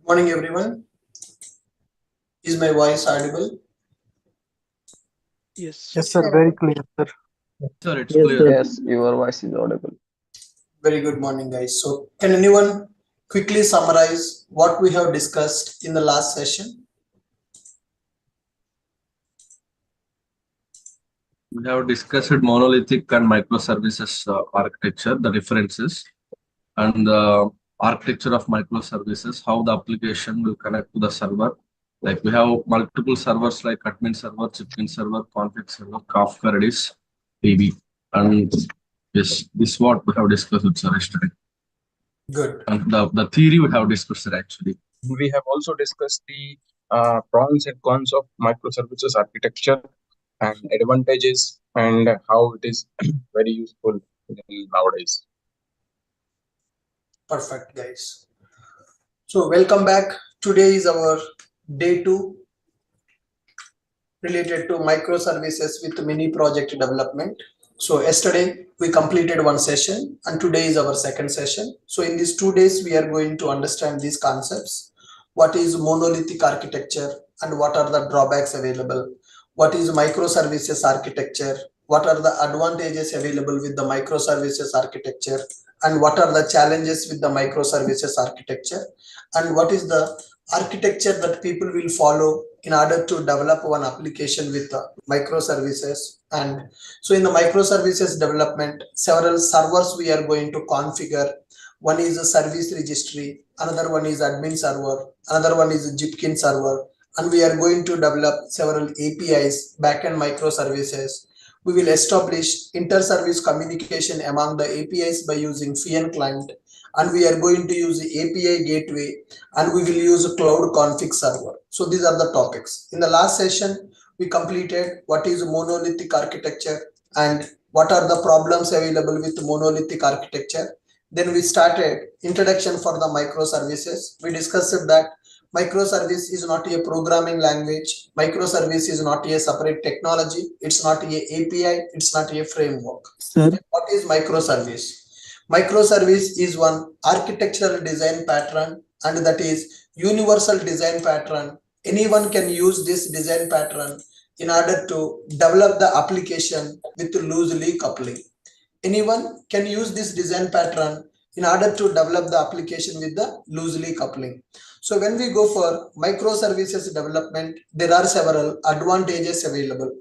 Morning, everyone. Is my voice audible? Yes. Yes, sir. Very clear, sir. Sir, it's Yes, clear. sir. Yes, your voice is audible. Very good morning, guys. So, can anyone quickly summarize what we have discussed in the last session? We have discussed monolithic and microservices architecture, the differences, and the architecture of microservices, how the application will connect to the server. Like we have multiple servers like admin server, check-in server, config server, Kafka, Redis, DB. And yes, this is what we have discussed with sir yesterday. Good. And the theory we have discussed it actually. We have also discussed the pros and cons of microservices architecture and advantages and how it is very useful nowadays. Perfect, guys. So, welcome back. Today is our day 2 related to microservices with mini project development. So, yesterday we completed one session, and today is our second session. So, in these 2 days, we are going to understand these concepts. What is monolithic architecture and what are the drawbacks available? What is microservices architecture? What are the advantages available with the microservices architecture? And what are the challenges with the microservices architecture? And what is the architecture that people will follow in order to develop one application with microservices? And so in the microservices development, several servers we are going to configure. One is a service registry, another one is admin server, another one is a Jipkin server, and we are going to develop several APIs, backend microservices. We will establish inter-service communication among the APIs by using FIAN client, and we are going to use the API gateway, and we will use a cloud config server. So these are the topics. In the last session, we completed what is monolithic architecture and what are the problems available with monolithic architecture. Then we started introduction for the microservices. We discussed that microservice is not a programming language. Microservice is not a separate technology. It's not a API. It's not a framework. Sir. What is microservice? Microservice is one architectural design pattern, and that is universal design pattern. Anyone can use this design pattern in order to develop the application with loosely coupling. Anyone can use this design pattern in order to develop the application with the loosely coupling. So when we go for microservices development, there are several advantages available.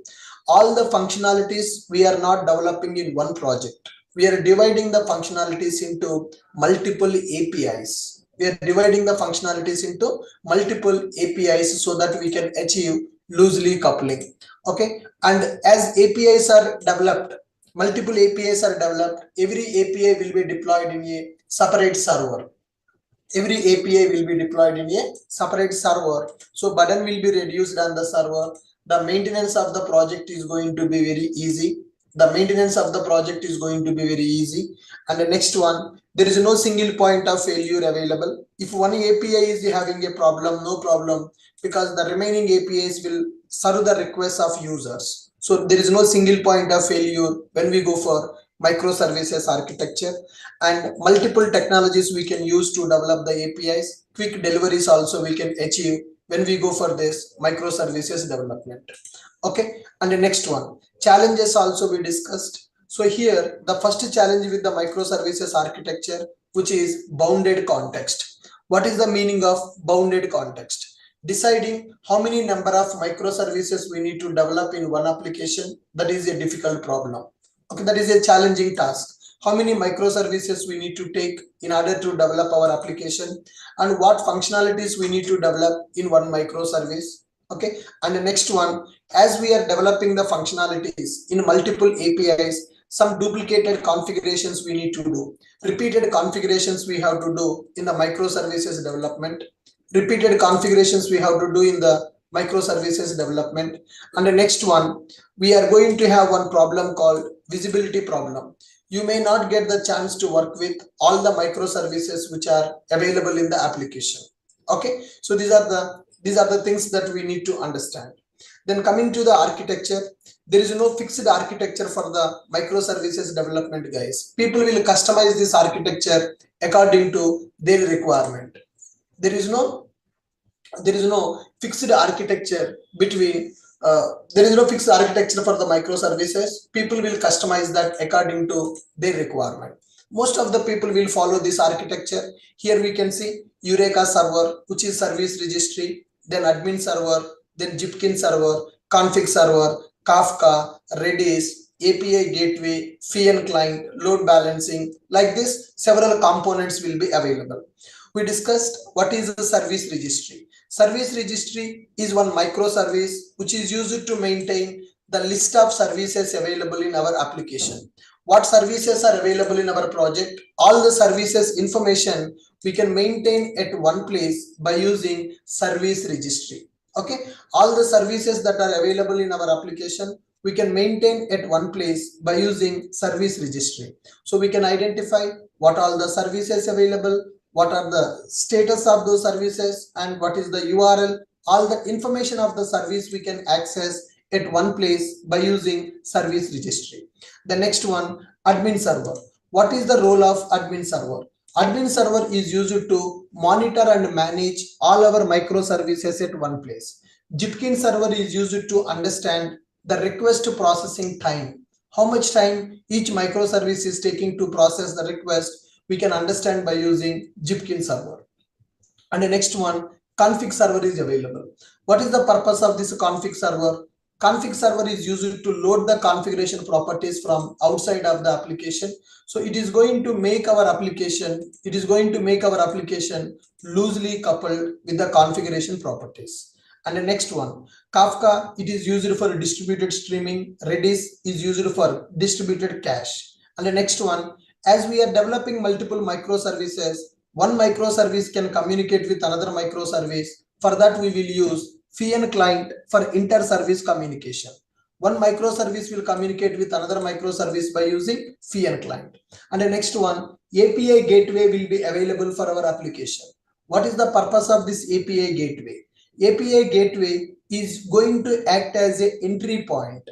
All the functionalities we are not developing in one project. We are dividing the functionalities into multiple APIs. We are dividing the functionalities into multiple APIs so that we can achieve loosely coupling. Okay, and as APIs are developed, multiple APIs are developed, every API will be deployed in a separate server. Every API will be deployed in a separate server. So burden will be reduced on the server. The maintenance of the project is going to be very easy. The maintenance of the project is going to be very easy. And the next one, there is no single point of failure available. If one API is having a problem, no problem, because the remaining APIs will serve the requests of users. So there is no single point of failure when we go for microservices architecture, and multiple technologies we can use to develop the APIs. Quick deliveries also we can achieve when we go for this microservices development. Okay, and the next one, challenges also we discussed. So here the first challenge with the microservices architecture, which is bounded context. What is the meaning of bounded context? Deciding how many number of microservices we need to develop in one application, that is a difficult problem. Okay, that is a challenging task. How many microservices we need to take in order to develop our application, and what functionalities we need to develop in one microservice. Okay, and the next one, as we are developing the functionalities in multiple APIs, some duplicated configurations we need to do, repeated configurations we have to do in the microservices development, repeated configurations we have to do in the microservices development. And the next one, we are going to have one problem called visibility problem. You may not get the chance to work with all the microservices which are available in the application. Okay, so these are the things that we need to understand. Then coming to the architecture, there is no fixed architecture for the microservices development, guys. People will customize this architecture according to their requirement. There is no there is no fixed architecture between there is no fixed architecture for the microservices. People will customize that according to their requirement. Most of the people will follow this architecture. Here we can see Eureka server, which is service registry, then admin server, then Jipkin server, config server, Kafka, Redis, API gateway, FIAN client, load balancing. Like this, several components will be available. We discussed what is a service registry. Service registry is one microservice which is used to maintain the list of services available in our application. What services are available in our project? All the services information we can maintain at one place by using service registry. Okay, all the services that are available in our application we can maintain at one place by using service registry. So we can identify what all the services available, what are the status of those services, and what is the URL. All the information of the service we can access at one place by using service registry. The next one, admin server. What is the role of admin server? Admin server is used to monitor and manage all our microservices at one place. Jipkin server is used to understand the request processing time. How much time each microservice is taking to process the request, we can understand by using Jipkin server. And the next one, config server is available. What is the purpose of this config server? Config server is used to load the configuration properties from outside of the application. So it is going to make our application, loosely coupled with the configuration properties. And the next one, Kafka, it is used for distributed streaming. Redis is used for distributed cache. And the next one, as we are developing multiple microservices, one microservice can communicate with another microservice. For that, we will use FIAN client for inter-service communication. One microservice will communicate with another microservice by using FIAN client. And the next one, API gateway will be available for our application. What is the purpose of this API gateway? API gateway is going to act as an entry point.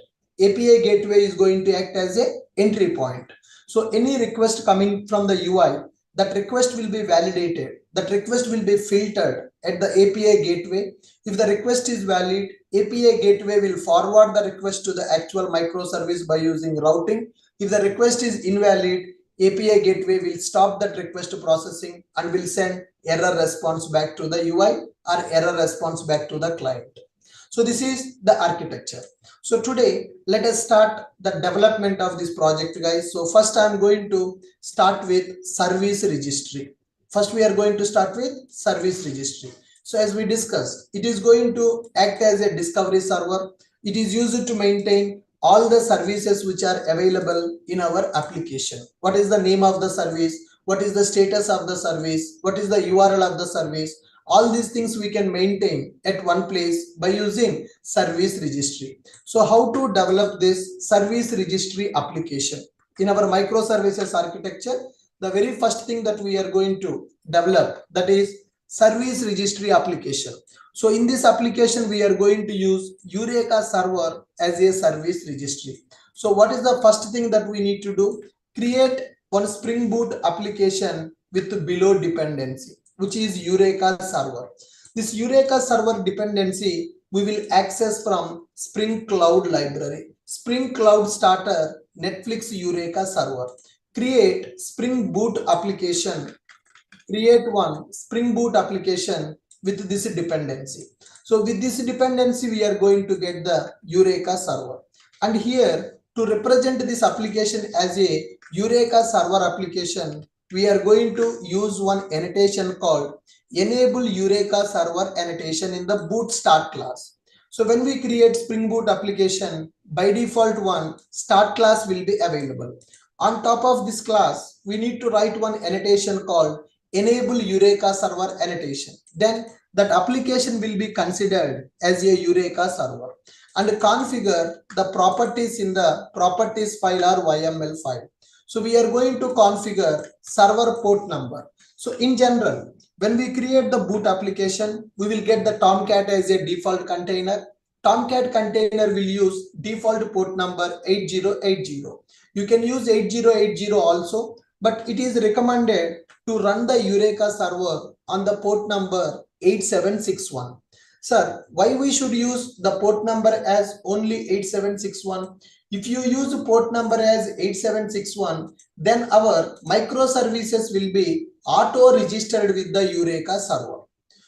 API gateway is going to act as an entry point. So any request coming from the UI, that request will be validated. That request will be filtered at the API gateway. If the request is valid, API gateway will forward the request to the actual microservice by using routing. If the request is invalid, API gateway will stop that request processing and will send error response back to the UI or error response back to the client. So this is the architecture. So today, let us start the development of this project, guys. So first I'm going to start with service registry. First we are going to start with service registry. So as we discussed, it is going to act as a discovery server. It is used to maintain all the services which are available in our application. What is the name of the service? What is the status of the service? What is the URL of the service? All these things we can maintain at one place by using service registry. So how to develop this service registry application? In our microservices architecture, the very first thing that we are going to develop, that is service registry application. So in this application, we are going to use Eureka server as a service registry. So what is the first thing that we need to do? Create one Spring Boot application with below dependency, which is Eureka server. This Eureka server dependency we will access from Spring Cloud library. Spring Cloud Starter, Netflix Eureka server. Create Spring Boot application. Create one Spring Boot application with this dependency. So with this dependency, we are going to get the Eureka server. And here to represent this application as a Eureka server application, we are going to use one annotation called enable Eureka server annotation in the boot start class. So when we create Spring Boot application, by default one start class will be available. On top of this class, we need to write one annotation called enable Eureka server annotation. Then that application will be considered as a Eureka server, and configure the properties in the properties file or YML file. So we are going to configure server port number. So in general, when we create the boot application, we will get the Tomcat as a default container. Tomcat container will use default port number 8080. You can use 8080 also, but it is recommended to run the Eureka server on the port number 8761. Sir, why we should use the port number as only 8761? If you use the port number as 8761, then our microservices will be auto registered with the Eureka server.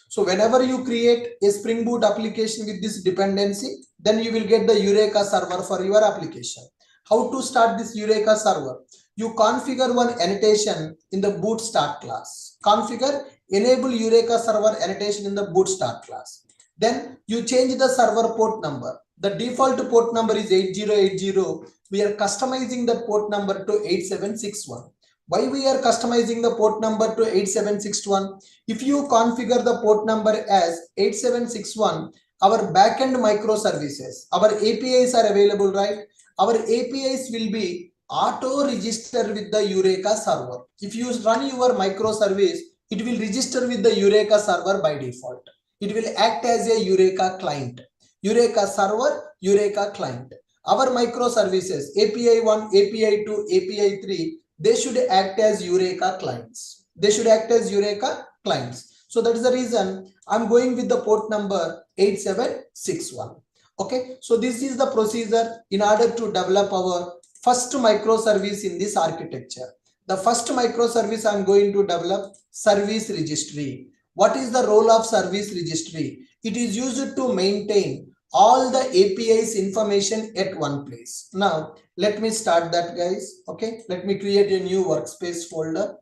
So whenever you create a Spring Boot application with this dependency, then you will get the Eureka server for your application. How to start this Eureka server? You configure one annotation in the boot start class. Configure enable Eureka server annotation in the boot start class. Then you change the server port number. The default port number is 8080. We are customizing that port number to 8761. Why we are customizing the port number to 8761? If you configure the port number as 8761, our backend microservices, our APIs are available, right? Our APIs will be auto register with the Eureka server. If you run your microservice, it will register with the Eureka server by default. It will act as a Eureka client. Eureka server, Eureka client. Our microservices, API 1, API 2, API 3, they should act as Eureka clients. They should act as Eureka clients. So that is the reason I'm going with the port number 8761. Okay, so this is the procedure in order to develop our first microservice in this architecture. The first microservice I'm going to develop, service registry. What is the role of service registry? It is used to maintain all the APIs information at one place. Now, let me start that, guys. Okay, let me create a new workspace folder.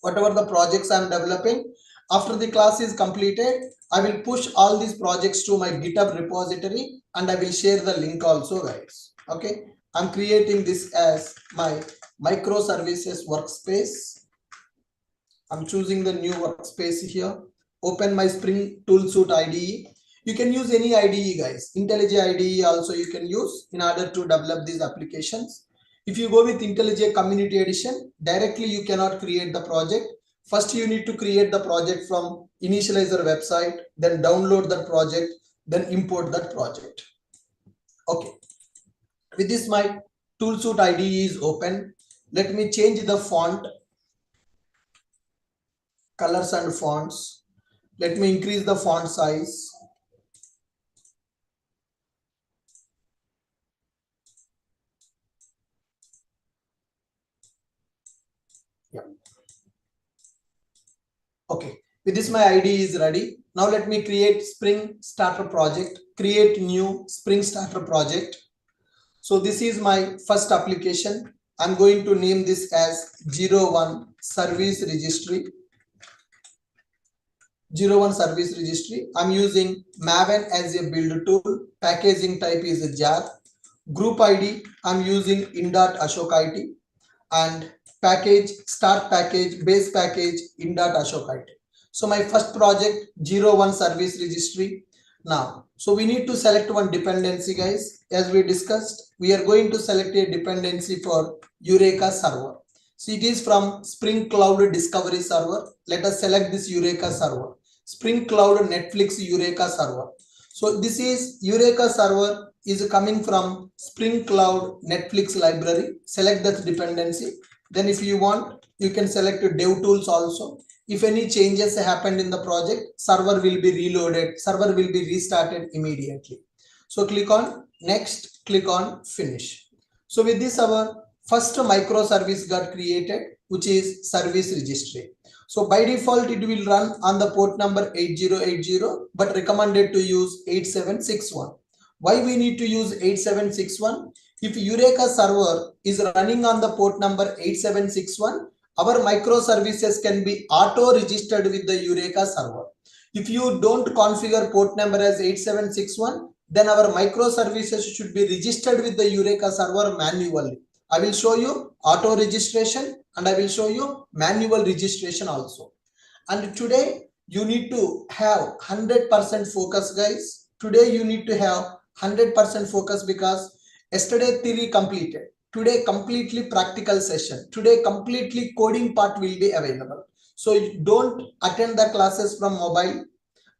Whatever the projects I'm developing, after the class is completed, I will push all these projects to my GitHub repository and I will share the link also, guys. Okay, I'm creating this as my microservices workspace. I'm choosing the new workspace here. Open my Spring Toolsuite IDE. You can use any IDE, guys. IntelliJ IDE also you can use in order to develop these applications. If you go with IntelliJ Community Edition, directly you cannot create the project. First, you need to create the project from Initializer website, then download that project, then import that project. Okay. With this, my Toolsuite IDE is open. Let me change the font, colors and fonts. Let me increase the font size. Yeah. Okay, with this my IDE is ready. Now let me create Spring Starter project, create new Spring Starter project. So this is my first application. I'm going to name this as 01 Service Registry. 01 Service Registry. I'm using Maven as a build tool. Packaging type is a jar. Group ID, I'm using in.ashok IT. And package, start package, base package, in.ashok IT. So my first project, 01 Service Registry. Now, so we need to select one dependency, guys. As we discussed, we are going to select a dependency for Eureka server. So it is from Spring Cloud Discovery Server. Let us select this Eureka server. Spring Cloud Netflix Eureka server. So this is Eureka server is coming from Spring Cloud Netflix library. Select that dependency. Then if you want, you can select DevTools also. If any changes happened in the project, server will be reloaded, server will be restarted immediately. So click on next, click on finish. So with this, our first microservice got created, which is service registry. So by default, it will run on the port number 8080, but recommended to use 8761. Why we need to use 8761? If Eureka server is running on the port number 8761, our microservices can be auto registered with the Eureka server. If you don't configure port number as 8761, then our microservices should be registered with the Eureka server manually. I will show you auto registration and I will show you manual registration also. And today you need to have 100% focus, guys. Today you need to have 100% focus because yesterday theory completed. Today completely practical session. Today completely coding part will be available. So don't attend the classes from mobile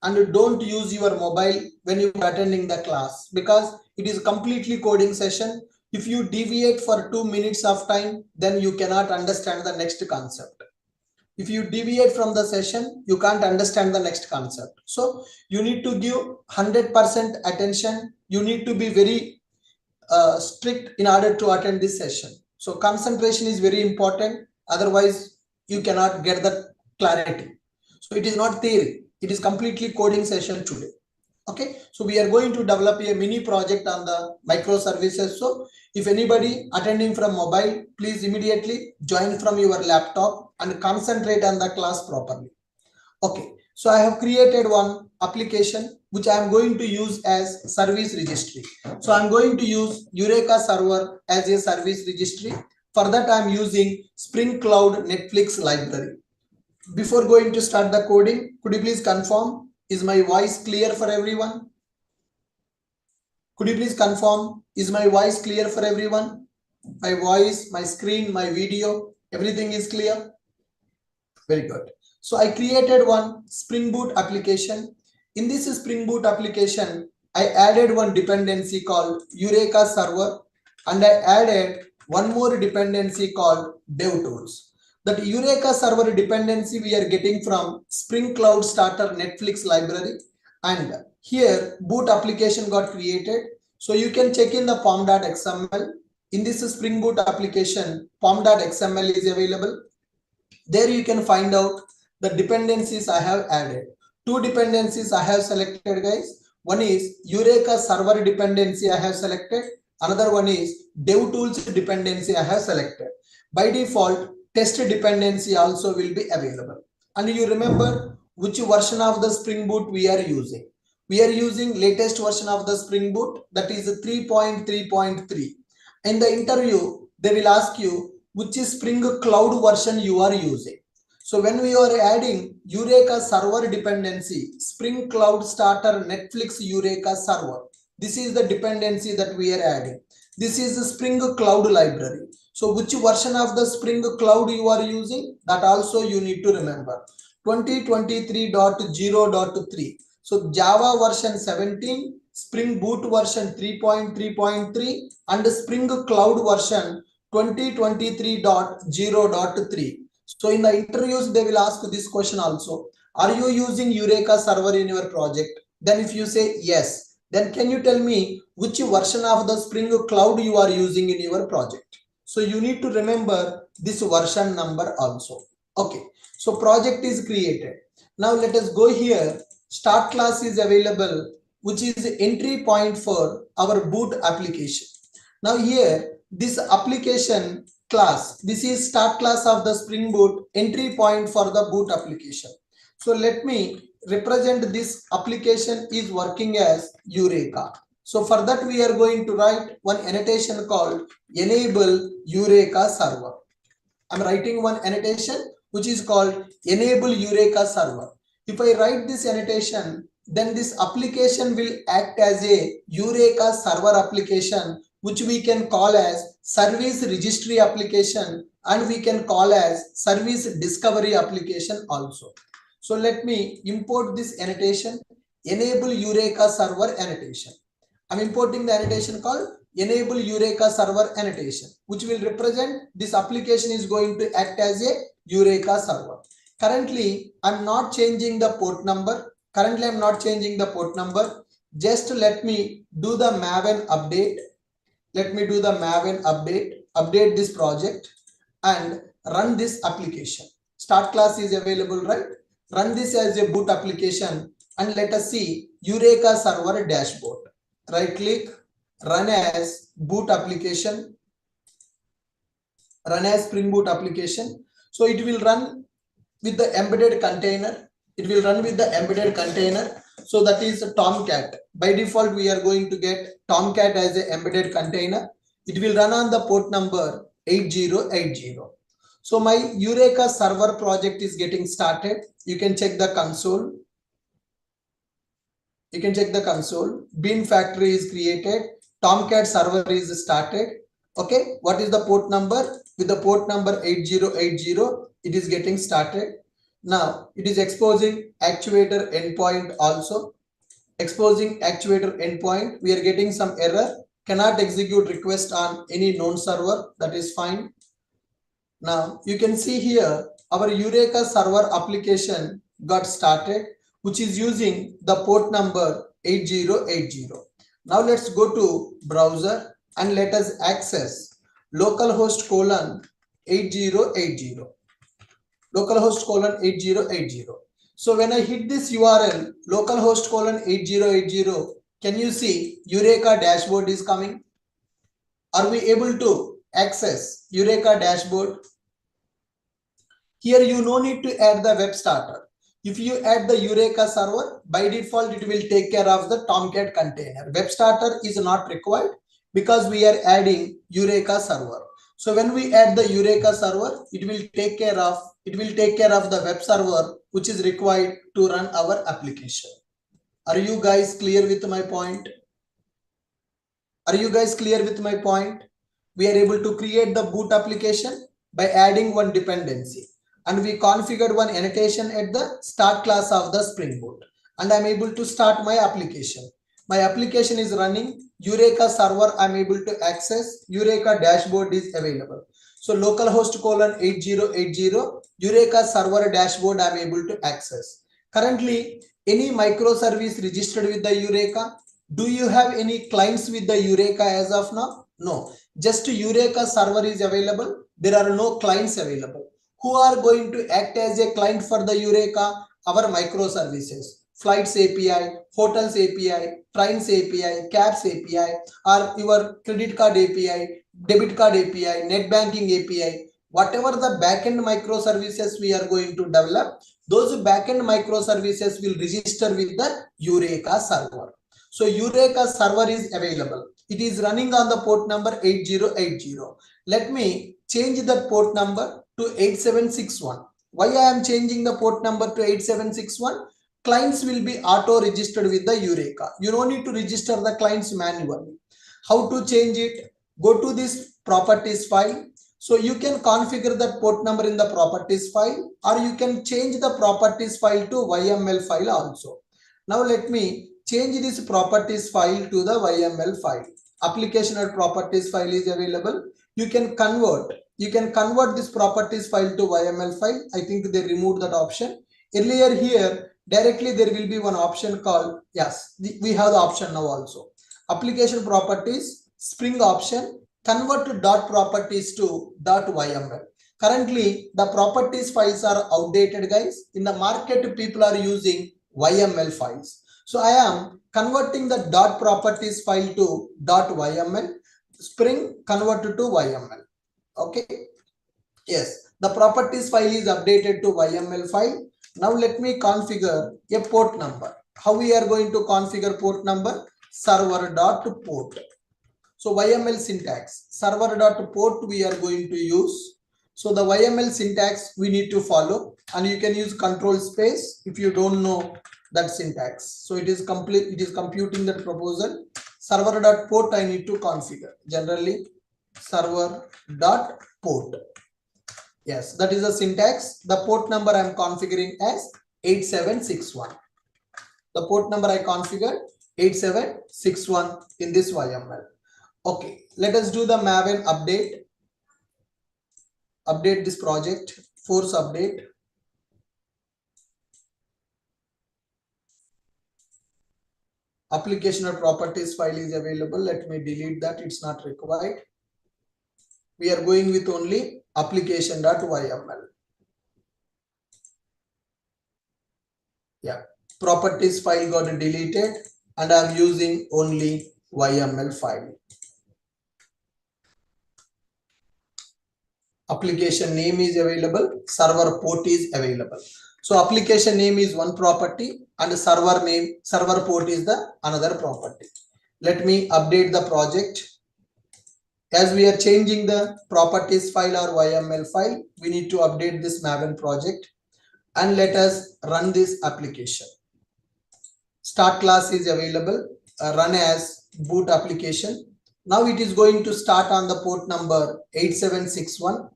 and don't use your mobile when you are attending the class because it is completely coding session. If you deviate for 2 minutes of time, then you cannot understand the next concept. If you deviate from the session, you can't understand the next concept. So you need to give 100% attention. You need to be very strict in order to attend this session. So concentration is very important. Otherwise, you cannot get the clarity. So it is not theory. It is completely coding session today. Okay, so we are going to develop a mini project on the microservices. So if anybody attending from mobile, please immediately join from your laptop and concentrate on the class properly. Okay, so I have created one application which I am going to use as service registry. So I'm going to use Eureka server as a service registry. For that, I'm using Spring Cloud Netflix library. Before going to start the coding, could you please confirm? Is my voice clear for everyone? Could you please confirm? Is my voice clear for everyone? My voice, my screen, my video, everything is clear? Very good. So I created one Spring Boot application. In this Spring Boot application, I added one dependency called Eureka server, and I added one more dependency called DevTools. That Eureka server dependency we are getting from Spring Cloud Starter Netflix library, and here boot application got created. So you can check in the pom.xml. In this Spring Boot application, pom.xml is available. There you can find out the dependencies I have added. Two dependencies I have selected, guys. One is Eureka server dependency I have selected. Another one is DevTools dependency I have selected. By default, test dependency also will be available. And you remember which version of the Spring Boot we are using. We are using latest version of the Spring Boot, that is 3.3.3. In the interview, they will ask you which is Spring Cloud version you are using. So when we are adding Eureka server dependency, Spring Cloud Starter Netflix Eureka server, this is the dependency that we are adding. This is the Spring Cloud library. So which version of the Spring Cloud you are using, that also you need to remember. 2023.0.3. So Java version 17, Spring Boot version 3.3.3, and Spring Cloud version 2023.0.3. So in the interviews, they will ask this question also. Are you using Eureka server in your project? Then if you say yes, then can you tell me which version of the Spring Cloud you are using in your project? So you need to remember this version number also. Okay, so project is created. Now let us go here. Start class is available, which is entry point for our boot application. Now here, this application class, this is start class of the Spring Boot, entry point for the boot application. So let me represent this application is working as Eureka. So for that, we are going to write one annotation called enable Eureka server. I'm writing one annotation which is called enable Eureka server. If I write this annotation, then this application will act as a Eureka server application, which we can call as service registry application, and we can call as service discovery application also. So let me import this annotation, enable Eureka server annotation. I'm importing the annotation called enable Eureka server annotation, which will represent this application is going to act as a Eureka server. Currently, I'm not changing the port number. Just let me do the Maven update. Update this project and run this application. Start class is available, right? Run this as a boot application and let us see Eureka server dashboard. Right click, run as boot application, run as Spring Boot application. So it will run with the embedded container. So that is a Tomcat. By default, we are going to get Tomcat as an embedded container. It will run on the port number 8080. So my Eureka server project is getting started. You can check the console. Bean factory is created. Tomcat server is started. Okay. What is the port number? With the port number 8080, it is getting started. Now it is exposing actuator endpoint also. Exposing actuator endpoint. We are getting some error. Cannot execute request on any known server. That is fine. Now you can see here our Eureka server application got started, which is using the port number 8080. Now let's go to browser and let us access localhost colon 8080. Localhost colon 8080. So when I hit this URL localhost colon 8080, can you see Eureka dashboard is coming? Are we able to access Eureka dashboard? Here you no need to add the web starter. If you add the Eureka server, by default it will take care of the Tomcat container. Web starter is not required because we are adding Eureka server. So when we add the Eureka server, it will take care of the web server which is required to run our application. Are you guys clear with my point? Are you guys clear with my point? We are able to create the boot application by adding one dependency, and we configured one annotation at the start class of the Spring Boot, and I'm able to start my application. My application is running. Eureka server I'm able to access. Eureka dashboard is available. So localhost colon 8080 Eureka server dashboard I'm able to access. Currently, any microservice registered with the Eureka? Do you have any clients with the Eureka as of now? No, just Eureka server is available. There are no clients available. Who are going to act as a client for the Eureka? Our microservices. Flights API, hotels API, trains API, cabs API, or your credit card API, debit card API, net banking API, whatever the backend microservices we are going to develop, those backend microservices will register with the Eureka server. So Eureka server is available. It is running on the port number 8080. Let me change that port number to 8761. Why I am changing the port number to 8761? Clients will be auto registered with the Eureka. You don't need to register the clients manually. How to change it? Go to this properties file. So you can configure that port number in the properties file, or you can change the properties file to YML file also. Now let me change this properties file to the YML file. Application or properties file is available. You can convert this properties file to YML file. I think they removed that option. Earlier here, directly there will be one option called, yes, we have the option now also. Application properties, Spring option, convert to dot properties to dot YML. Currently, the properties files are outdated, guys. In the market, people are using YML files. So I am converting the dot properties file to dot YML. Spring converted to YML. Okay. Yes, the properties file is updated to YML file. Now let me configure a port number. How we are going to configure port number? Server.port. So YML syntax, server.port we are going to use. So the YML syntax we need to follow, and you can use control space if you don't know that syntax. So it is computing that proposal. Server.port I need to configure. Generally server.port. Yes, that is the syntax. The port number I am configuring as 8761. The port number I configured 8761 in this YML. Okay, let us do the Maven update. Update this project, force update. Application or properties file is available. Let me delete that, it's not required. We are going with only application.yml. Yeah, properties file got deleted and I'm using only YML file. Application name is available, server port is available. So application name is one property and server port is the another property. Let me update the project. As we are changing the properties file or YML file, we need to update this Maven project, and let us run this application. Start class is available, run as boot application. Now it is going to start on the port number 8761.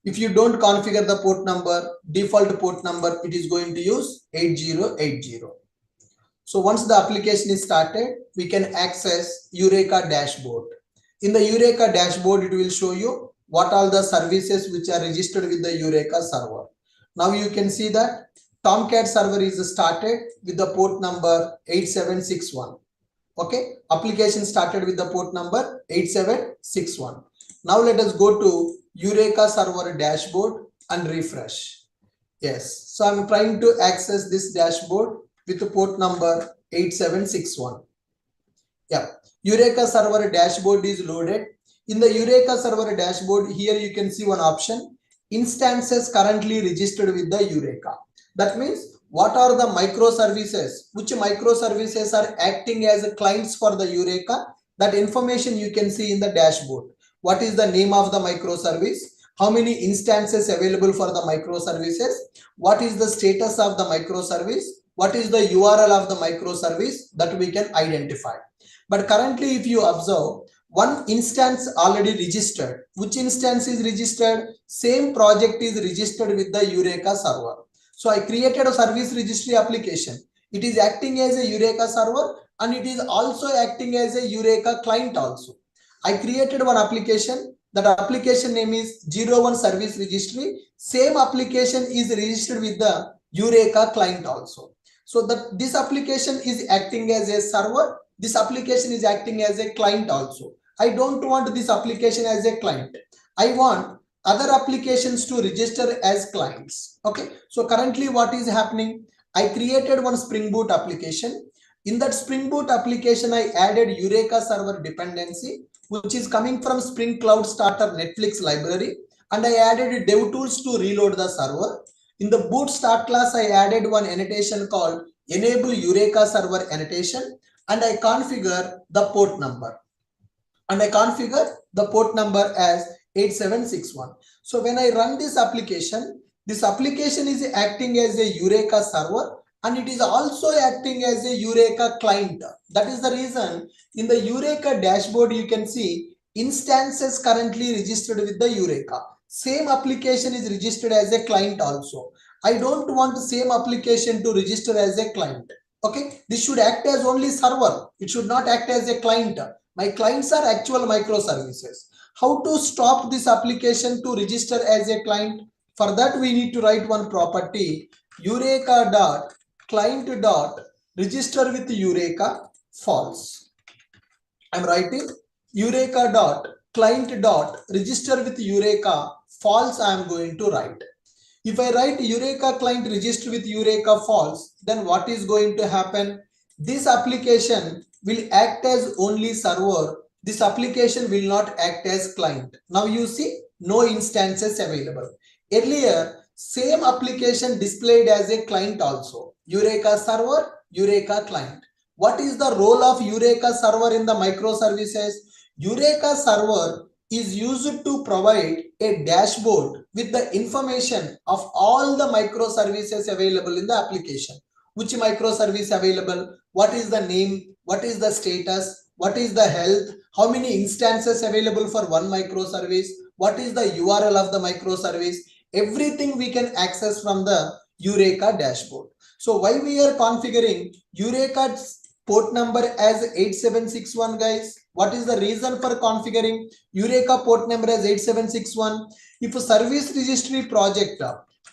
If you don't configure the port number, default port number, it is going to use 8080. So once the application is started, we can access Eureka dashboard. In the Eureka dashboard, it will show you what all the services which are registered with the Eureka server. Now you can see that Tomcat server is started with the port number 8761. Okay, application started with the port number 8761. Now let us go to Eureka server dashboard and refresh. Yes, so I'm trying to access this dashboard with the port number 8761. Yeah, Eureka server dashboard is loaded. In the Eureka server dashboard, here you can see one option, instances currently registered with the Eureka. That means what are the microservices, which microservices are acting as clients for the Eureka. That information you can see in the dashboard. What is the name of the microservice? How many instances available for the microservices? What is the status of the microservice? What is the URL of the microservice that we can identify? But currently, if you observe, one instance already registered. Which instance is registered? Same project is registered with the Eureka server. So I created a service registry application. It is acting as a Eureka server and it is also acting as a Eureka client also. I created one application. That application name is 01 service registry. Same application is registered with the Eureka client also. So that this application is acting as a server. This application is acting as a client also. I don't want this application as a client. I want other applications to register as clients. Okay. So currently what is happening? I created one Spring Boot application. In that Spring Boot application, I added Eureka server dependency, which is coming from Spring Cloud Starter Netflix library. And I added DevTools to reload the server. In the boot start class, I added one annotation called enable Eureka server annotation. And I configure the port number. And I configure the port number as 8761. So when I run this application is acting as a Eureka server and it is also acting as a Eureka client. That is the reason in the Eureka dashboard you can see instances currently registered with the Eureka. Same application is registered as a client also. I don't want the same application to register as a client. Okay, this should act as only server. It should not act as a client. My clients are actual microservices. How to stop this application to register as a client? For that, we need to write one property, Eureka.client.register with Eureka false. I'm writing Eureka.client.register with Eureka false. I am going to write. If I write Eureka client register with Eureka false, then what is going to happen? This application will act as only server. This application will not act as client. Now you see no instances available. Earlier, same application displayed as a client also. Eureka server, Eureka client. What is the role of Eureka server in the microservices? Eureka server is used to provide a dashboard with the information of all the microservices available in the application. Which microservice available? What is the name? What is the status? What is the health? How many instances available for one microservice? What is the URL of the microservice? Everything we can access from the Eureka dashboard. So why we are configuring Eureka's port number as 8761, guys? What is the reason for configuring Eureka port number as 8761? If a service registry project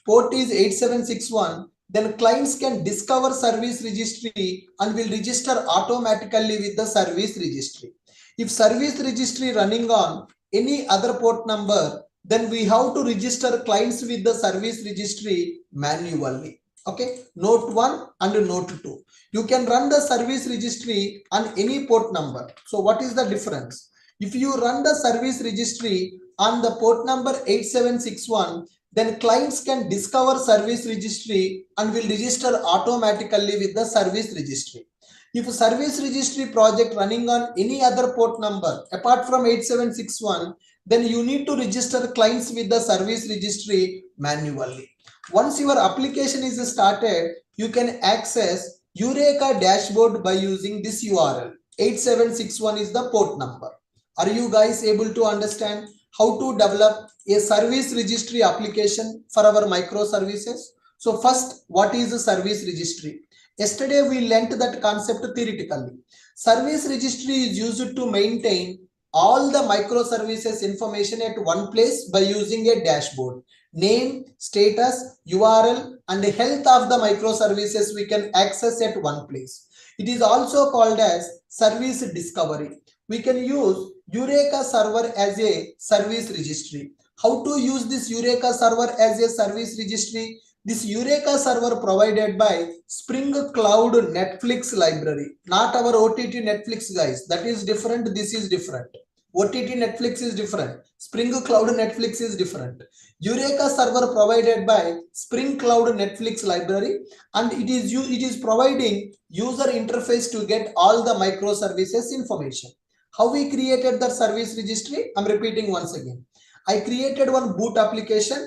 port is 8761, then clients can discover service registry and will register automatically with the service registry. If service registry running on any other port number, then we have to register clients with the service registry manually. Okay, note 1 and note 2. You can run the service registry on any port number. So what is the difference? If you run the service registry on the port number 8761, then clients can discover service registry and will register automatically with the service registry. If a service registry project running on any other port number apart from 8761, then you need to register clients with the service registry manually. Once your application is started, you can access Eureka dashboard by using this URL. 8761 is the port number. Are you guys able to understand how to develop a service registry application for our microservices? So first, what is a service registry? Yesterday we learnt that concept theoretically. Service registry is used to maintain all the microservices information at one place by using a dashboard. Name, status, URL, and the health of the microservices we can access at one place. It is also called as service discovery. We can use Eureka server as a service registry. How to use this Eureka server as a service registry? This Eureka server provided by Spring Cloud Netflix library, not our OTT Netflix guys. That is different. This is different. OTT Netflix is different. Spring Cloud Netflix is different. Eureka server provided by Spring Cloud Netflix library, and it is providing user interface to get all the microservices information. How we created that service registry? I'm repeating once again. I created one boot application.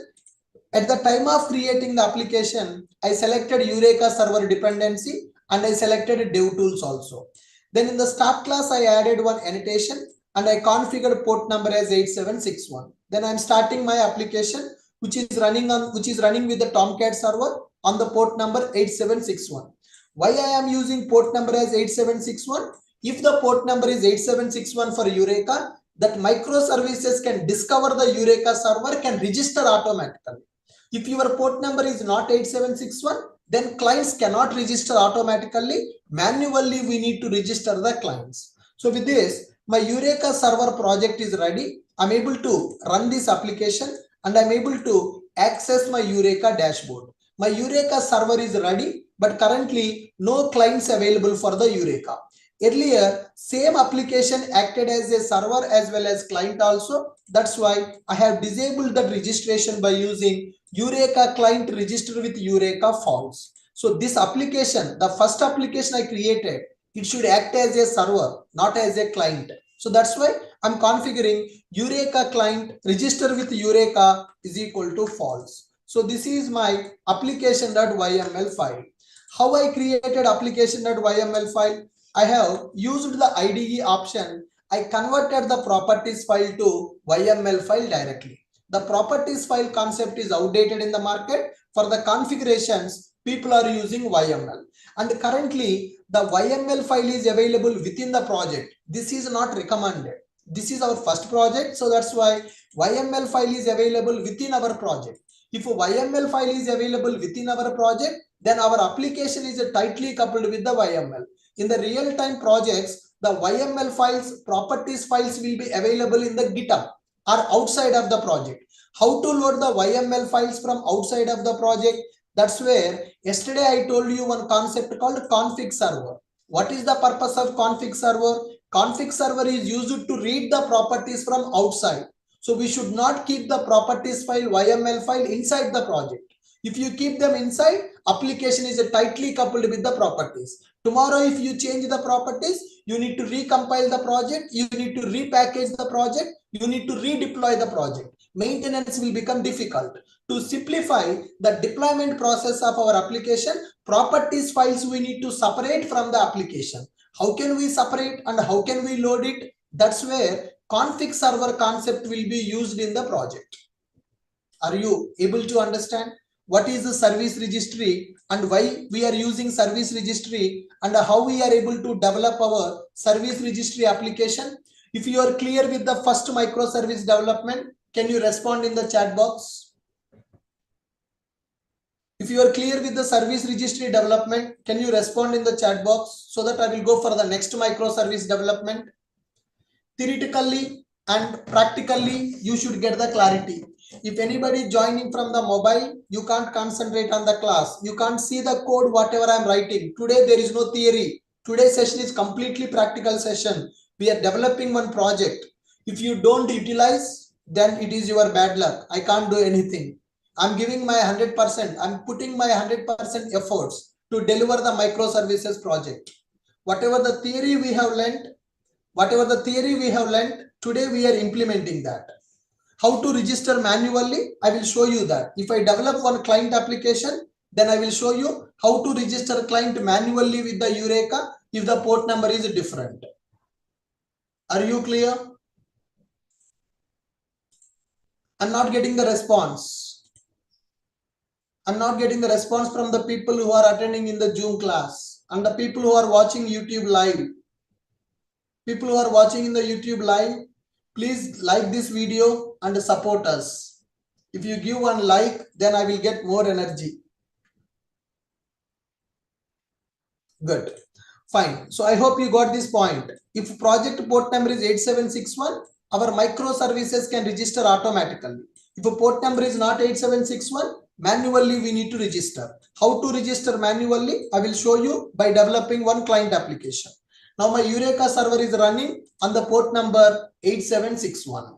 At the time of creating the application, I selected Eureka server dependency and I selected DevTools also. Then in the start class, I added one annotation and I configured port number as 8761. Then I'm starting my application, which is running with the Tomcat server on the port number 8761. Why I am using port number as 8761? If the port number is 8761 for Eureka, that microservices can discover the Eureka server, can register automatically. If your port number is not 8761, then clients cannot register automatically. Manually, we need to register the clients. So with this, my Eureka server project is ready. I'm able to run this application and I'm able to access my Eureka dashboard. My Eureka server is ready, but currently no clients available for the Eureka. Earlier, same application acted as a server as well as client also. That's why I have disabled that registration by using Eureka client register with Eureka false. So this application, the first application I created, it should act as a server, not as a client. So that's why I'm configuring Eureka client register with Eureka is equal to false. So this is my application.yml file. How I created application.yml file? I have used the IDE option. I converted the properties file to YML file directly. The properties file concept is outdated in the market. For the configurations, people are using YML. And currently, the YML file is available within the project. This is not recommended. This is our first project. So that's why YML file is available within our project. If a YML file is available within our project, then our application is tightly coupled with the YML. In the real-time projects, the YML files, properties files will be available in the GitHub or outside of the project. How to load the YML files from outside of the project? That's where yesterday I told you one concept called config server. What is the purpose of config server? Config server is used to read the properties from outside. So we should not keep the properties file, YML file inside the project. If you keep them inside, application is tightly coupled with the properties. Tomorrow, if you change the properties, you need to recompile the project, you need to repackage the project, you need to redeploy the project. Maintenance will become difficult. To simplify the deployment process of our application, properties files we need to separate from the application. How can we separate and how can we load it? That's where config server concept will be used in the project. Are you able to understand what is the service registry and why we are using service registry and how we are able to develop our service registry application? If you are clear with the first microservice development, can you respond in the chat box? If you are clear with the service registry development, can you respond in the chat box so that I will go for the next microservice development? Theoretically and practically, you should get the clarity. If anybody joining from the mobile, you can't concentrate on the class. You can't see the code, whatever I'm writing. Today, there is no theory. Today's session is completely practical session. We are developing one project. If you don't utilize, then it is your bad luck. I can't do anything. I'm giving my 100%. I'm putting my 100% efforts to deliver the microservices project. Whatever the theory we have learned, today we are implementing that. How to register manually? I will show you that. If I develop one client application, then I will show you how to register client manually with the Eureka if the port number is different. Are you clear? I'm not getting the response. I'm not getting the response from the people who are attending in the Zoom class and the people who are watching YouTube live. People who are watching in the YouTube live, Please like this video and support us. If you give one like, then I will get more energy. Good. Fine. So I hope you got this point. If project port number is 8761, our microservices can register automatically. If a port number is not 8761, manually we need to register. How to register manually? I will show you by developing one client application. Now my Eureka server is running on the port number 8761.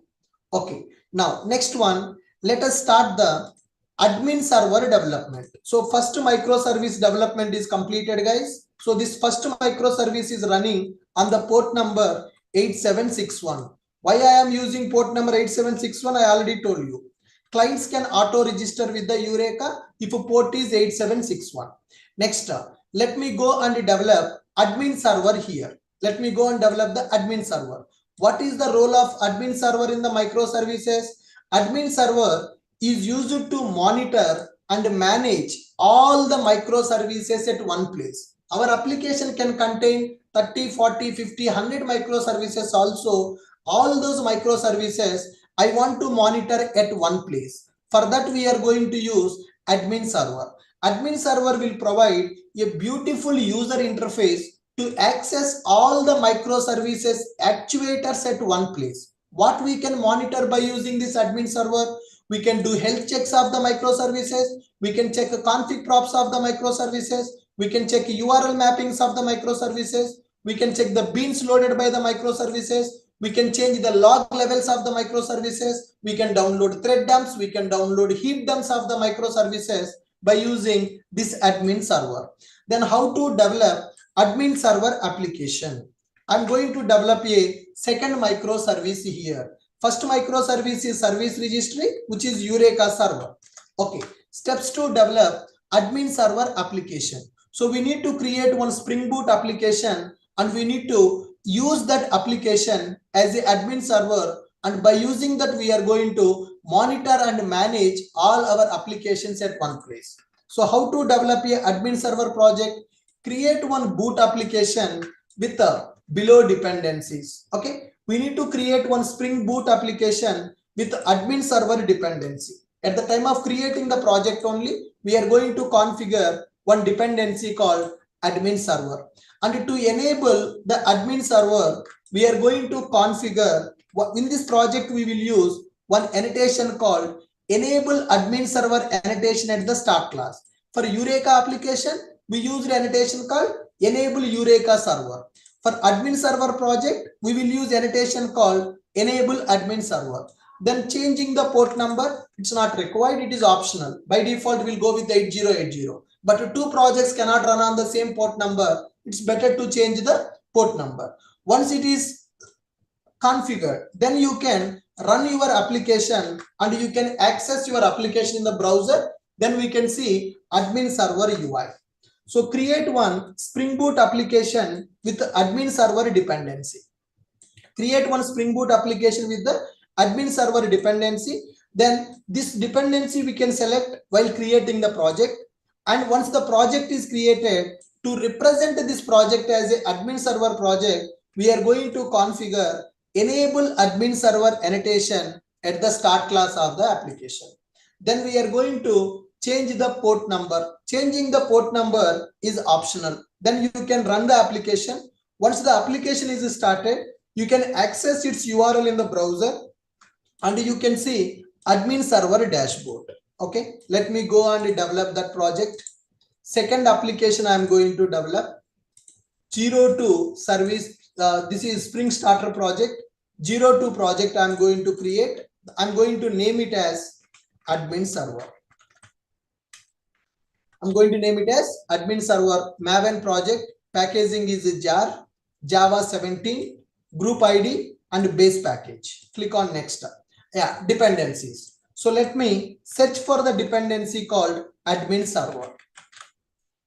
Okay. Now next one, let us start the admin server development. So first microservice development is completed, guys. So this first microservice is running on the port number 8761. Why I am using port number 8761? I already told you. Clients can auto register with the Eureka if a port is 8761. Next, let me go and develop admin server here. Let me go and develop the admin server. What is the role of admin server in the microservices? Admin server is used to monitor and manage all the microservices at one place. Our application can contain 30, 40, 50, 100 microservices also. All those microservices I want to monitor at one place. For that, we are going to use admin server. Admin server will provide a beautiful user interface to access all the microservices actuators at one place. What we can monitor by using this admin server? We can do health checks of the microservices. We can check the config props of the microservices. We can check URL mappings of the microservices. We can check the beans loaded by the microservices. We can change the log levels of the microservices. We can download thread dumps. We can download heap dumps of the microservices by using this admin server. Then how to develop admin server application? I'm going to develop a second microservice here. First microservice is service registry, which is Eureka server. Okay. Steps to develop admin server application. So we need to create one Spring Boot application and we need to use that application as the admin server. And by using that, we are going to monitor and manage all our applications at one place. So how to develop a admin server project? Create one boot application with below dependencies. Okay. We need to create one Spring Boot application with admin server dependency. At the time of creating the project only, we are going to configure one dependency called admin server. And to enable the admin server, we are going to configure, in this project, we will use one annotation called enable admin server annotation at the start class. For Eureka application, we use an annotation called enable Eureka server. For admin server project, we will use annotation called enable admin server. Then changing the port number, it's not required, it is optional. By default, we'll go with 8080. But two projects cannot run on the same port number. It's better to change the port number. Once it is configured, then you can run your application and you can access your application in the browser. Then we can see admin server UI. So create one Spring Boot application with the admin server dependency. Create one Spring Boot application with the admin server dependency. Then this dependency we can select while creating the project. And once the project is created, to represent this project as an admin server project, we are going to configure enable admin server annotation at the start class of the application. Then we are going to change the port number. Changing the port number is optional. Then you can run the application. Once the application is started, you can access its URL in the browser and you can see admin server dashboard. Okay, let me go and develop that project. Second application I am going to develop 02 service. This is Spring Starter project. 02 project I am going to create. I'm going to name it as admin server. I'm going to name it as admin server Maven project. Packaging is jar, Java 17, group ID and base package. Click on next. Yeah, dependencies. So let me search for the dependency called admin server.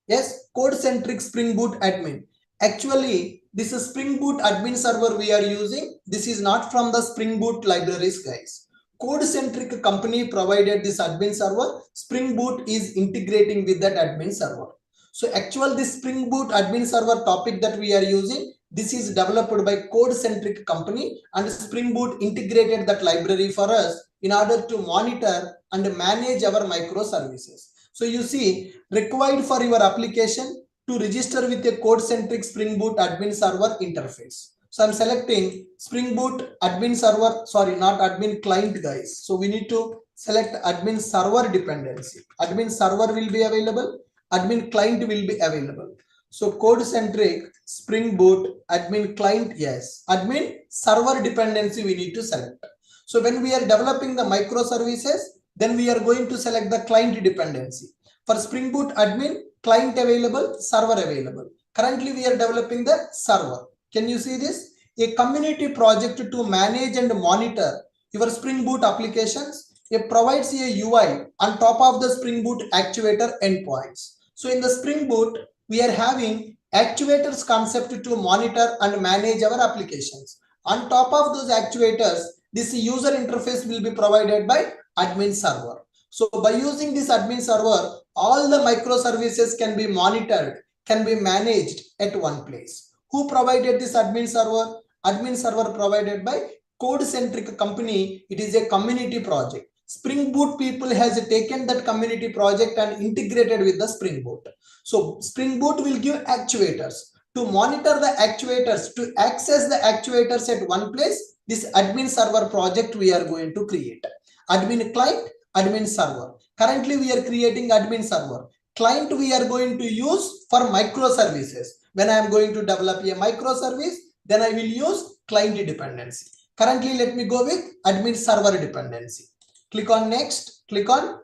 Yes, code centric Spring Boot admin. Actually, this is Spring Boot admin server we are using. This is not from the Spring Boot libraries, guys. Code centric company provided this admin server. Spring Boot is integrating with that admin server. So actual this Spring Boot admin server topic that we are using, This is developed by code-centric company, and Spring Boot integrated that library for us in order to monitor and manage our microservices. So you see, required for your application to register with a code-centric Spring Boot admin server interface. So I'm selecting Spring Boot admin server, sorry, not admin client, guys. So we need to select admin server dependency. Admin server will be available, admin client will be available. So code-centric Spring Boot admin client, yes. Admin server dependency we need to select. So when we are developing the microservices, then we are going to select the client dependency. For Spring Boot admin, client available, server available. Currently we are developing the server. Can you see this? A community project to manage and monitor your Spring Boot applications. It provides a UI on top of the Spring Boot actuator endpoints. So in the Spring Boot, we are having actuators concept to monitor and manage our applications. On top of those actuators, this user interface will be provided by admin server. So by using this admin server, all the microservices can be monitored, can be managed at one place. Who provided this admin server? Admin server provided by code-centric company. It is a community project. Spring Boot people has taken that community project and integrated with the Spring Boot. So Spring Boot will give actuators. To monitor the actuators, to access the actuators at one place, this admin server project we are going to create. Admin client, admin server. Currently we are creating admin server. Client we are going to use for microservices. When I am going to develop a microservice, then I will use client dependency. Currently, let me go with admin server dependency. Click on next, click on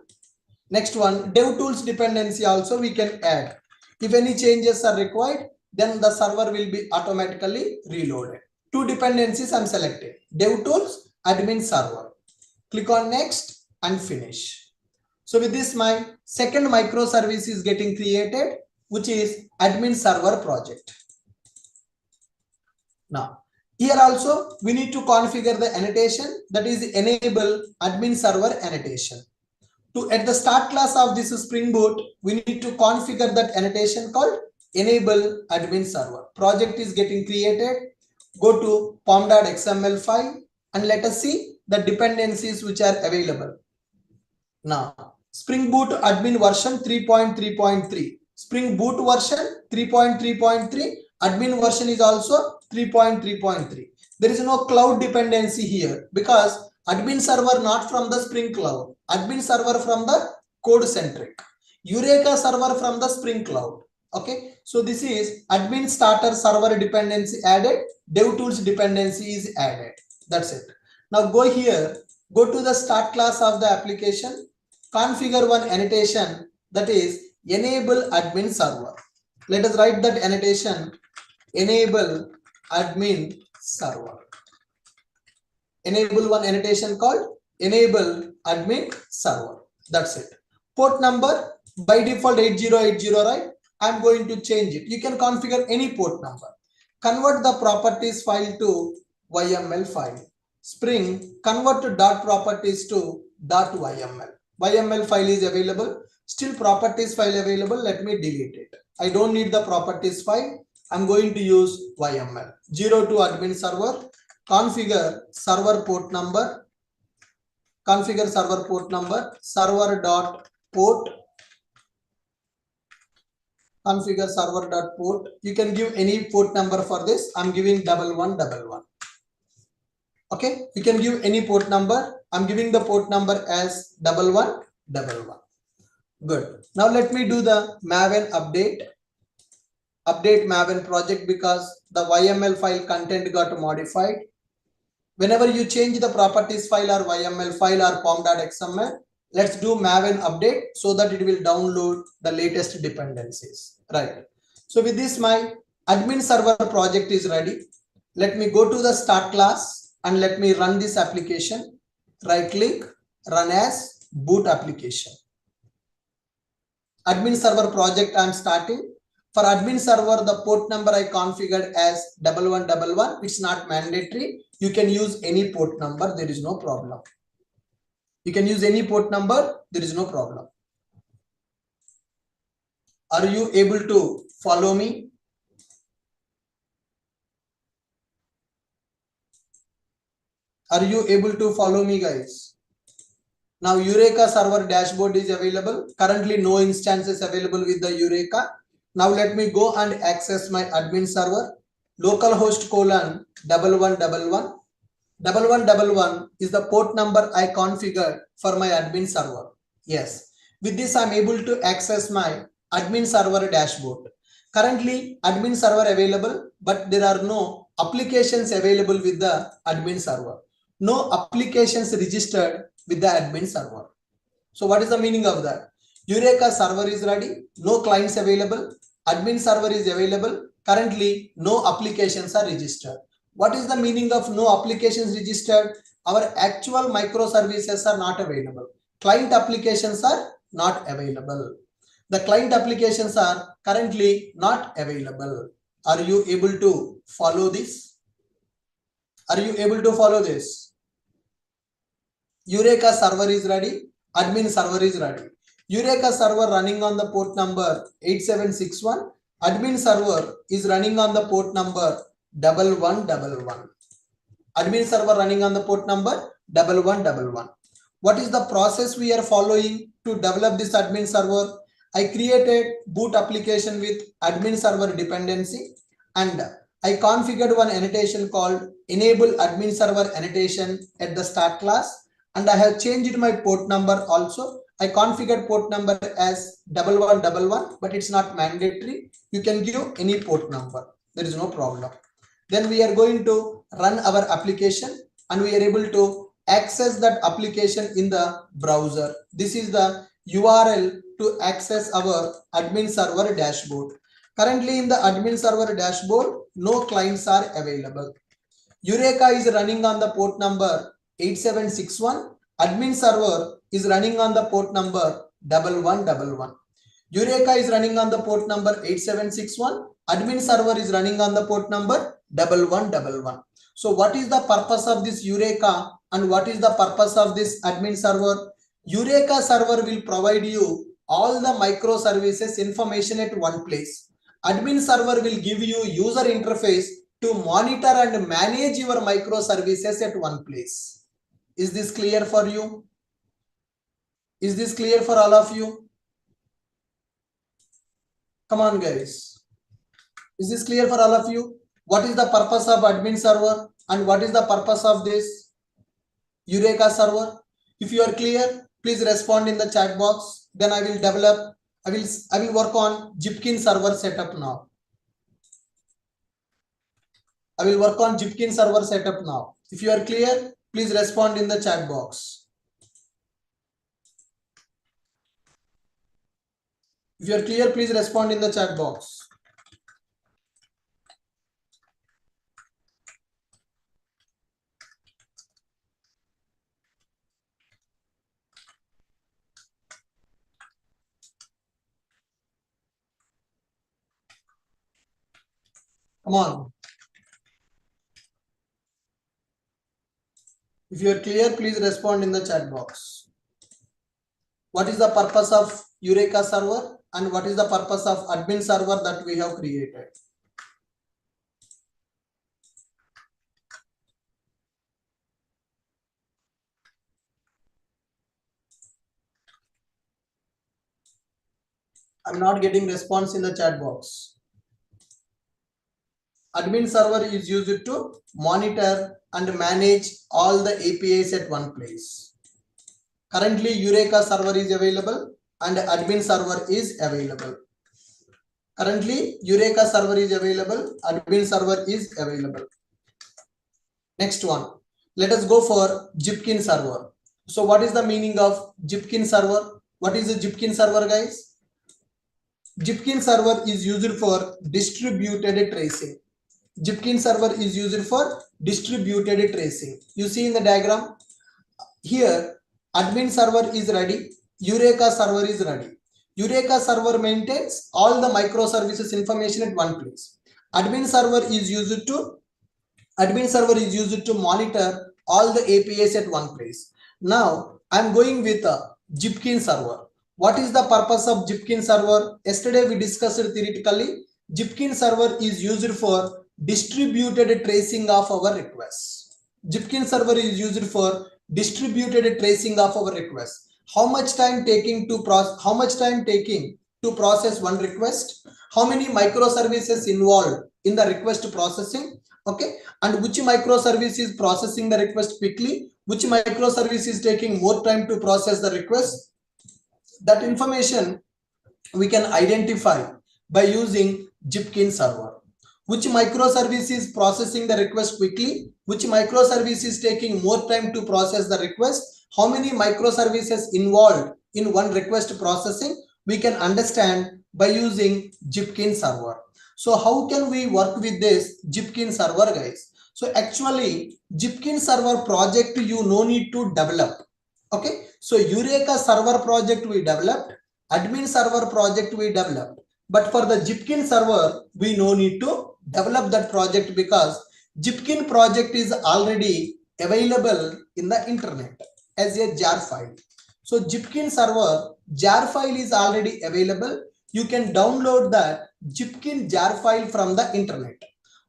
next one. Dev tools dependency also we can add. If any changes are required, then the server will be automatically reloaded. Two dependencies I'm selecting. Dev tools, admin server. Click on next and finish. So with this, my second microservice is getting created, which is admin server project. Now, here also we need to configure the annotation, that is enable admin server annotation. At the start class of this Spring Boot, we need to configure that annotation called enable admin server. Project is getting created. Go to pom.xml file and let us see the dependencies which are available. Now, Spring Boot admin version 3.3.3. Spring Boot version 3.3.3. Admin version is also 3.3.3. There is no cloud dependency here because admin server not from the Spring Cloud. Admin server from the code centric. Eureka server from the Spring Cloud. Okay. So this is admin starter server dependency added. Dev tools dependency is added. That's it. Now go here. Go to the start class of the application. Configure one annotation, that is enable admin server. Let us write that annotation, enable admin server. Enable one annotation called enable admin server. That's it. Port number by default 8080, right? I'm going to change it. You can configure any port number. Convert the properties file to YML file. Spring, convert to dot properties to .yml. YML file is available. Still properties file available. Let me delete it. I don't need the properties file. I'm going to use YML. 02 admin server. Configure server port number. Configure server port number. Server dot port. Configure server dot port. You can give any port number for this. I'm giving 1111. Okay, you can give any port number. I'm giving the port number as 1111. Good. Now let me do the Maven update. Update Maven project because the YML file content got modified. Whenever you change the properties file or YML file or pom.xml, let's do Maven update so that it will download the latest dependencies. Right. So with this, my admin server project is ready. Let me go to the start class and let me run this application. Right click, run as boot application. Admin server project I'm starting. For admin server, the port number I configured as 1111. It's not mandatory. You can use any port number. There is no problem. You can use any port number. There is no problem. Are you able to follow me? Are you able to follow me, guys? Now Eureka server dashboard is available. Currently no instances available with the Eureka. Now let me go and access my admin server. Localhost colon 1111. 1111 is the port number I configured for my admin server. Yes, with this I'm able to access my admin server dashboard. Currently admin server available, but there are no applications available with the admin server. No applications registered with the admin server. So what is the meaning of that? Eureka server is ready, no clients available, admin server is available, currently no applications are registered. What is the meaning of no applications registered? Our actual microservices are not available. Client applications are not available. The client applications are currently not available. Are you able to follow this? Are you able to follow this? Eureka server is ready, admin server is ready. Eureka server running on the port number 8761. Admin server is running on the port number 1111. Admin server running on the port number 1111. What is the process we are following to develop this admin server? I created boot application with admin server dependency, and I configured one annotation called enable admin server annotation at the start class, and I have changed my port number also. I configured port number as 1111, but it's not mandatory. You can give any port number. There is no problem. Then we are going to run our application, and we are able to access that application in the browser. This is the URL to access our admin server dashboard. Currently in the admin server dashboard, no clients are available. Eureka is running on the port number 8761. Admin server is running on the port number 1111. Eureka is running on the port number 8761. Admin server is running on the port number 1111. So what is the purpose of this Eureka and what is the purpose of this admin server? Eureka server will provide you all the microservices information at one place. Admin server will give you user interface to monitor and manage your microservices at one place. Is this clear for you? Is this clear for all of you? Come on, guys. Is this clear for all of you? What is the purpose of admin server and what is the purpose of this Eureka server? If you are clear, please respond in the chat box. Then I will develop, I will work on Jipkin server setup now. I will work on Jipkin server setup now. If you are clear, please respond in the chat box. If you are clear, please respond in the chat box. Come on. If you are clear, please respond in the chat box. What is the purpose of Eureka server and what is the purpose of admin server that we have created? I'm not getting response in the chat box. Admin server is used to monitor and manage all the APIs at one place. Currently, Eureka server is available and admin server is available. Currently, Eureka server is available, admin server is available. Next one, let us go for Jipkin server. So what is the meaning of Jipkin server? What is the Jipkin server, guys? Jipkin server is used for distributed tracing. Jipkin server is used for distributed tracing. You see in the diagram here, admin server is ready, Eureka server is ready. Eureka server maintains all the microservices information at one place. Admin server is used to monitor all the APIs at one place. Now I'm going with a Jipkin server. What is the purpose of Jipkin server? Yesterday we discussed theoretically. Jipkin server is used for distributed tracing of our requests. Jipkin server is used for distributed tracing of our requests. How much time taking to process one request? How many microservices involved in the request processing? Okay, and which microservice is processing the request quickly? Which microservice is taking more time to process the request? That information we can identify by using Jipkin server. Which microservice is processing the request quickly? Which microservice is taking more time to process the request? How many microservices involved in one request processing? We can understand by using Jipkin server. So how can we work with this Jipkin server, guys? So actually Jipkin server project you no need to develop. Okay, so Eureka server project we developed, admin server project we developed, but for the Jipkin server we no need to develop that project because Jipkin project is already available in the internet as a jar file. So Jipkin server jar file is already available. You can download that Jipkin jar file from the internet.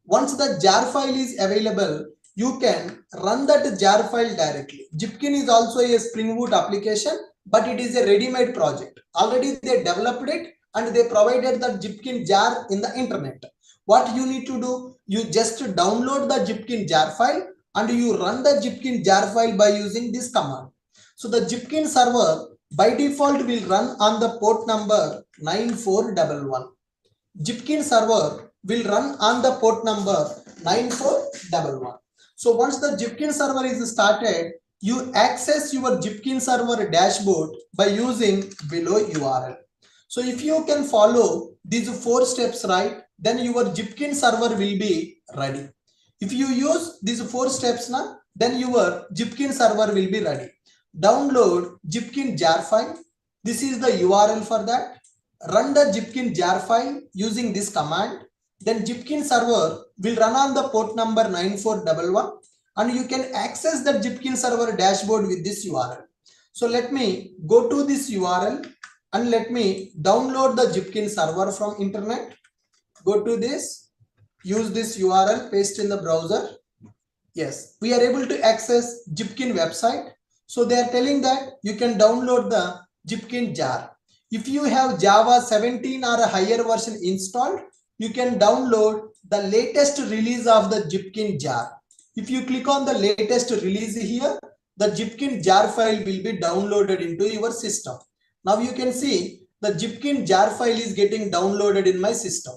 Once the jar file is available, you can run that jar file directly. Jipkin is also a Spring Boot application, but it is a ready-made project. Already they developed it and they provided the Jipkin jar in the internet. What you need to do, you just download the Jipkin jar file and you run the Jipkin jar file by using this command. So the Jipkin server by default will run on the port number 9411. Jipkin server will run on the port number 9411. So once the Jipkin server is started, you access your Jipkin server dashboard by using below URL. So if you can follow these 4 steps right, then your Jipkin server will be ready. If you use these 4 steps now, then your Jipkin server will be ready. Download Jipkin jar file. This is the URL for that. Run the Jipkin jar file using this command. Then Jipkin server will run on the port number 9411 and you can access the Jipkin server dashboard with this URL. So let me go to this URL and let me download the Jipkin server from internet. Go to this, use this URL, paste in the browser. Yes, we are able to access Jipkin website. So they are telling that you can download the Jipkin jar. If you have Java 17 or a higher version installed, you can download the latest release of the Jipkin jar. If you click on the latest release here, the Jipkin jar file will be downloaded into your system. Now you can see the Jipkin jar file is getting downloaded in my system.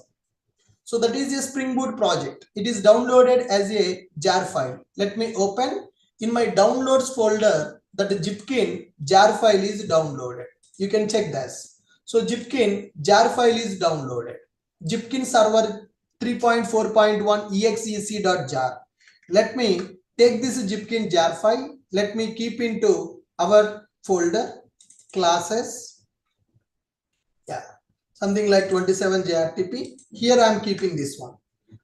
So that is a Spring Boot project. It is downloaded as a jar file. Let me open. In my downloads folder, that Jipkin jar file is downloaded. You can check this. So Jipkin jar file is downloaded. Jipkin server 3.4.1 exec.jar. Let me take this Jipkin jar file. Let me keep into our folder classes. Yeah, something like 27 JRTP. Here I am keeping this one.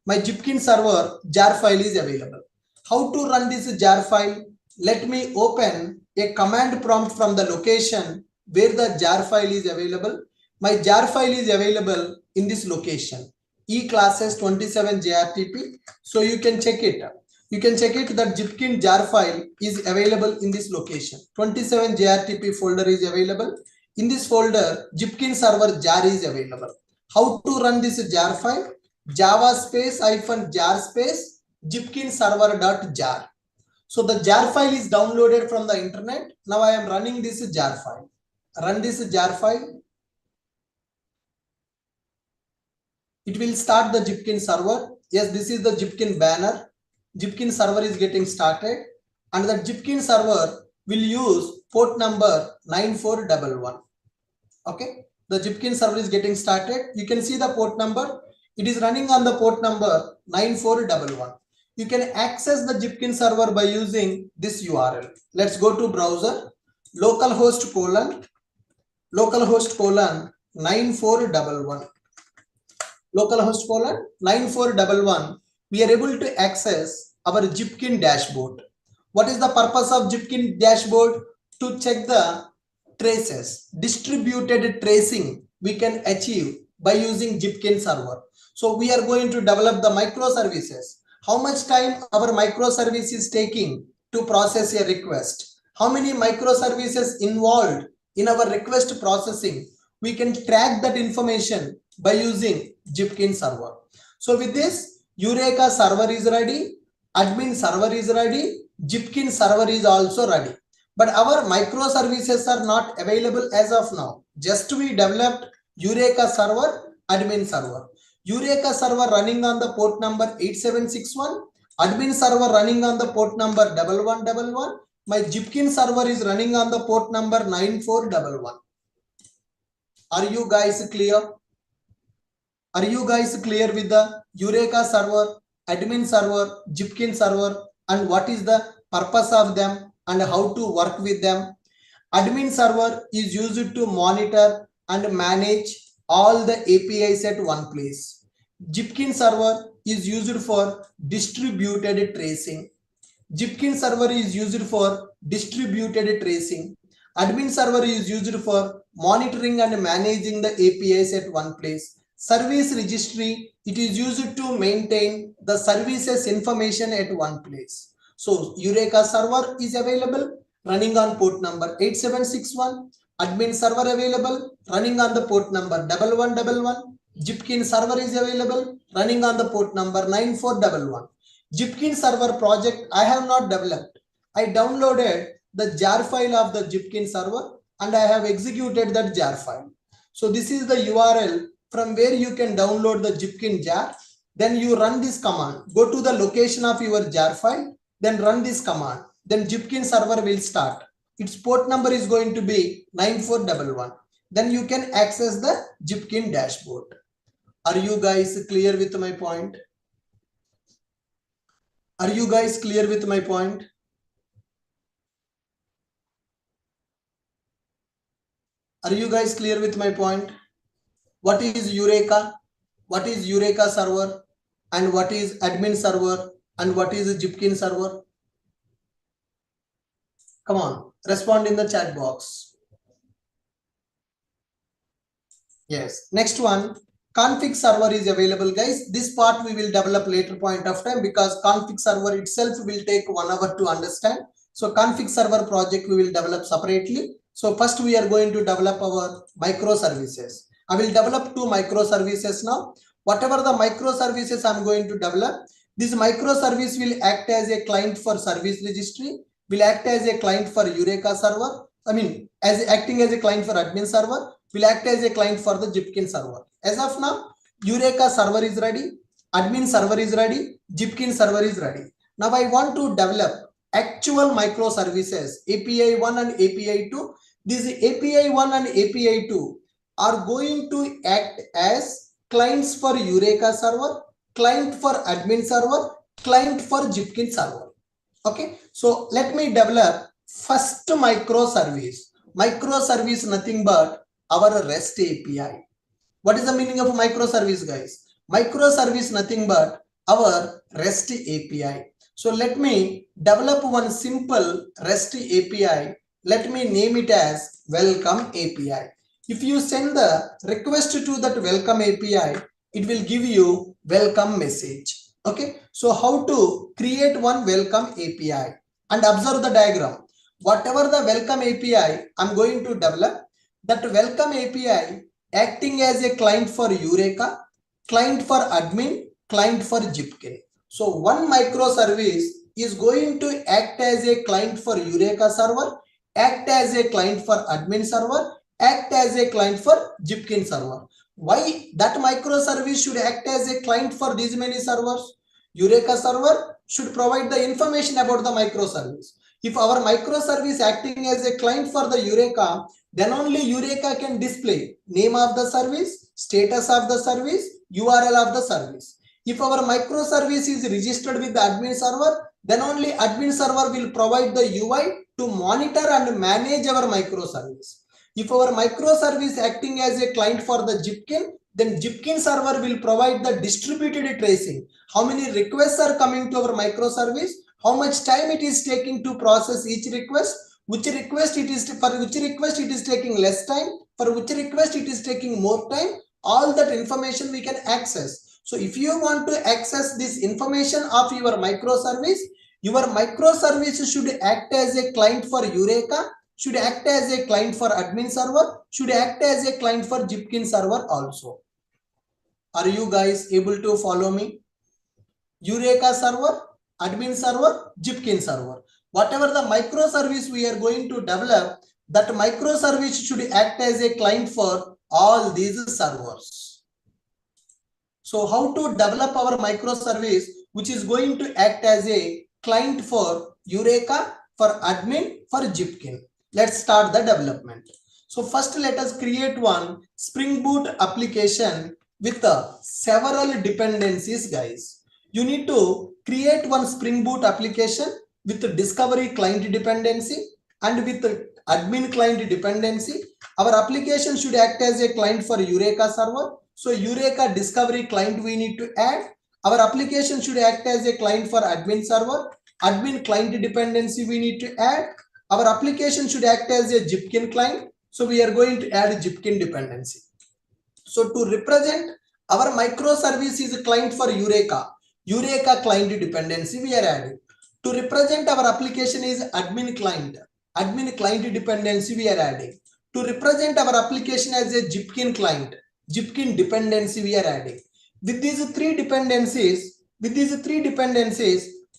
My Jipkin server jar file is available. How to run this jar file? Let me open a command prompt from the location where the jar file is available. My jar file is available in this location, e-classes 27 JRTP. So you can check it. You can check it that Jipkin jar file is available in this location. 27 JRTP folder is available. In this folder, Jipkin server jar is available. How to run this jar file? Java space -jar space Jipkin server.jar. So the jar file is downloaded from the internet. Now I am running this jar file. Run this jar file. It will start the Jipkin server. Yes, this is the Jipkin banner. Jipkin server is getting started and the Jipkin server will use port number 9411. Okay, the Jipkin server is getting started. You can see the port number. It is running on the port number 9411. You can access the Jipkin server by using this URL. Let's go to browser, localhost colon 9411. Localhost colon 9411. We are able to access our Jipkin dashboard. What is the purpose of Jipkin dashboard? To check the traces, distributed tracing we can achieve by using Jipkin server. So we are going to develop the microservices. How much time our microservice is taking to process a request? How many microservices involved in our request processing? We can track that information by using Jipkin server. So with this, Eureka server is ready, admin server is ready, Jipkin server is also ready. But our microservices are not available as of now. Just we developed Eureka server, admin server. Eureka server running on the port number 8761, admin server running on the port number 1111. My Jipkin server is running on the port number 9411. Are you guys clear? Are you guys clear with the Eureka server, admin server, Jipkin server, and what is the purpose of them and how to work with them? Admin server is used to monitor and manage all the APIs at one place. Jipkin server is used for distributed tracing. Jipkin server is used for distributed tracing. Admin server is used for monitoring and managing the APIs at one place. Service registry, it is used to maintain the services information at one place. So Eureka server is available running on port number 8761. Admin server available running on the port number 1111. Jipkin server is available running on the port number 9411. Jipkin server project I have not developed. I downloaded the jar file of the Jipkin server and I have executed that jar file. So this is the URL from where you can download the Jipkin jar. Then you run this command. Go to the location of your jar file. Then run this command. Then Jipkin server will start. Its port number is going to be 9411. Then you can access the Jipkin dashboard. Are you guys clear with my point? Are you guys clear with my point? Are you guys clear with my point? What is Eureka? What is Eureka server? And what is admin server? And what is Jipkin server? Come on, respond in the chat box. Yes. Next one, config server is available, guys. This part we will develop later point of time because config server itself will take 1 hour to understand. So config server project we will develop separately. So first we are going to develop our microservices. I will develop 2 microservices now. Whatever the microservices I'm going to develop, this microservice will act as a client for service registry, will act as a client for Eureka server. I mean, as acting as a client for admin server, will act as a client for the Jipkin server. As of now, Eureka server is ready, admin server is ready, Jipkin server is ready. Now I want to develop actual microservices, API 1 and API 2. These API 1 and API 2 are going to act as clients for Eureka server, client for admin server, client for Jipkin server. Okay, so let me develop first microservice. Microservice nothing but our REST API. What is the meaning of microservice, guys? Microservice nothing but our REST API. So let me develop one simple REST API. Let me name it as welcome API. If you send the request to that welcome API, it will give you welcome message. Okay, so how to create one welcome API and observe the diagram. Whatever the welcome API I'm going to develop, that welcome API acting as a client for Eureka, client for admin, client for Jipkin. So one microservice is going to act as a client for Eureka server, act as a client for admin server, act as a client for Jipkin server. Why that microservice should act as a client for these many servers? Eureka server should provide the information about the microservice. If our microservice acting as a client for the Eureka, then only Eureka can display name of the service, status of the service, URL of the service. If our microservice is registered with the admin server, then only admin server will provide the UI to monitor and manage our microservice. If our microservice acting as a client for the Jipkin, then Jipkin server will provide the distributed tracing. How many requests are coming to our microservice? How much time it is taking to process each request? Which request it is for which request it is taking less time? For which request it is taking more time? All that information we can access. So if you want to access this information of your microservice should act as a client for Eureka, should act as a client for admin server, should act as a client for Jipkin server also. Are you guys able to follow me? Eureka server, admin server, Jipkin server. Whatever the microservice we are going to develop, that microservice should act as a client for all these servers. So how to develop our microservice which is going to act as a client for Eureka, for admin, for Jipkin. Let's start the development. So first let us create one Spring Boot application with several dependencies, guys. You need to create one Spring Boot application with the discovery client dependency and with the admin client dependency. Our application should act as a client for Eureka server. So Eureka discovery client we need to add. Our application should act as a client for admin server. Admin client dependency we need to add. Our application should act as a Jipkin client. So we are going to add Jipkin dependency. So to represent our microservice is a client for Eureka client dependency we are adding. To represent our application is admin client dependency we are adding. To represent our application as a Jipkin client, Jipkin dependency we are adding. With these three dependencies,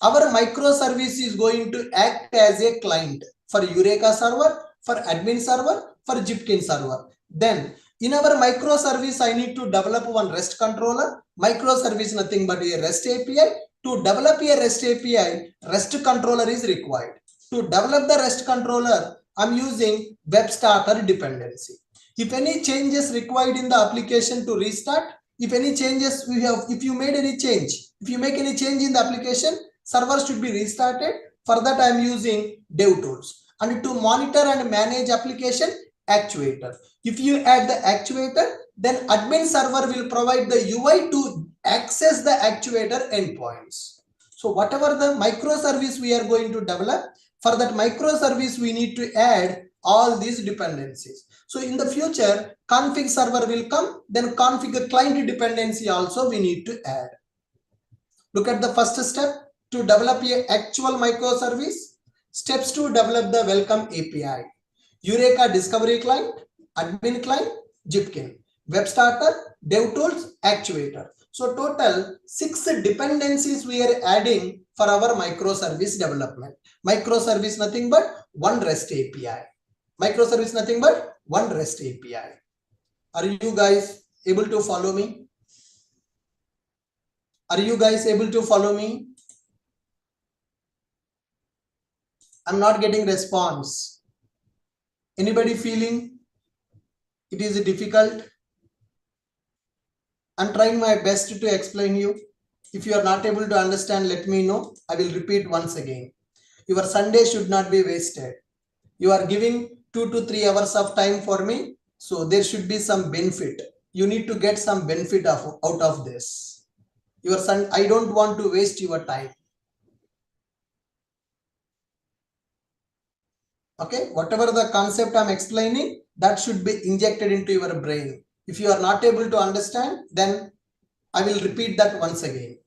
our microservice is going to act as a client for Eureka server, for admin server, for Jipkin server. Then in our microservice, I need to develop one REST controller. Microservice nothing but a REST API. To develop a REST API, REST controller is required. To develop the REST controller, I'm using web starter dependency. If any changes required in the application to restart, if any changes if you make any change in the application, server should be restarted. For that, I'm using DevTools. And to monitor and manage application, actuator. If you add the actuator, then admin server will provide the UI to access the actuator endpoints. So whatever the microservice we are going to develop, for that microservice we need to add all these dependencies. So in the future, config server will come, then config client dependency also we need to add. Look at the first step to develop a actual microservice. Steps to develop the welcome API. Eureka discovery client, admin client, Jipkin, web starter, DevTools, actuator. So total 6 dependencies we are adding for our microservice development. Microservice nothing but one REST API. Microservice nothing but one REST API. Are you guys able to follow me? Are you guys able to follow me? I'm not getting response. Anybody feeling it is difficult? I'm trying my best to explain you. If you are not able to understand, let me know. I will repeat once again. Your Sunday should not be wasted. You are giving 2 to 3 hours of time for me. So there should be some benefit. You need to get some benefit out of this. I don't want to waste your time. Okay, whatever the concept I'm explaining, that should be injected into your brain. If you are not able to understand, then I will repeat that once again.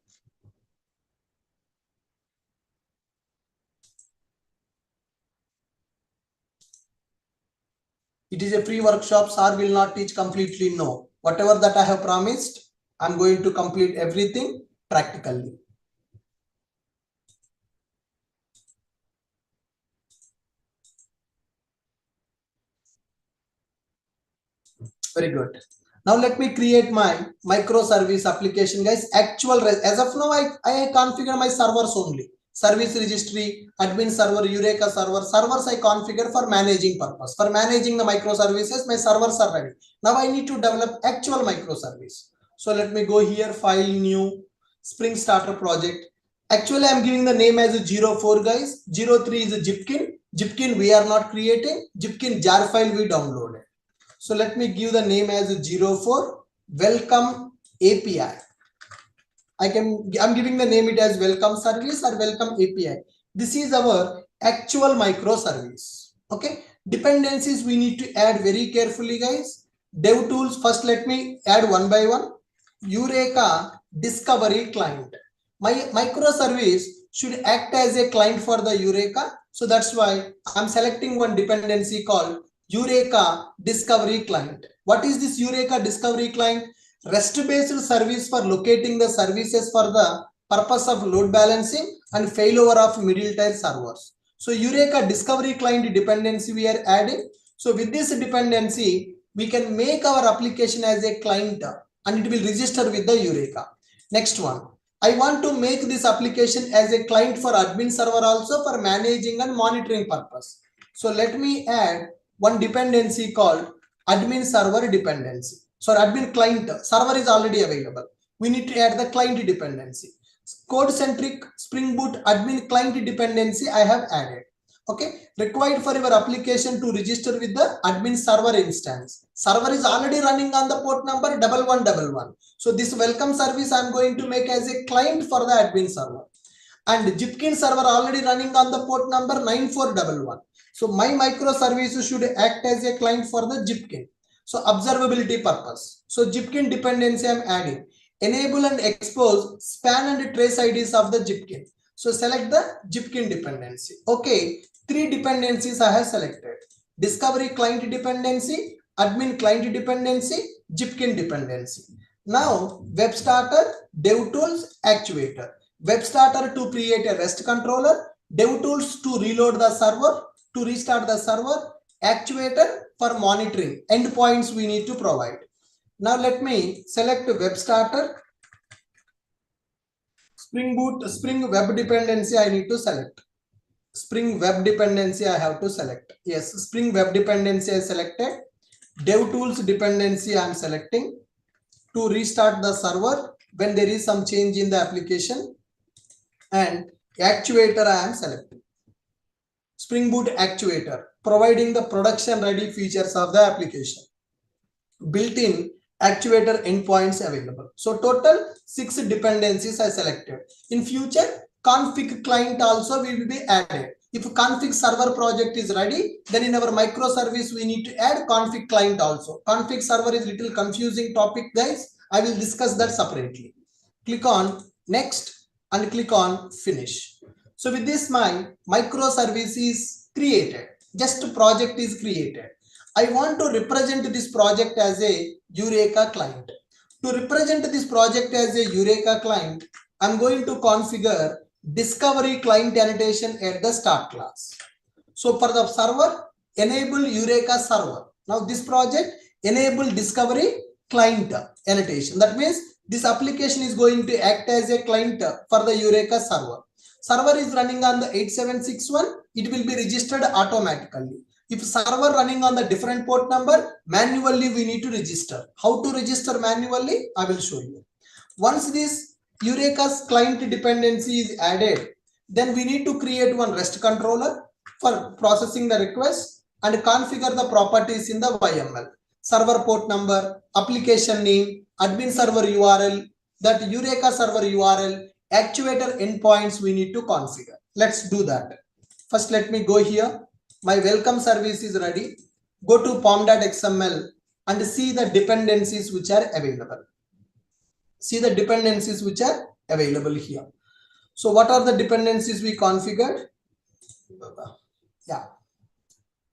It is a free workshop. Sir will not teach completely. No. Whatever that I have promised, I'm going to complete everything practically. Very good. Now let me create my microservice application, guys. As of now, I configure my servers only. Service registry, admin server, Eureka server. Servers I configure for managing purpose. For managing the microservices, my servers are ready. Now I need to develop actual microservice. So let me go here, file, new, Spring Starter project. Actually, I'm giving the name as a 04, guys. 03 is a Jipkin. Jipkin we are not creating. Jipkin jar file we downloaded. So let me give the name as a 04 welcome API. I'm giving the name it as welcome service or welcome API. This is our actual microservice. Okay. Dependencies we need to add very carefully, guys. DevTools, first let me add one by one. Eureka discovery client. My microservice should act as a client for the Eureka. So that's why I'm selecting one dependency called Eureka discovery client. What is this Eureka discovery client? REST-based service for locating the services for the purpose of load balancing and failover of middle tier servers. So Eureka discovery client dependency we are adding. So with this dependency, we can make our application as a client and it will register with the Eureka. Next one, I want to make this application as a client for admin server also for managing and monitoring purpose. So let me add one dependency called admin server dependency. So admin client server is already available. We need to add the client dependency. Code centric Spring Boot admin client dependency I have added. Okay, required for your application to register with the admin server instance. Server is already running on the port number 1111. So this welcome service I'm going to make as a client for the admin server. And Jipkin server already running on the port number 9411. So my microservices should act as a client for the Jipkin. So observability purpose. So Jipkin dependency I'm adding. Enable and expose span and trace IDs of the Jipkin. So select the Jipkin dependency. Okay, 3 dependencies I have selected. Discovery client dependency, admin client dependency, Jipkin dependency. Now web starter, dev tools, actuator. Web starter to create a REST controller, dev tools to reload the server, to restart the server, actuator for monitoring endpoints we need to provide. Now let me select web starter, Spring Boot, Spring Web dependency I need to select. Spring Web dependency I have to select. Yes, Spring Web dependency I selected. Dev tools dependency I am selecting to restart the server when there is some change in the application. And actuator I am selecting. Spring Boot actuator, providing the production ready features of the application. Built-in actuator endpoints available. So total 6 dependencies I selected. In future, config client also will be added. If config server project is ready, then in our microservice we need to add config client also. Config server is little confusing topic, guys. I will discuss that separately. Click on next and click on finish. So with this, my microservice is created. Just project is created. I want to represent this project as a Eureka client. To represent this project as a Eureka client, I'm going to configure discovery client annotation at the start class. So for the server, enable Eureka server. Now this project enable discovery client annotation. That means this application is going to act as a client for the Eureka server. Server is running on the 8761, it will be registered automatically. If server running on the different port number, manually we need to register. How to register manually? I will show you. Once this Eureka's client dependency is added, then we need to create one REST controller for processing the request and configure the properties in the YML. Server port number, application name, admin server URL, that Eureka server URL, actuator endpoints we need to configure. Let's do that. First, let me go here. My welcome service is ready. Go to pom.xml and see the dependencies which are available. See the dependencies which are available here. So what are the dependencies we configured? Yeah.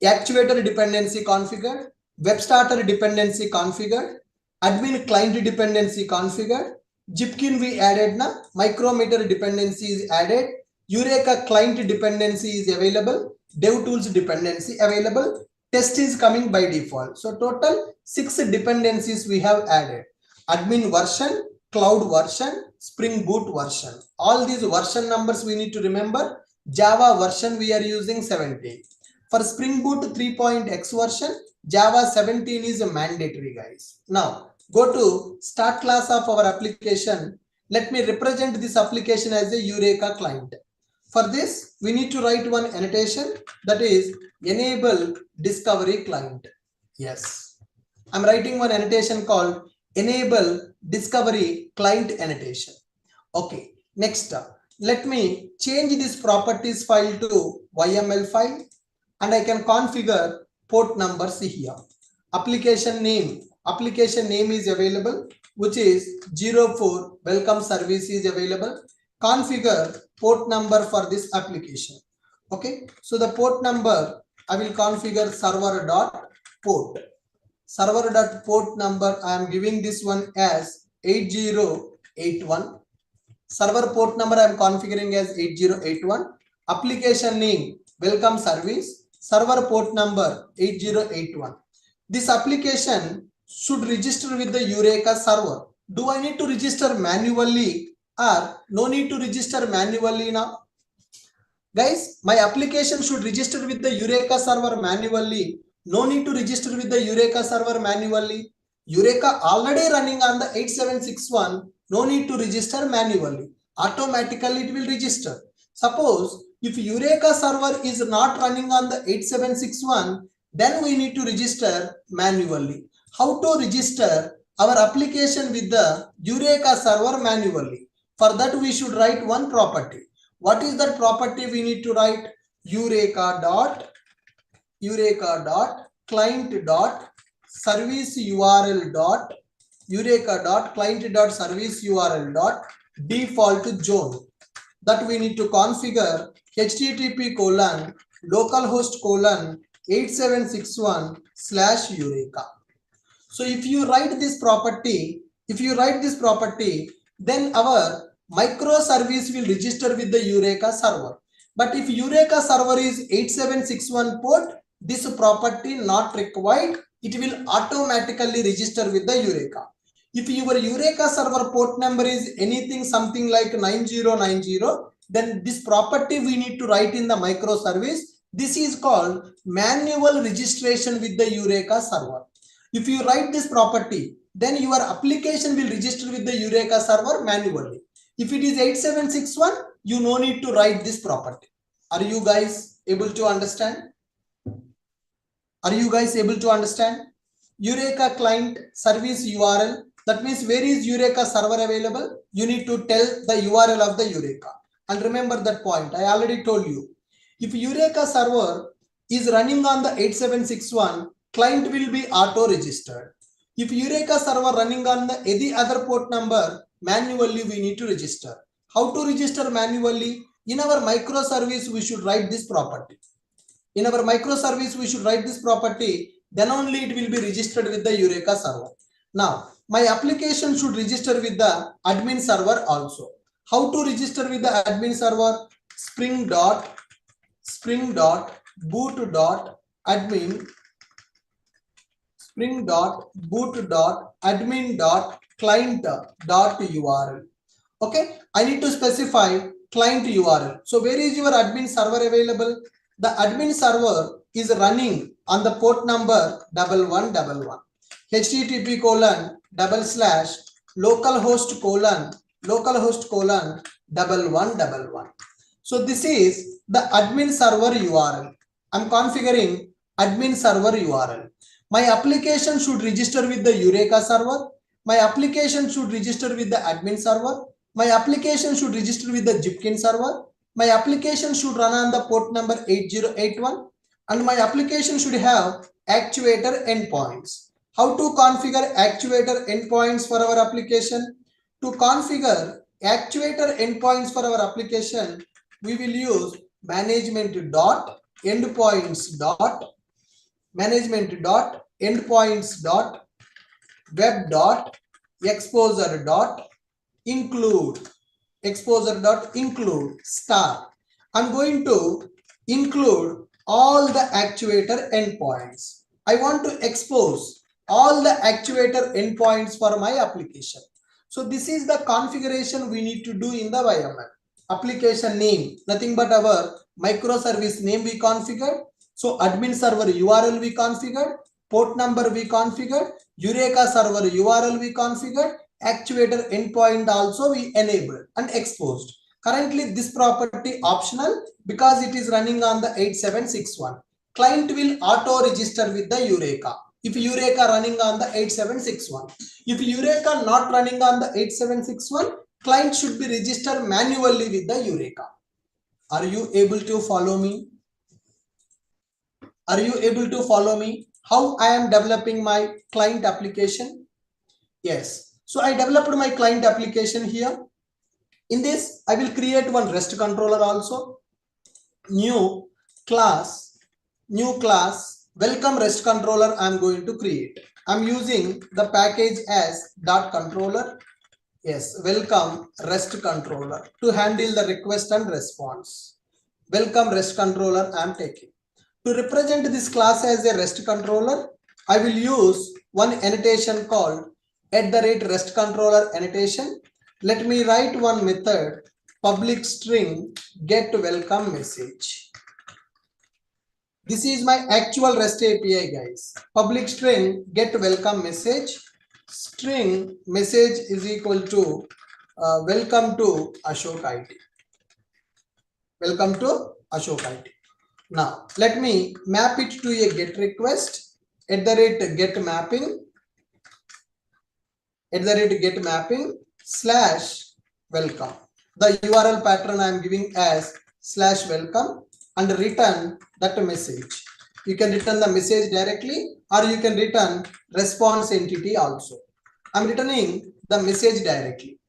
Actuator dependency configured, web starter dependency configured, admin client dependency configured, Jipkin we added na, micrometer dependency is added, Eureka client dependency is available, dev tools dependency available, test is coming by default. So total 6 dependencies we have added. Admin version, cloud version, Spring Boot version. All these version numbers we need to remember. Java version we are using 17. For Spring Boot 3.x version, Java 17 is mandatory, guys. Now go to start class of our application. Let me represent this application as a Eureka client. For this, we need to write one annotation, that is enable discovery client. Yes, I'm writing one annotation called enable discovery client annotation. Okay, next let me change this properties file to YML file and I can configure port numbers here. Application name is available. which is 04 welcome service is available. Configure port number for this application. Okay, so the port number I will configure server.port. Server.port number I am giving this one as 8081. Server port number I am configuring as 8081. Application name welcome service. Server port number 8081. This application should register with the Eureka server. Do I need to register manually or no need to register manually now? Guys, my application should register with the Eureka server manually. No need to register with the Eureka server manually. Eureka already running on the 8761. No need to register manually. Automatically it will register. Suppose if Eureka server is not running on the 8761, then we need to register manually. How to register our application with the Eureka server manually? For that we should write one property. What is that property we need to write? Eureka dot client dot service URL dot Eureka dot client dot service URL dot default zone. That we need to configure http colon localhost colon 8761/Eureka. So if you write this property, then our microservice will register with the Eureka server. But if Eureka server is 8761 port, this property not required. It will automatically register with the Eureka. If your Eureka server port number is anything something like 9090, then this property we need to write in the microservice. This is called manual registration with the Eureka server. If you write this property, then your application will register with the Eureka server manually. If it is 8761, you no need to write this property. Are you guys able to understand? Eureka client service URL. That means where is Eureka server available? You need to tell the URL of the Eureka. And remember that point. I already told you. If Eureka server is running on the 8761, client will be auto registered. If Eureka server running on the any other port number, manually we need to register. How to register manually? In our microservice we should write this property. Then only it will be registered with the Eureka server. Now my application should register with the admin server also. How to register with the admin server? Spring dot boot dot admin client dot URL. Okay, I need to specify client URL. So where is your admin server available? The admin server is running on the port number 1111. http colon / localhost colon 1111. So this is the admin server URL. I'm configuring admin server URL. My application should register with the Eureka server. My application should register with the admin server. My application should register with the Zipkin server. My application should run on the port number 8081. And my application should have actuator endpoints. How to configure actuator endpoints for our application? To configure actuator endpoints for our application, we will use management.endpoints.web.exposure.include star. I'm going to include all the actuator endpoints. I want to expose all the actuator endpoints for my application. So this is the configuration we need to do in the YML. Application name, nothing but our microservice name we configured. So admin server URL we configured, port number we configured, Eureka server URL we configured, actuator endpoint also we enabled and exposed. Currently this property optional because it is running on the 8761. Client will auto register with the Eureka. If Eureka running on the 8761. If Eureka not running on the 8761, client should be registered manually with the Eureka. Are you able to follow me? How I am developing my client application? Yes. So I developed my client application here. In this, I will create one REST controller also. New class, welcome REST controller I'm going to create. I'm using the package as .controller. Yes, welcome REST controller to handle the request and response. Welcome REST controller I'm taking. To represent this class as a REST controller, I will use one annotation called @REST controller annotation. Let me write one method, public string get welcome message. This is my actual REST API, guys. Public string get welcome message. String message is equal to welcome to Ashok IT. Welcome to Ashok IT. Now let me map it to a get request @get mapping /welcome. The URL pattern I am giving as /welcome and return that message. You can return the message directly or you can return response entity also. I'm returning the message directly.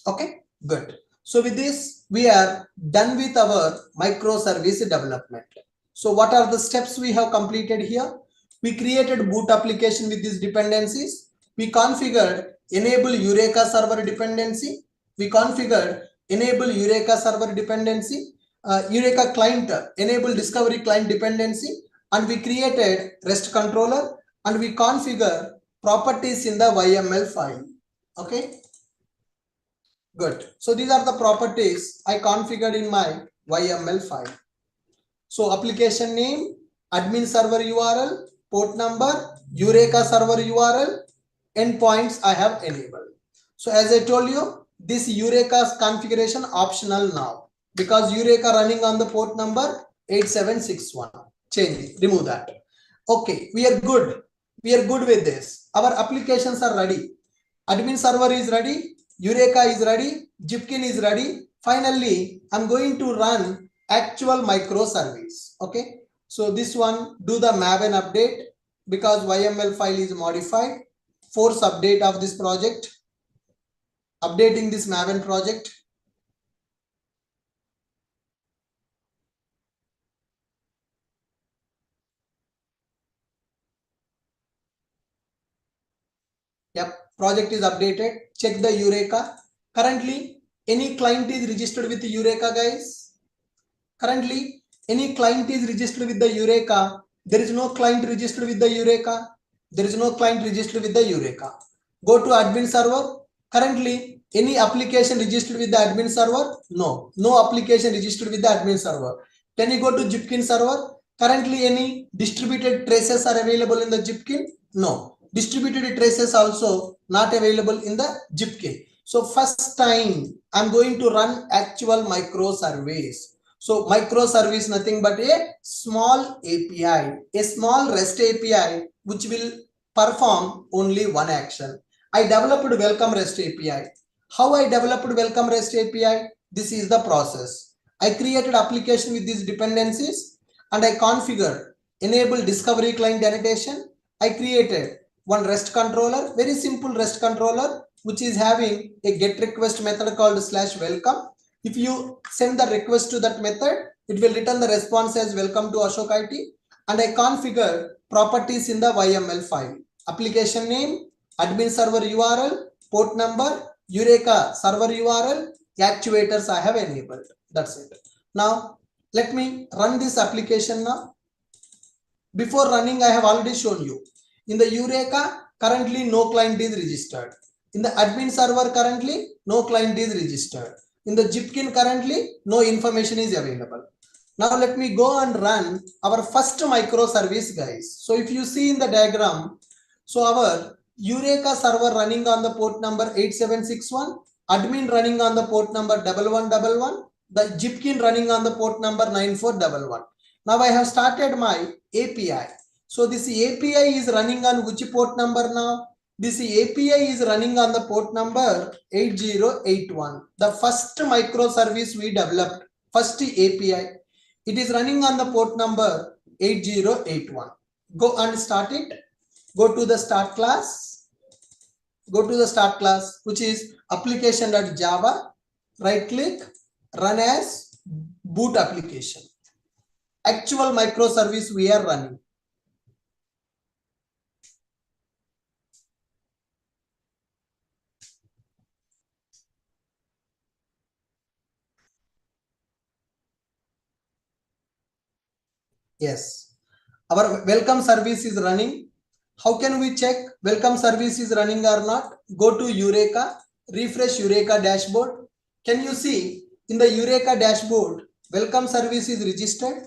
Okay, good. So with this, we are done with our microservice development. So what are the steps we have completed here? We created boot application with these dependencies. We configured enable Eureka server dependency. We configured enable Eureka server dependency. Eureka client enable discovery client dependency, and we created REST controller and we configure properties in the YML file. Okay, good. So these are the properties I configured in my YML file. So application name, admin server URL, port number, Eureka server URL, endpoints I have enabled. So as I told you, this Eureka's configuration optional now because Eureka running on the port number 8761. Change it, remove that. Okay, we are good. We are good with this. Our applications are ready. Admin server is ready. Eureka is ready. Zipkin is ready. Finally, I'm going to run actual microservice. Okay, so this one, do the Maven update because YML file is modified. Force update of this project. Updating this Maven project. Yep, project is updated. Check the Eureka. Currently, any client is registered with the Eureka, guys. Currently, any client is registered with the Eureka. There is no client registered with the Eureka. There is no client registered with the Eureka. Go to admin server. Currently, any application registered with the admin server? No, no application registered with the admin server. Can you go to Zipkin server? Currently, any distributed traces are available in the Zipkin? No, distributed traces also not available in the Zipkin. So first time I'm going to run actual microservice. So microservice nothing but a small API, a small REST API which will perform only one action. I developed welcome REST API. How I developed welcome REST API? This is the process. I created application with these dependencies and I configured enable discovery client annotation. I created one REST controller, very simple REST controller, which is having a get request method called /welcome. If you send the request to that method, it will return the response as welcome to Ashok IT. And I configured properties in the YML file. Application name, admin server URL, port number, Eureka server URL, actuators I have enabled. That's it. Now, let me run this application now. Before running, I have already shown you. In the Eureka, currently no client is registered. In the admin server, currently no client is registered. In the Zipkin, currently no information is available. Now let me go and run our first microservice, guys. So if you see in the diagram, so our Eureka server running on the port number 8761, admin running on the port number 1111, the Zipkin running on the port number 9411. Now I have started my API. So this API is running on which port number now? This API is running on the port number 8081. The first microservice we developed, first API. It is running on the port number 8081. Go and start it. Go to the start class. Go to the start class, which is application.java, right click, run as boot application. Actual microservice we are running. Yes, our welcome service is running. How can we check welcome service is running or not? Go to Eureka, refresh Eureka dashboard. Can you see in the Eureka dashboard, welcome service is registered?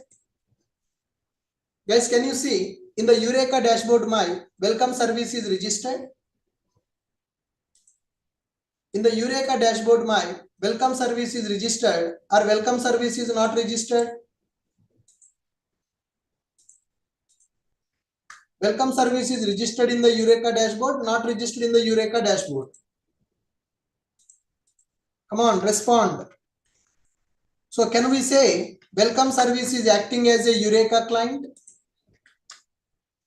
Guys, can you see in the Eureka dashboard my welcome service is registered? In the Eureka dashboard my welcome service is registered or welcome service is not registered? Welcome service is registered in the Eureka dashboard, not registered in the Eureka dashboard. Come on, respond. So can we say welcome service is acting as a Eureka client?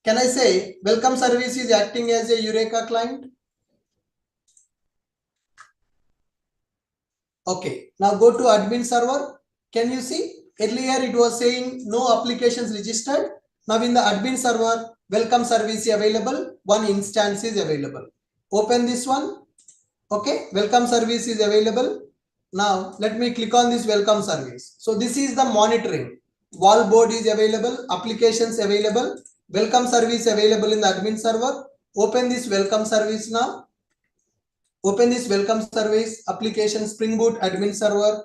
Can I say welcome service is acting as a Eureka client? Okay, now go to admin server. Can you see? Earlier it was saying no applications registered. Now in the admin server, welcome service is available. One instance is available. Open this one. Okay, welcome service is available. Now let me click on this welcome service. So this is the monitoring. Wall board is available, applications available, welcome service available in the admin server. Open this welcome service now. Open this welcome service, application Spring Boot admin server,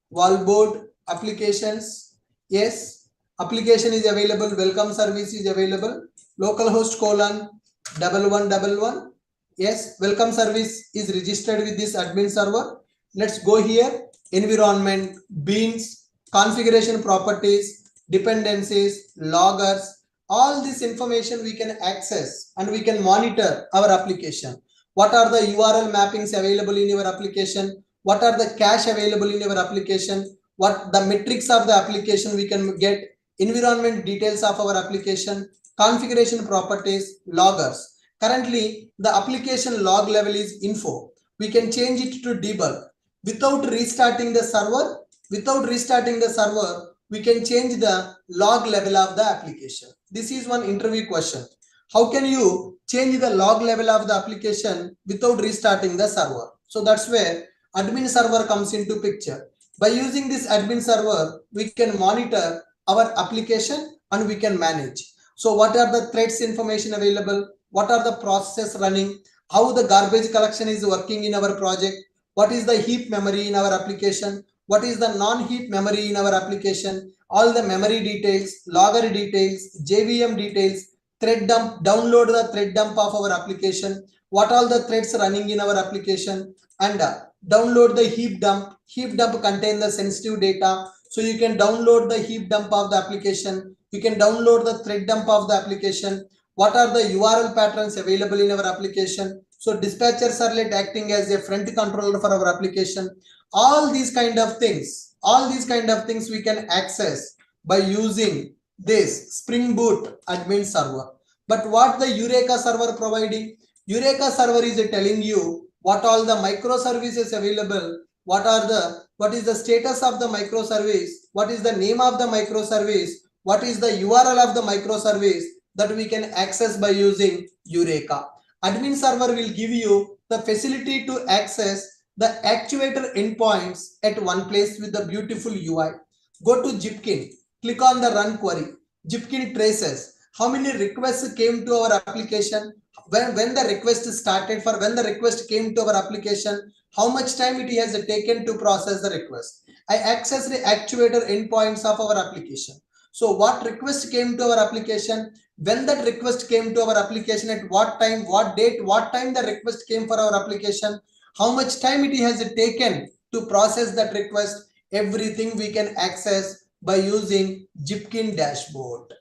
wall board, applications. Yes, application is available, welcome service is available, localhost : 1111. Yes, welcome service is registered with this admin server. Let's go here, environment, beans, configuration properties, dependencies, loggers, all this information we can access and we can monitor our application. What are the URL mappings available in your application? What are the cache available in your application? What the metrics of the application we can get, environment details of our application, configuration properties, loggers. Currently, the application log level is info. We can change it to debug. Without restarting the server, we can change the log level of the application. This is one interview question. How can you change the log level of the application without restarting the server? So that's where admin server comes into picture. By using this admin server, we can monitor our application and we can manage. So what are the threads information available? What are the processes running? How the garbage collection is working in our project? What is the heap memory in our application? What is the non-heap memory in our application? All the memory details, logger details, JVM details, thread dump, download the thread dump of our application, what all the threads running in our application, and download the heap dump. Heap dump contain the sensitive data, so you can download the heap dump of the application, you can download the thread dump of the application. What are the URL patterns available in our application? So dispatcher servlet acting as a front controller for our application. All these kind of things we can access by using this Spring Boot admin server. But what the Eureka server providing? Eureka server is telling you what all the microservices available, what is the status of the microservice, what is the name of the microservice, what is the URL of the microservice that we can access by using Eureka. Admin server will give you the facility to access the actuator endpoints at one place with the beautiful UI. Go to Jipkin, click on the run query. Jipkin traces how many requests came to our application, when the request started, for when the request came to our application, how much time it has taken to process the request. I access the actuator endpoints of our application. So what request came to our application, when that request came to our application, at what time, what date, what time the request came for our application, how much time it has taken to process that request, everything we can access by using Jipkin dashboard.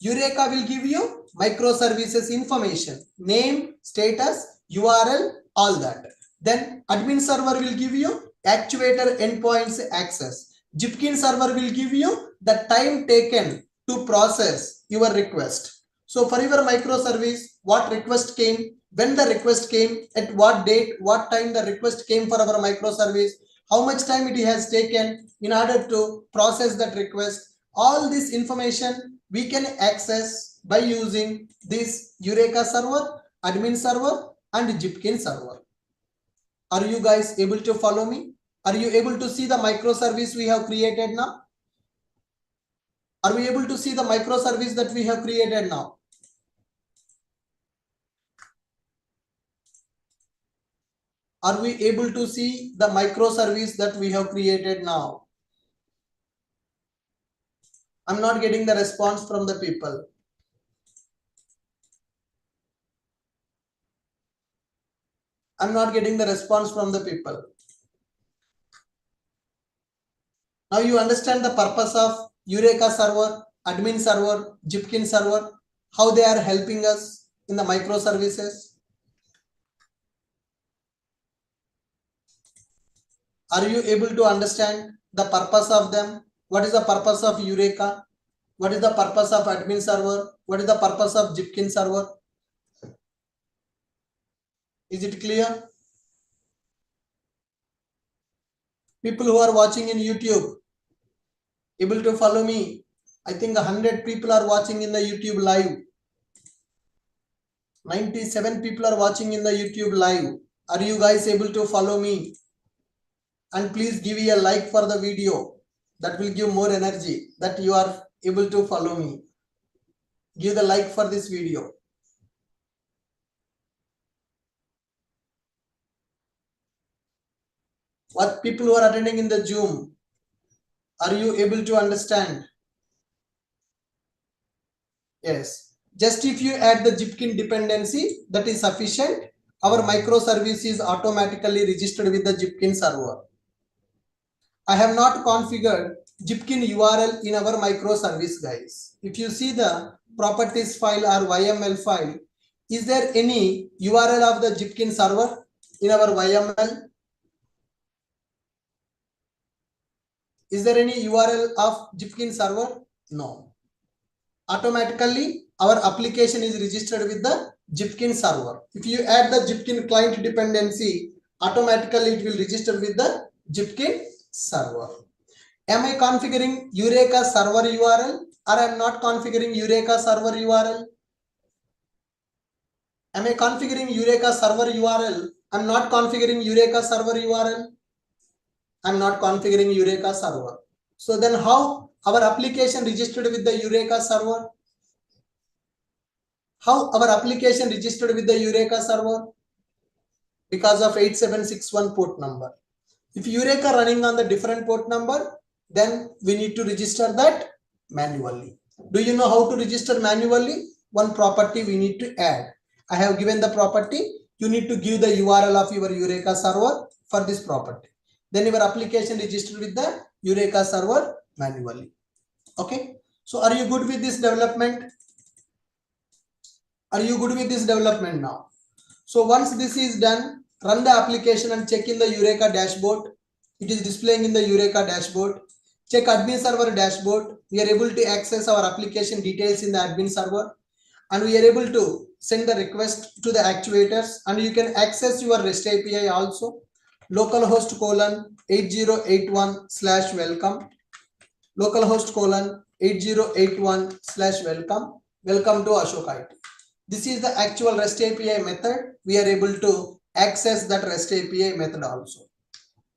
Eureka will give you microservices information, name, status, URL, all that. Then admin server will give you actuator endpoints access. Jipkin server will give you the time taken to process your request. So for your microservice, what request came, when the request came, at what date, what time the request came for our microservice, how much time it has taken in order to process that request. All this information we can access by using this Eureka server, admin server, and Jipkin server. Are you guys able to follow me? Are you able to see the microservice we have created now? Are we able to see the microservice that we have created now? Are we able to see the microservice that we have created now? I'm not getting the response from the people. I'm not getting the response from the people. Now you understand the purpose of Eureka server, admin server, Jipkin server, how they are helping us in the microservices. Are you able to understand the purpose of them? What is the purpose of Eureka? What is the purpose of admin server? What is the purpose of Jipkin server? Is it clear? People who are watching in YouTube, able to follow me? I think 100 people are watching in the YouTube live. 97 people are watching in the YouTube live. Are you guys able to follow me? And please give me a like for the video. That will give more energy that you are able to follow me. Give the like for this video. What people who are attending in the Zoom, are you able to understand? Yes. Just if you add the Jipkin dependency, that is sufficient. Our microservice is automatically registered with the Jipkin server. I have not configured Jipkin URL in our microservice, guys. If you see the properties file or YML file, is there any URL of the Jipkin server in our YML? Is there any URL of Jipkin server? No. Automatically, our application is registered with the Jipkin server. If you add the Jipkin client dependency, automatically it will register with the Jipkin server. Am I configuring Eureka server URL or I am not configuring Eureka server URL? Am I configuring Eureka server URL? I'm not configuring Eureka server URL. I'm not configuring Eureka server. So then how our application registered with the Eureka server? How our application registered with the Eureka server? Because of 8761 port number. If Eureka running on the different port number, then we need to register that manually. Do you know how to register manually? One property we need to add. I have given the property. You need to give the URL of your Eureka server for this property. Then your application registered with the Eureka server manually. Okay. So are you good with this development? Are you good with this development now? So once this is done, run the application and check in the Eureka dashboard. It is displaying in the Eureka dashboard. Check admin server dashboard. We are able to access our application details in the admin server. And we are able to send the request to the actuators. And you can access your REST API also. Localhost :8081/welcome. Localhost :8081/welcome. Welcome to Ashok IT. This is the actual REST API method. We are able to access that REST API method also.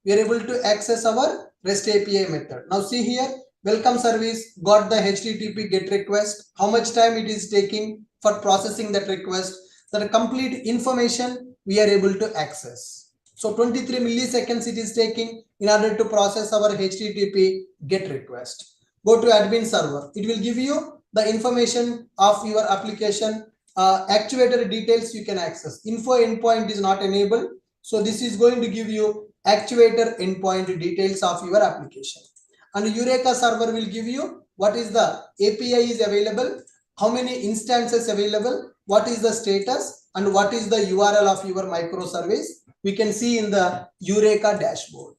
We are able to access our REST API method. Now see here, welcome service got the HTTP GET request. How much time it is taking for processing that request? The complete information we are able to access. So 23 milliseconds it is taking in order to process our HTTP GET request. Go to admin server. It will give you the information of your application. Actuator details you can access. Info endpoint is not enabled. So this is going to give you actuator endpoint details of your application. And Eureka server will give you what is the API is available, how many instances available, what is the status, and what is the URL of your microservice. We can see in the Eureka dashboard.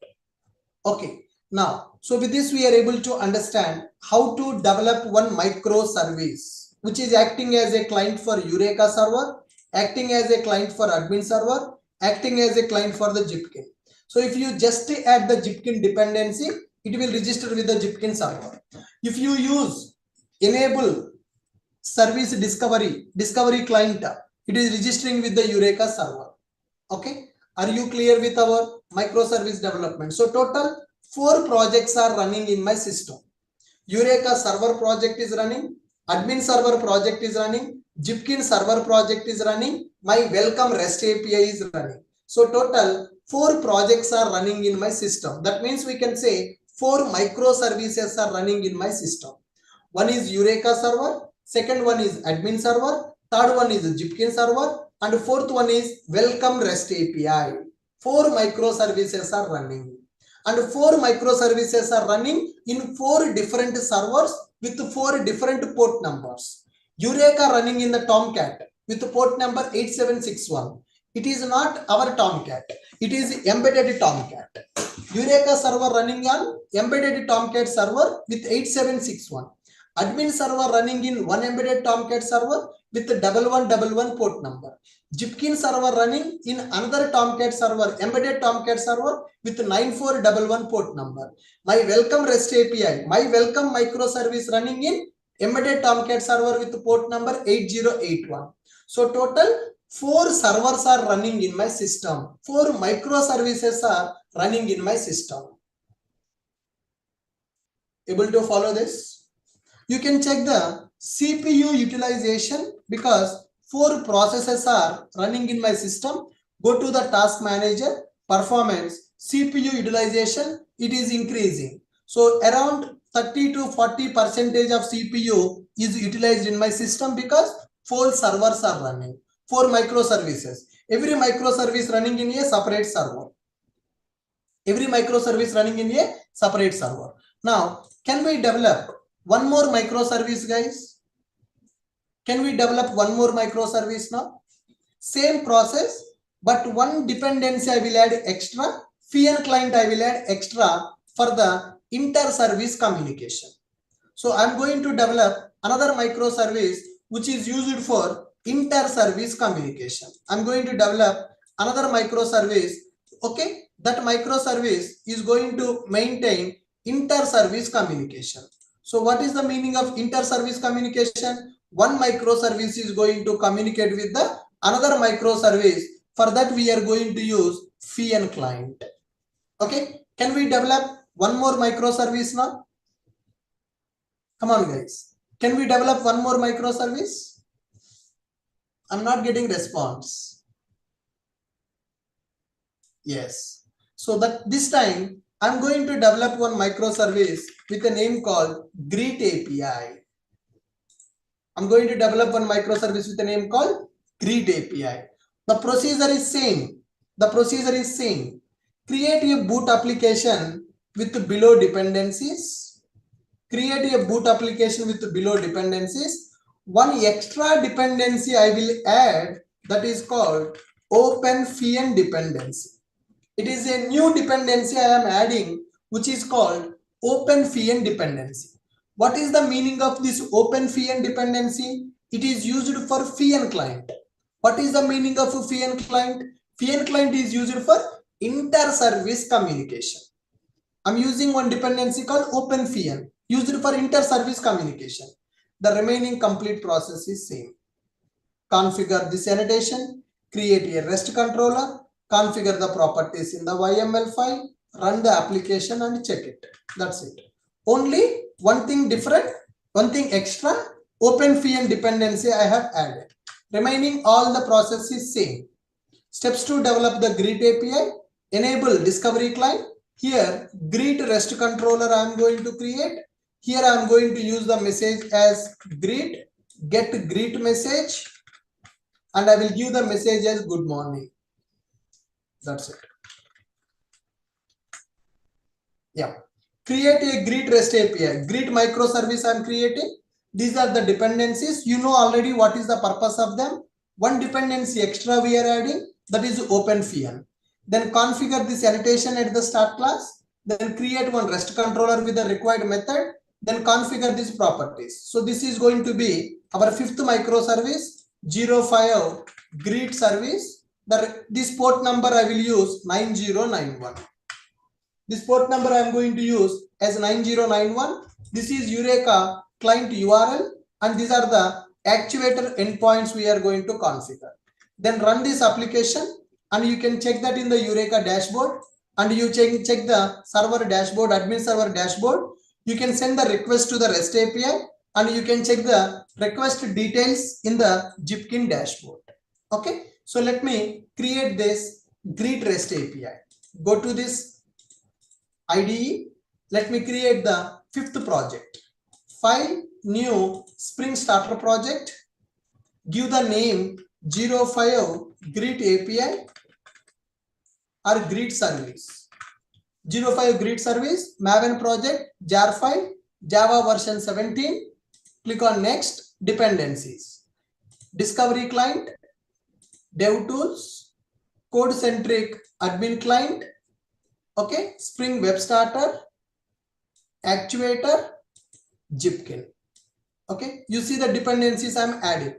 Okay. Now, so with this we are able to understand how to develop one microservice. which is acting as a client for Eureka server, acting as a client for admin server, acting as a client for the Zipkin. So if you just add the Zipkin dependency, it will register with the Zipkin server. If you use enable service discovery client, it is registering with the Eureka server. Okay, are you clear with our microservice development? So total 4 projects are running in my system. Eureka server project is running, admin server project is running, Zipkin server project is running, my welcome REST API is running. So total 4 projects are running in my system. That means we can say 4 microservices are running in my system. One is Eureka server, second one is admin server, third one is Zipkin server, and fourth one is welcome REST API. 4 microservices are running. And 4 microservices are running in 4 different servers with 4 different port numbers. Eureka running in the Tomcat with port number 8761. It is not our Tomcat. It is embedded Tomcat. Eureka server running on embedded Tomcat server with 8761. Admin server running in one embedded Tomcat server with 1111 port number. Zipkin server running in another Tomcat server, embedded Tomcat server with 9411 port number. My welcome REST API, my welcome microservice running in embedded Tomcat server with port number 8081. So total 4 servers are running in my system. 4 microservices are running in my system. Able to follow this? You can check the CPU utilization because 4 processes are running in my system. Go to the task manager, performance, CPU utilization, it is increasing. So around 30 to 40% of CPU is utilized in my system because 4 servers are running, 4 microservices. Every microservice running in a separate server. Every microservice running in a separate server. Now, can we develop one more microservice, guys? Can we develop one more microservice now? Same process, but one dependency I will add extra, FIAN client I will add extra for the inter-service communication. So I'm going to develop another microservice which is used for inter-service communication. I'm going to develop another microservice. Okay, that microservice is going to maintain inter-service communication. So what is the meaning of inter-service communication? One microservice is going to communicate with the another microservice. For that we are going to use FIAN client. Okay, can we develop one more microservice now? Come on guys, can we develop one more microservice? I'm not getting response. Yes, so that this time I'm going to develop one microservice with a name called Greet API. I'm going to develop one microservice with a name called Greet API. The procedure is same. The procedure is same. Create a boot application with below dependencies. Create a boot application with below dependencies. One extra dependency I will add, that is called Open FIAN dependency. It is a new dependency I am adding, which is called Open FIAN dependency. What is the meaning of this Open FIAN dependency? It is used for FIAN client. What is the meaning of a FIAN client? FIAN client is used for inter-service communication. I'm using one dependency called Open FIAN, used for inter-service communication. The remaining complete process is same. Configure this annotation, create a REST controller, configure the properties in the YML file, run the application and check it. That's it. Only one thing different, one thing extra, Open FIAN dependency I have added. Remaining all the process is same. Steps to develop the Greet API, enable discovery client. Here Greet REST controller I am going to create. Here I am going to use the message as greet, get greet message, and I will give the message as good morning. That's it. Yeah. Create a Greet REST API. Greet microservice I am creating. These are the dependencies. You know already what is the purpose of them. One dependency extra we are adding, that is Open FIAN. Then configure this annotation at the start class. Then create one REST controller with the required method. Then configure these properties. So this is going to be Our fifth microservice 05 greet service. This port number I will use 9091. This port number I am going to use as 9091. This is Eureka client URL, and these are the actuator endpoints we are going to configure. Then run this application, and you can check that in the Eureka dashboard, and you check the server dashboard, admin server dashboard. You can send the request to the REST API, and you can check the request details in the Jipkin dashboard. Okay, so let me create this greet REST API. Go to this IDE. Let me create the fifth project. File, new Spring Starter project. Give the name 05 greet API or greet service. 05 greet service, Maven project, jar file, Java version 17. Click on next, dependencies. Discovery client, dev tools, code centric admin client, okay, Spring web starter, actuator, Jipkin. Okay, you see the dependencies I'm adding.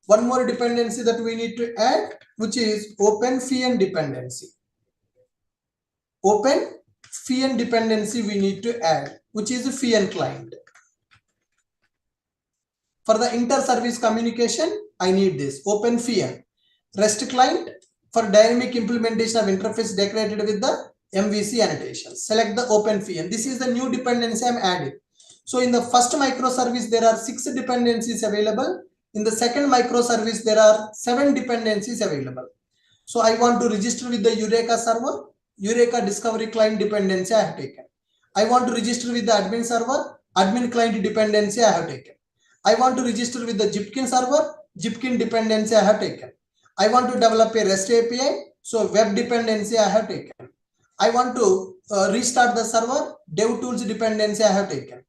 One more dependency that we need to add, which is OpenFN dependency. OpenFN dependency we need to add, which is a FN client. For the inter-service communication, I need this OpenFN. REST client for dynamic implementation of interface decorated with the MVC annotation. Select the OpenFN. This is the new dependency I'm adding. So in the first microservice, there are 6 dependencies available. In the second microservice, there are 7 dependencies available. So I want to register with the Eureka server, Eureka discovery client dependency I have taken. I want to register with the admin server, admin client dependency I have taken. I want to register with the Jipkin server, Jipkin dependency I have taken. I want to develop a REST API, so web dependency I have taken. I want to restart the server, dev tools dependency I have taken.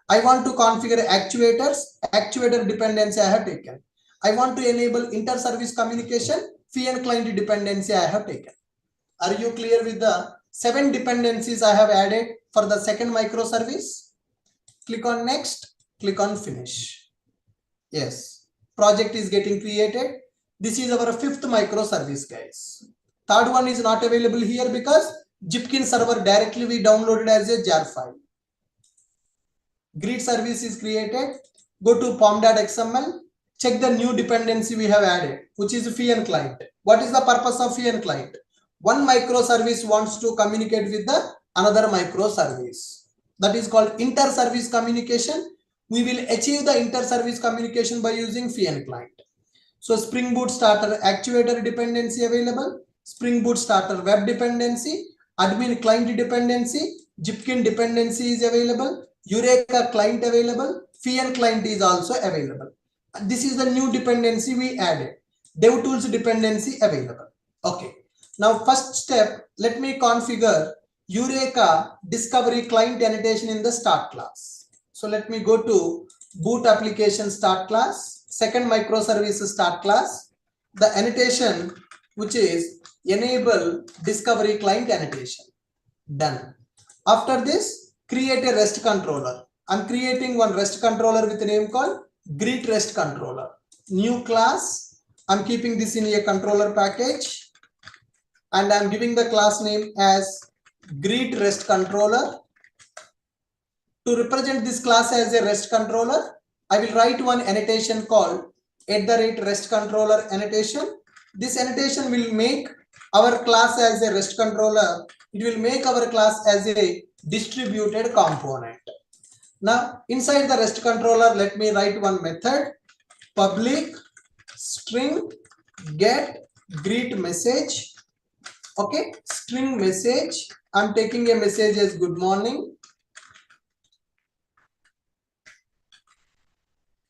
I want to configure actuators, actuator dependency I have taken. I want to enable inter-service communication, FN client dependency I have taken. Are you clear with the 7 dependencies I have added for the second microservice? Click on next, click on finish. Yes, project is getting created. This is our 5th microservice, guys. Third one is not available here because Jipkin server directly we downloaded as a jar file. Greet service is created. Go to pom.xml. Check the new dependency we have added, which is FN client. What is the purpose of FN client? One microservice wants to communicate with the another microservice. That is called inter-service communication. We will achieve the inter-service communication by using FN client. So Spring Boot Starter actuator dependency available, Spring Boot Starter web dependency, admin client dependency, Jipkin dependency is available, Eureka client available, FN client is also available. This is the new dependency we added. Dev tools dependency available. Okay. Now first step, let me configure Eureka discovery client annotation in the start class. So let me go to boot application start class, second microservice start class, the annotation which is enable discovery client annotation. Done. After this, create a REST controller. I'm creating one REST controller with a name called greet REST controller. New class. I'm keeping this in a controller package, and I'm giving the class name as greet REST controller. To represent this class as a REST controller, I will write one annotation called @REST controller annotation. This annotation will make our class as a REST controller. It will make our class as a distributed component. Now, inside the REST controller, let me write one method, public string get greet message. Okay, string message. I'm taking a message as good morning.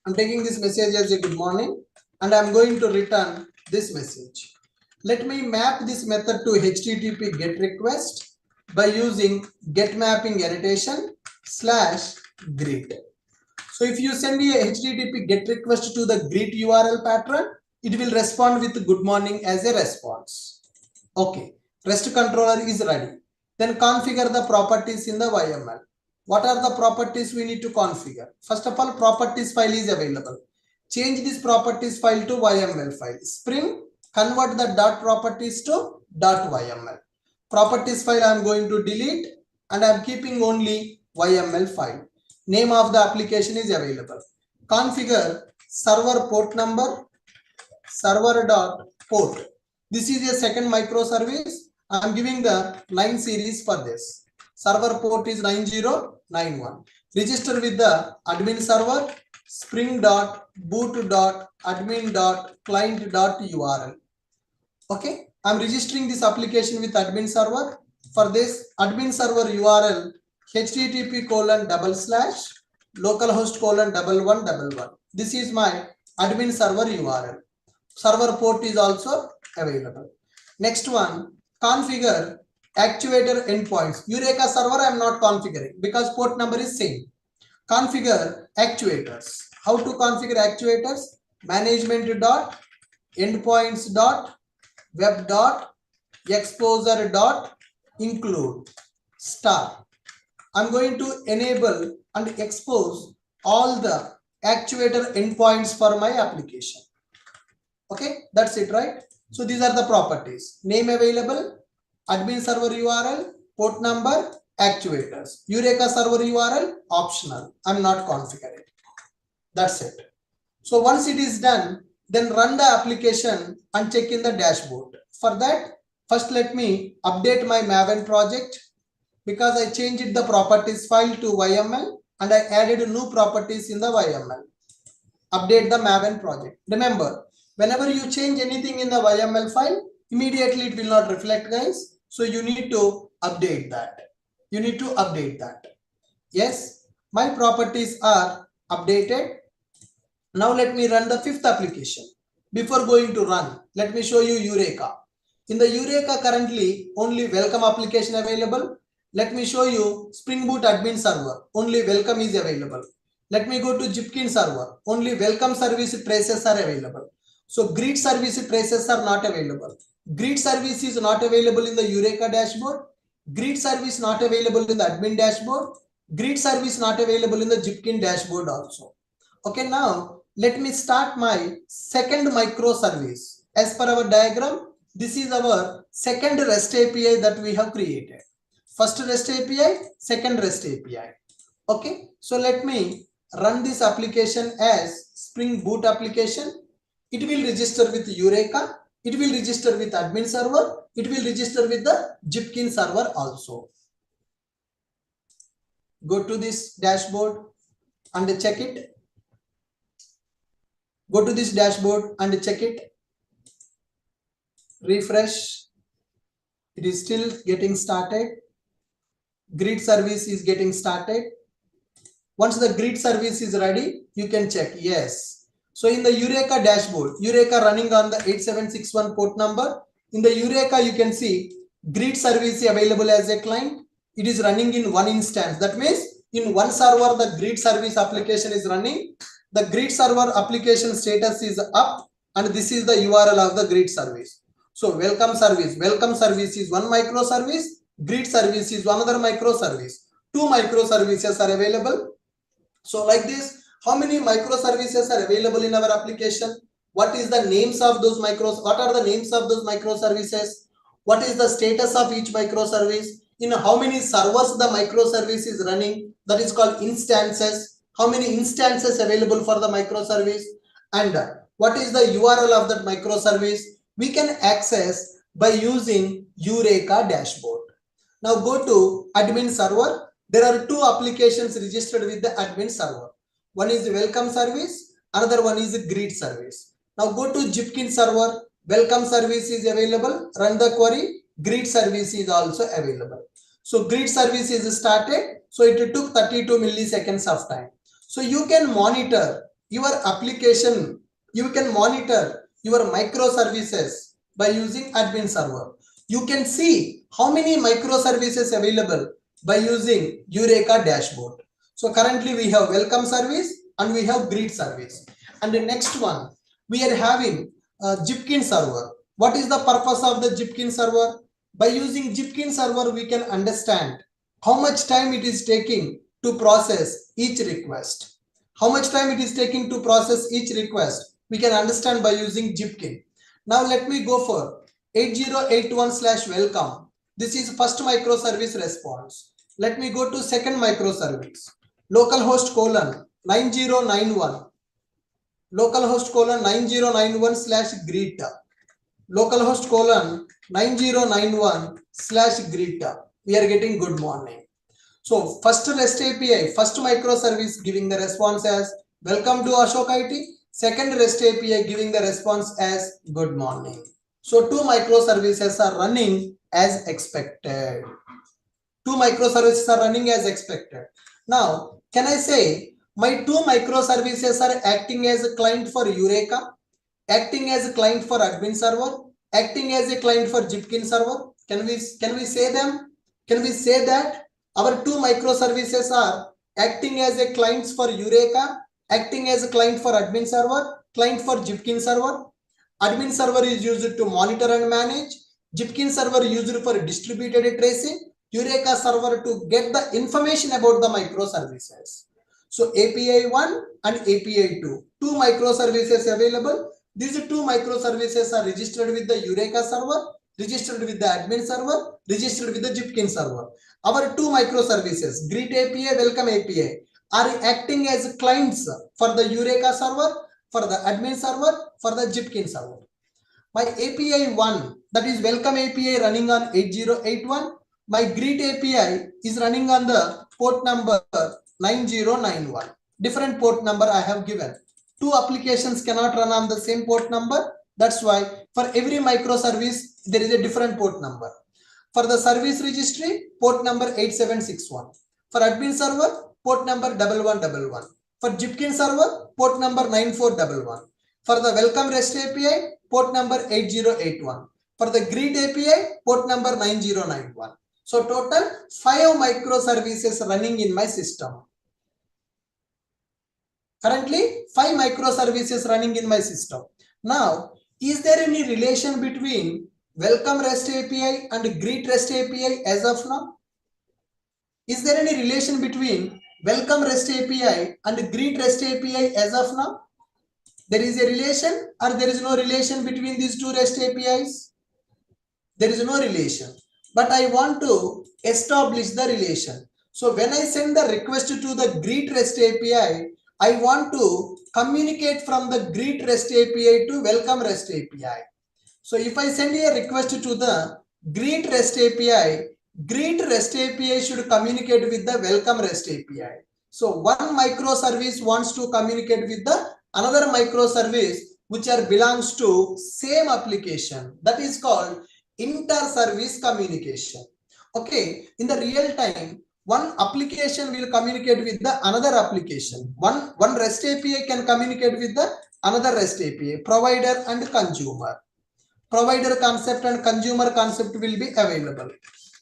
I'm taking this message as a good morning, and I'm going to return this message. Let me map this method to HTTP GET request by using get mapping annotation /greet. So if you send me a HTTP GET request to the greet URL pattern, it will respond with good morning as a response. Okay, REST controller is ready. Then configure the properties in the YML. What are the properties we need to configure? First of all, properties file is available. change this properties file to YML file. Spring, convert the dot properties to dot YML. Properties file I am going to delete and I am keeping only YML file. Name of the application is available. Configure server port number, server dot port. This is a second microservice. I am giving the line series for this. Server port is 9091. Register with the admin server spring.boot.admin.client.url. Okay, I'm registering this application with admin server. For this admin server URL http://localhost:1111. This is my admin server URL. Server port is also available. Next one, configure actuator endpoints. Eureka server I am not configuring because port number is same. Configure actuators. How to configure actuators? management.endpoints.web.exposure.include star. I'm going to enable and expose all the actuator endpoints for my application. Okay, that's it, right? So these are the properties. Name available, admin server URL, port number, actuators. Eureka server URL optional. I'm not configuring. That's it. So once it is done, then run the application and check in the dashboard. For that, first let me update my Maven project because I changed the properties file to YML and I added new properties in the YML. Update the Maven project. Remember, whenever you change anything in the YML file, immediately it will not reflect, guys. So you need to update that. You need to update that. Yes, my properties are updated. Now let me run the fifth application. Before going to run, let me show you Eureka. In the Eureka currently only welcome application available. Let me show you Spring Boot admin server. Only welcome is available. Let me go to Jipkin server. Only welcome service traces are available. So greet service traces are not available. Greet service is not available in the Eureka dashboard. Greet service not available in the admin dashboard. Greet service not available in the Jipkin dashboard also. Okay, now let me start my second microservice. As per our diagram, this is our second REST API that we have created. First REST API, second REST API. Okay, so let me run this application as Spring Boot application. It will register with Eureka. It will register with admin server. It will register with the Jipkin server also. Go to this dashboard and check it. Go to this dashboard and check it. Refresh. It is still getting started. Greet service is getting started. Once the greet service is ready, you can check. Yes. So in the Eureka dashboard, Eureka running on the 8761 port number. In the Eureka, you can see greet service available as a client. It is running in one instance. That means in one server, the greet service application is running. The greet server application status is up and this is the URL of the greet service. So welcome service is one microservice. Greet service is another microservice. Two microservices are available. So like this, how many microservices are available in our application? What is the names of those what are the names of those microservices? What is the status of each microservice? In how many servers the microservice is running? That is called instances. How many instances available for the microservice? And what is the URL of that microservice? We can access by using Eureka dashboard. Now go to admin server. There are two applications registered with the admin server. One is the welcome service, another one is the greet service. Now go to Jipkin server. Welcome service is available. Run the query. Greet service is also available. So greet service is started. So it took 32 milliseconds of time. So you can monitor your application. You can monitor your microservices by using admin server. You can see how many microservices available by using Eureka dashboard. So currently we have welcome service and we have greet service. And the next one, we are having Jipkin server. What is the purpose of the Jipkin server? By using Jipkin server, we can understand how much time it is taking to process each request. How much time it is taking to process each request? We can understand by using Jipkin. Now let me go for 8081/welcome. This is first microservice response. Let me go to second microservice. Localhost colon 9091. Localhost colon 9091/greet. Localhost colon 9091/greet. We are getting good morning. So first REST API, first microservice giving the response as welcome to Ashok IT. Second REST API giving the response as good morning. So two microservices are running as expected. Two microservices are running as expected. Now, can I say my two microservices are acting as a client for Eureka, acting as a client for admin server, acting as a client for Jipkin server? Can we say them? Can we say that our two microservices are acting as a clients for Eureka, acting as a client for admin server, client for Jipkin server? Admin server is used to monitor and manage. Jipkin server used for distributed tracing. Eureka server to get the information about the microservices. So API 1 and API 2, two microservices available. These two microservices are registered with the Eureka server, registered with the admin server, registered with the Jipkin server. Our two microservices, Greet API, Welcome API, are acting as clients for the Eureka server, for the admin server, for the Jipkin server. My API 1, that is Welcome API, running on 8081. My Greet API is running on the port number 9091. Different port number I have given. Two applications cannot run on the same port number. That's why for every microservice, there is a different port number. For the service registry, port number 8761. For admin server, port number 1111. For Jipkin server, port number 9411. For the Welcome REST API, port number 8081. For the Greet API, port number 9091. So total 5 microservices running in my system. Currently 5 microservices running in my system. Now, is there any relation between Welcome REST API and Greet REST API as of now? Is there any relation between Welcome REST API and Greet REST API as of now? There is a relation or there is no relation between these two REST APIs? There is no relation, but I want to establish the relation. So when I send the request to the Greet REST API, I want to communicate from the Greet REST API to Welcome REST API. So if I send a request to the Greet REST API, Greet REST API should communicate with the Welcome REST API. So one microservice wants to communicate with the another microservice which belongs to same application. That is called inter-service communication. Okay, in the real time, one application will communicate with the another application. One REST API can communicate with the another REST API, provider and consumer. Provider concept and consumer concept will be available.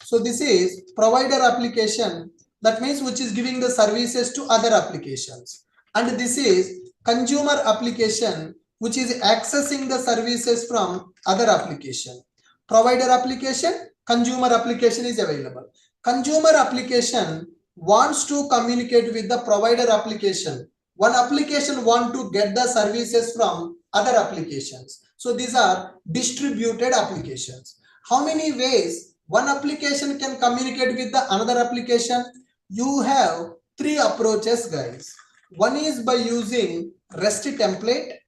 So this is provider application, that means which is giving the services to other applications. And this is consumer application, which is accessing the services from other application. Provider application, consumer application is available. Consumer application wants to communicate with the provider application. One application wants to get the services from other applications. So these are distributed applications. How many ways one application can communicate with the another application? You have 3 approaches, guys. One is by using REST template.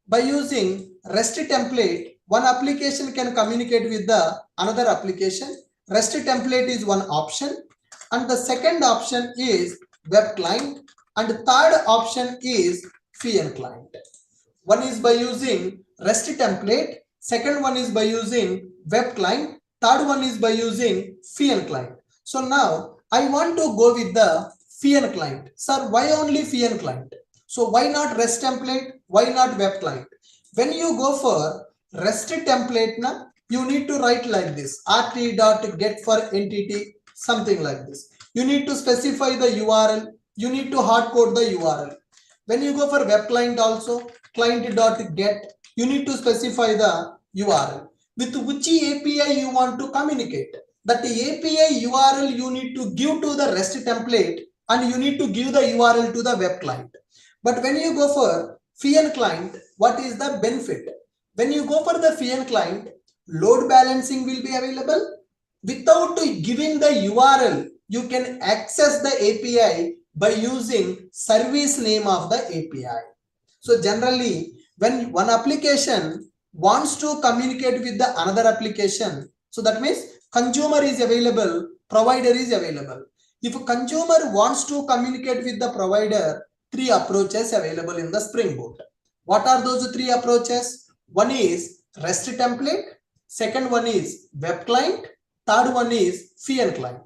By using REST template, one application can communicate with the another application. REST template is one option, and the second option is web client, and the third option is FIAN client. One is by using REST template, second one is by using web client, third one is by using FIAN client. So now I want to go with the FIAN client. Sir, why only FIAN client? So why not REST template? Why not web client? When you go for REST template, na, you need to write like this: rt.get for entity, something like this. You need to specify the URL. You need to hard code the URL. When you go for web client also, client.get, you need to specify the URL. With which API you want to communicate. That API URL you need to give to the REST template, and you need to give the URL to the web client. But when you go for FIAN client, what is the benefit? When you go for the FIAN client, load balancing will be available. Without giving the URL, you can access the API by using service name of the API. So generally, when one application wants to communicate with the another application, so that means consumer is available, provider is available. If a consumer wants to communicate with the provider, three approaches available in the Spring Boot. What are those three approaches? One is REST template, second one is web client, third one is FIAN client.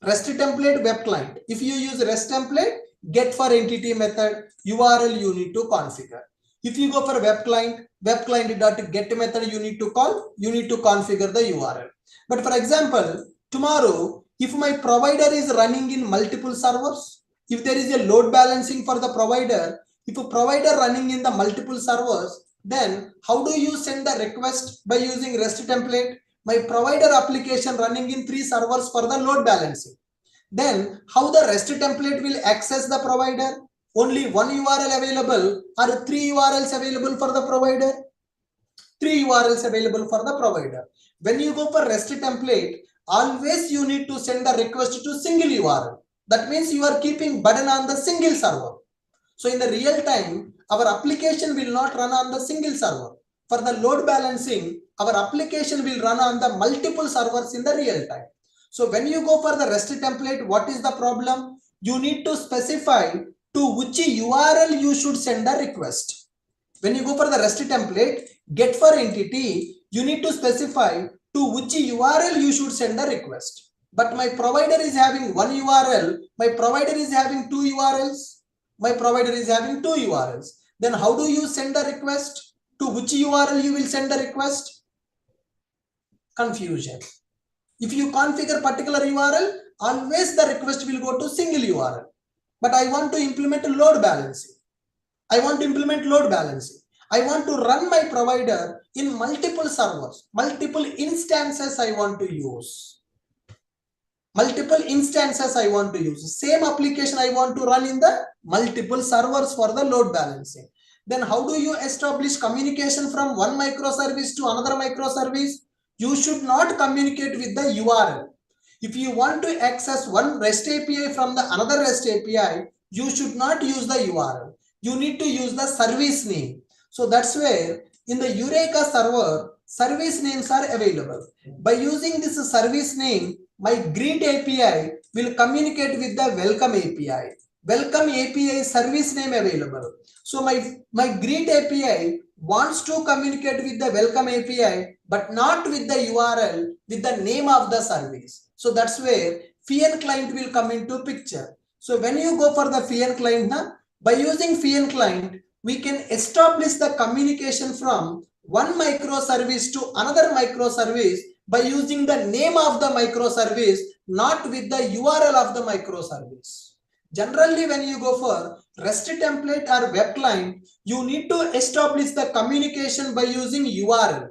REST template, web client. If you use REST template, get for entity method, URL you need to configure. If you go for web client dot get method you need to call, you need to configure the URL. But for example, tomorrow, if my provider is running in multiple servers, if there is a load balancing for the provider, if a provider running in the multiple servers, then how do you send the request by using REST template? My provider application running in 3 servers for the load balancing. Then how the REST template will access the provider? Only one URL available or 3 URLs available for the provider? 3 URLs available for the provider. When you go for REST template, always you need to send the request to single URL. That means you are keeping burden on the single server. So in the real time, our application will not run on the single server. For the load balancing, our application will run on the multiple servers in the real time. So when you go for the REST template, what is the problem? You need to specify to which URL you should send the request. When you go for the REST template, get for entity, you need to specify to which URL you should send the request. But my provider is having one URL, my provider is having 2 URLs, my provider is having 2 URLs. Then how do you send the request? To which URL you will send the request? Confusion. If you configure particular URL, always the request will go to single URL. But I want to implement load balancing. I want to run my provider in multiple servers, multiple instances I want to use. Same application I want to run in the multiple servers for the load balancing. Then how do you establish communication from one microservice to another microservice? You should not communicate with the URL. If you want to access one REST API from the another REST API, you should not use the URL. You need to use the service name. So that's where in the Eureka server, service names are available. By using this service name, my greet API will communicate with the welcome API. Welcome API service name available. So my greet API wants to communicate with the welcome API, but not with the URL, with the name of the service. So that's where FIAN client will come into picture. So when you go for the FIAN client, by using FIAN client, we can establish the communication from one microservice to another microservice by using the name of the microservice, not with the URL of the microservice. Generally, when you go for REST template or web client, you need to establish the communication by using URL.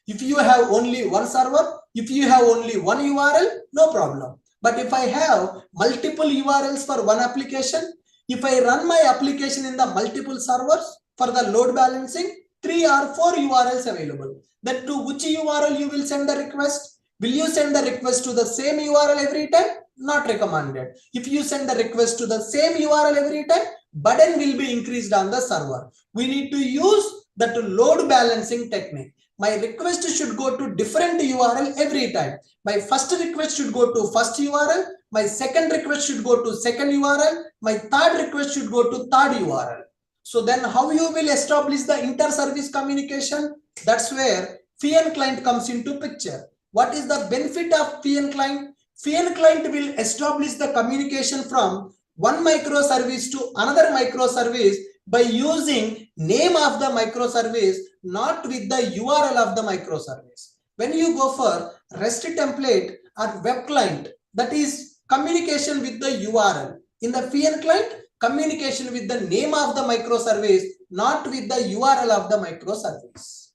If you have only one server, if you have only one URL, no problem. But if I have multiple URLs for one application, if I run my application in the multiple servers for the load balancing, 3 or 4 URLs available. Then to which URL you will send the request? Will you send the request to the same URL every time? Not recommended. If you send the request to the same URL every time, burden will be increased on the server. We need to use that load balancing technique. My request should go to different URL every time. My first request should go to first URL. My second request should go to second URL. My third request should go to third URL. So then how you will establish the inter-service communication? That's where FIAN client comes into picture. What is the benefit of FIAN client? FIAN client will establish the communication from one microservice to another microservice by using name of the microservice, not with the URL of the microservice. When you go for REST template or web client, that is communication with the URL. In the FIAN client, communication with the name of the microservice, not with the URL of the microservice.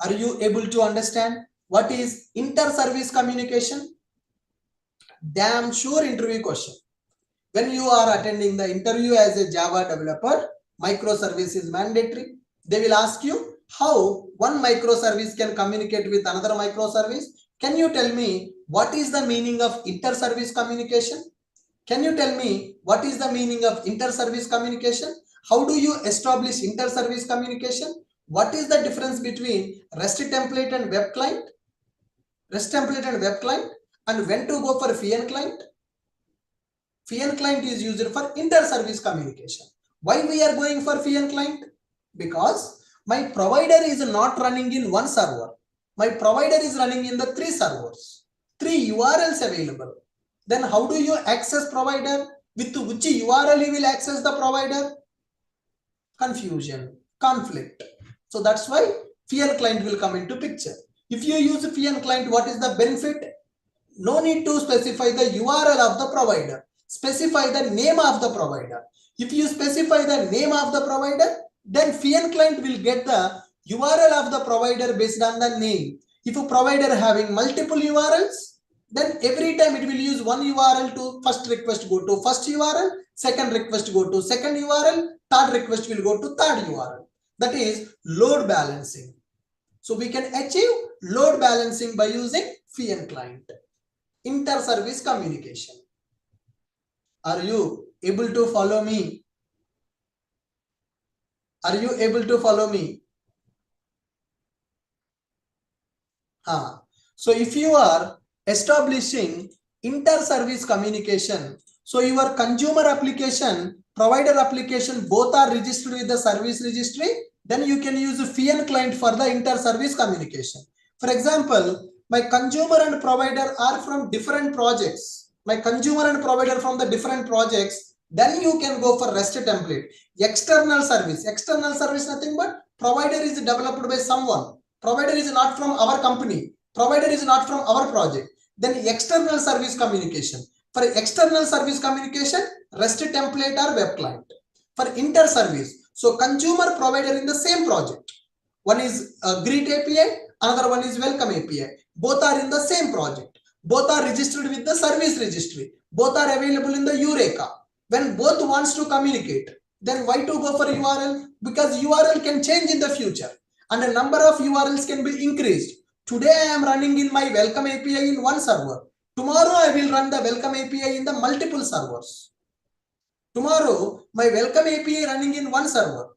Are you able to understand what is inter-service communication? Damn sure interview question. When you are attending the interview as a Java developer, microservice is mandatory. They will ask you how one microservice can communicate with another microservice. Can you tell me what is the meaning of inter-service communication? Can you tell me what is the meaning of inter-service communication? How do you establish inter-service communication? What is the difference between REST template and web client? REST template and web client, and when to go for FIAN client? FIAN client is used for inter-service communication. Why we are going for FIAN client? Because my provider is not running in one server. My provider is running in the 3 servers, 3 URLs available. Then how do you access provider? With which URL you will access the provider? Confusion, conflict. So that's why FIAN client will come into picture. If you use FIAN client, what is the benefit? No need to specify the URL of the provider. Specify the name of the provider. If you specify the name of the provider, then FIAN client will get the URL of the provider based on the name. If a provider having multiple URLs, then every time it will use one URL to first request go to first URL, second request go to second URL, third request will go to third URL. That is load balancing. So we can achieve load balancing by using FIAN client. Inter-service communication. Are you able to follow me? Are you able to follow me? So if you are establishing inter-service communication, so your consumer application, provider application, both are registered with the service registry, then you can use a FIAN client for the inter-service communication. For example, my consumer and provider are from different projects. My consumer and provider from the different projects, then you can go for REST template. External service nothing but provider is developed by someone. Provider is not from our company. Provider is not from our project. Then external service communication. For external service communication, REST template or web client. For inter-service, so consumer provider in the same project. One is Greet API, another one is Welcome API. Both are in the same project. Both are registered with the service registry. Both are available in the Eureka. When both wants to communicate, then why to go for URL? Because URL can change in the future and the number of URLs can be increased. Today I am running in my Welcome API in one server. Tomorrow I will run the Welcome API in the multiple servers. Tomorrow my Welcome API running in one server.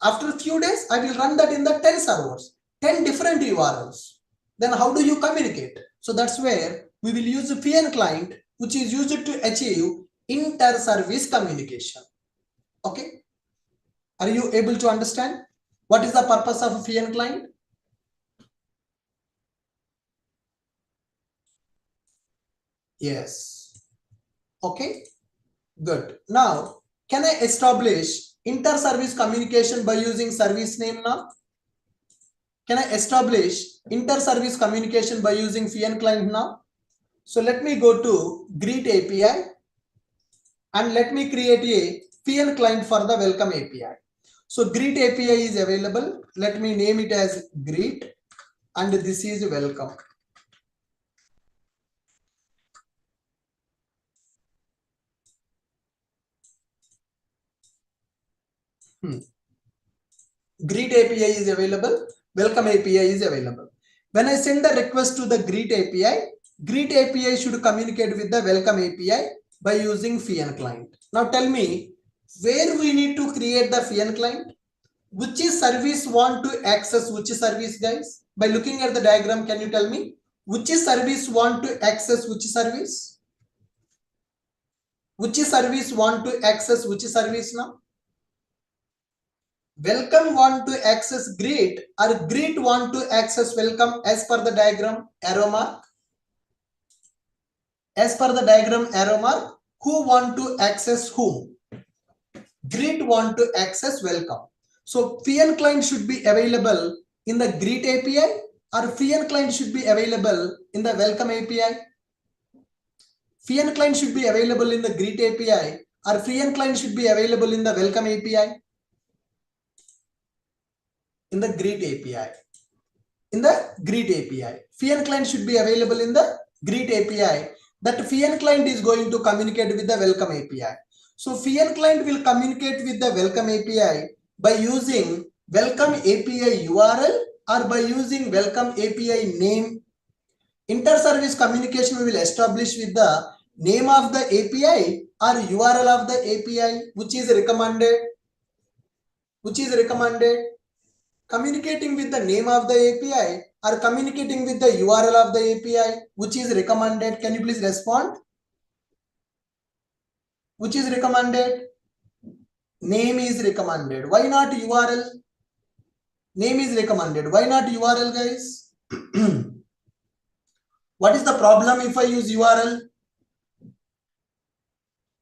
After a few days I will run that in the 10 servers, 10 different URLs. Then how do you communicate? So that's where we will use a FIAN client, which is used to achieve inter-service communication. Okay. Are you able to understand what is the purpose of a FIAN client? Yes. Okay. Good. Now, can I establish inter-service communication by using service name now? Can I establish inter-service communication by using FIAN client now? So let me go to Greet API and let me create a FIAN client for the Welcome API. So Greet API is available. Let me name it as Greet and this is Welcome. Greet API is available. Welcome API is available. When I send the request to the Greet API should communicate with the Welcome API by using FIAN client. Now tell me where we need to create the FIAN client. Which service want to access which service, guys? By looking at the diagram, can you tell me which service want to access which service? Which service want to access which service now? Welcome want to access Greet or Greet want to access Welcome as per the diagram arrow mark? As per the diagram arrow mark, who want to access whom? Greet want to access Welcome. So FIAN client should be available in the Greet API or FIAN client should be available in the Welcome API. FIAN client should be available in the Greet API or FIAN client should be available in the Welcome API. In the Greet API. In the Greet API. FIAN client should be available in the Greet API that FIAN client is going to communicate with the welcome API. So FIAN client will communicate with the welcome API by using welcome API URL or by using welcome API name. Inter-service communication we will establish with the name of the API or URL of the API, which is recommended. Communicating with the name of the API or communicating with the URL of the API, which is recommended. Can you please respond? Which is recommended? Name is recommended. Why not URL? Name is recommended. Why not URL, guys? What is the problem if I use URL?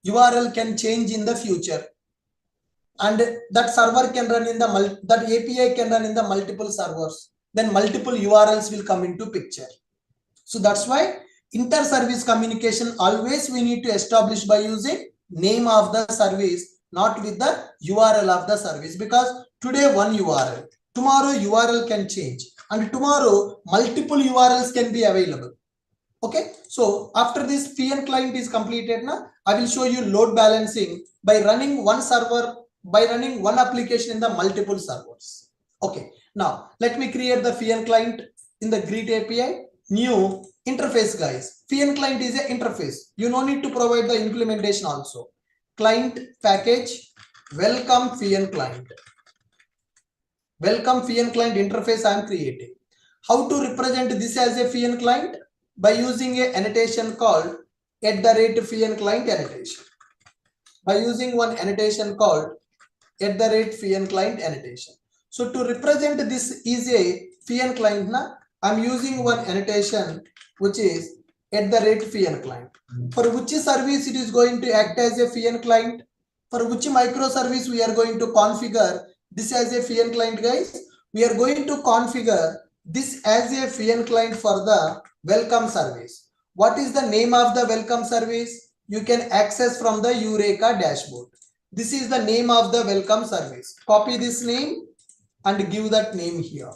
URL can change in the future, and that server can run in the that API can run in the multiple servers. Then multiple URLs will come into picture. So that's why inter-service communication always we need to establish by using name of the service, not with the URL of the service, because today one URL, tomorrow URL can change, and tomorrow multiple URLs can be available. Okay, so after this FIAN client is completed, I will show you load balancing by running one server, by running one application in the multiple servers. Okay, now let me create the FIAN client in the Greet API. New interface, guys. FIAN client is an interface. You no need to provide the implementation also. Client package, welcome FIAN client. Welcome FIAN client interface I am creating. How to represent this as a FIAN client? By using a annotation called @FIAN client annotation. By using one annotation called @FIAN client annotation. So to represent this is a FIAN client, I'm using one annotation which is @FIAN client. For which service it is going to act as a FIAN client? For which microservice we are going to configure this as a FIAN client, guys? We are going to configure this as a FIAN client for the welcome service. What is the name of the welcome service? You can access from the Eureka dashboard. This is the name of the welcome service. Copy this name and give that name here.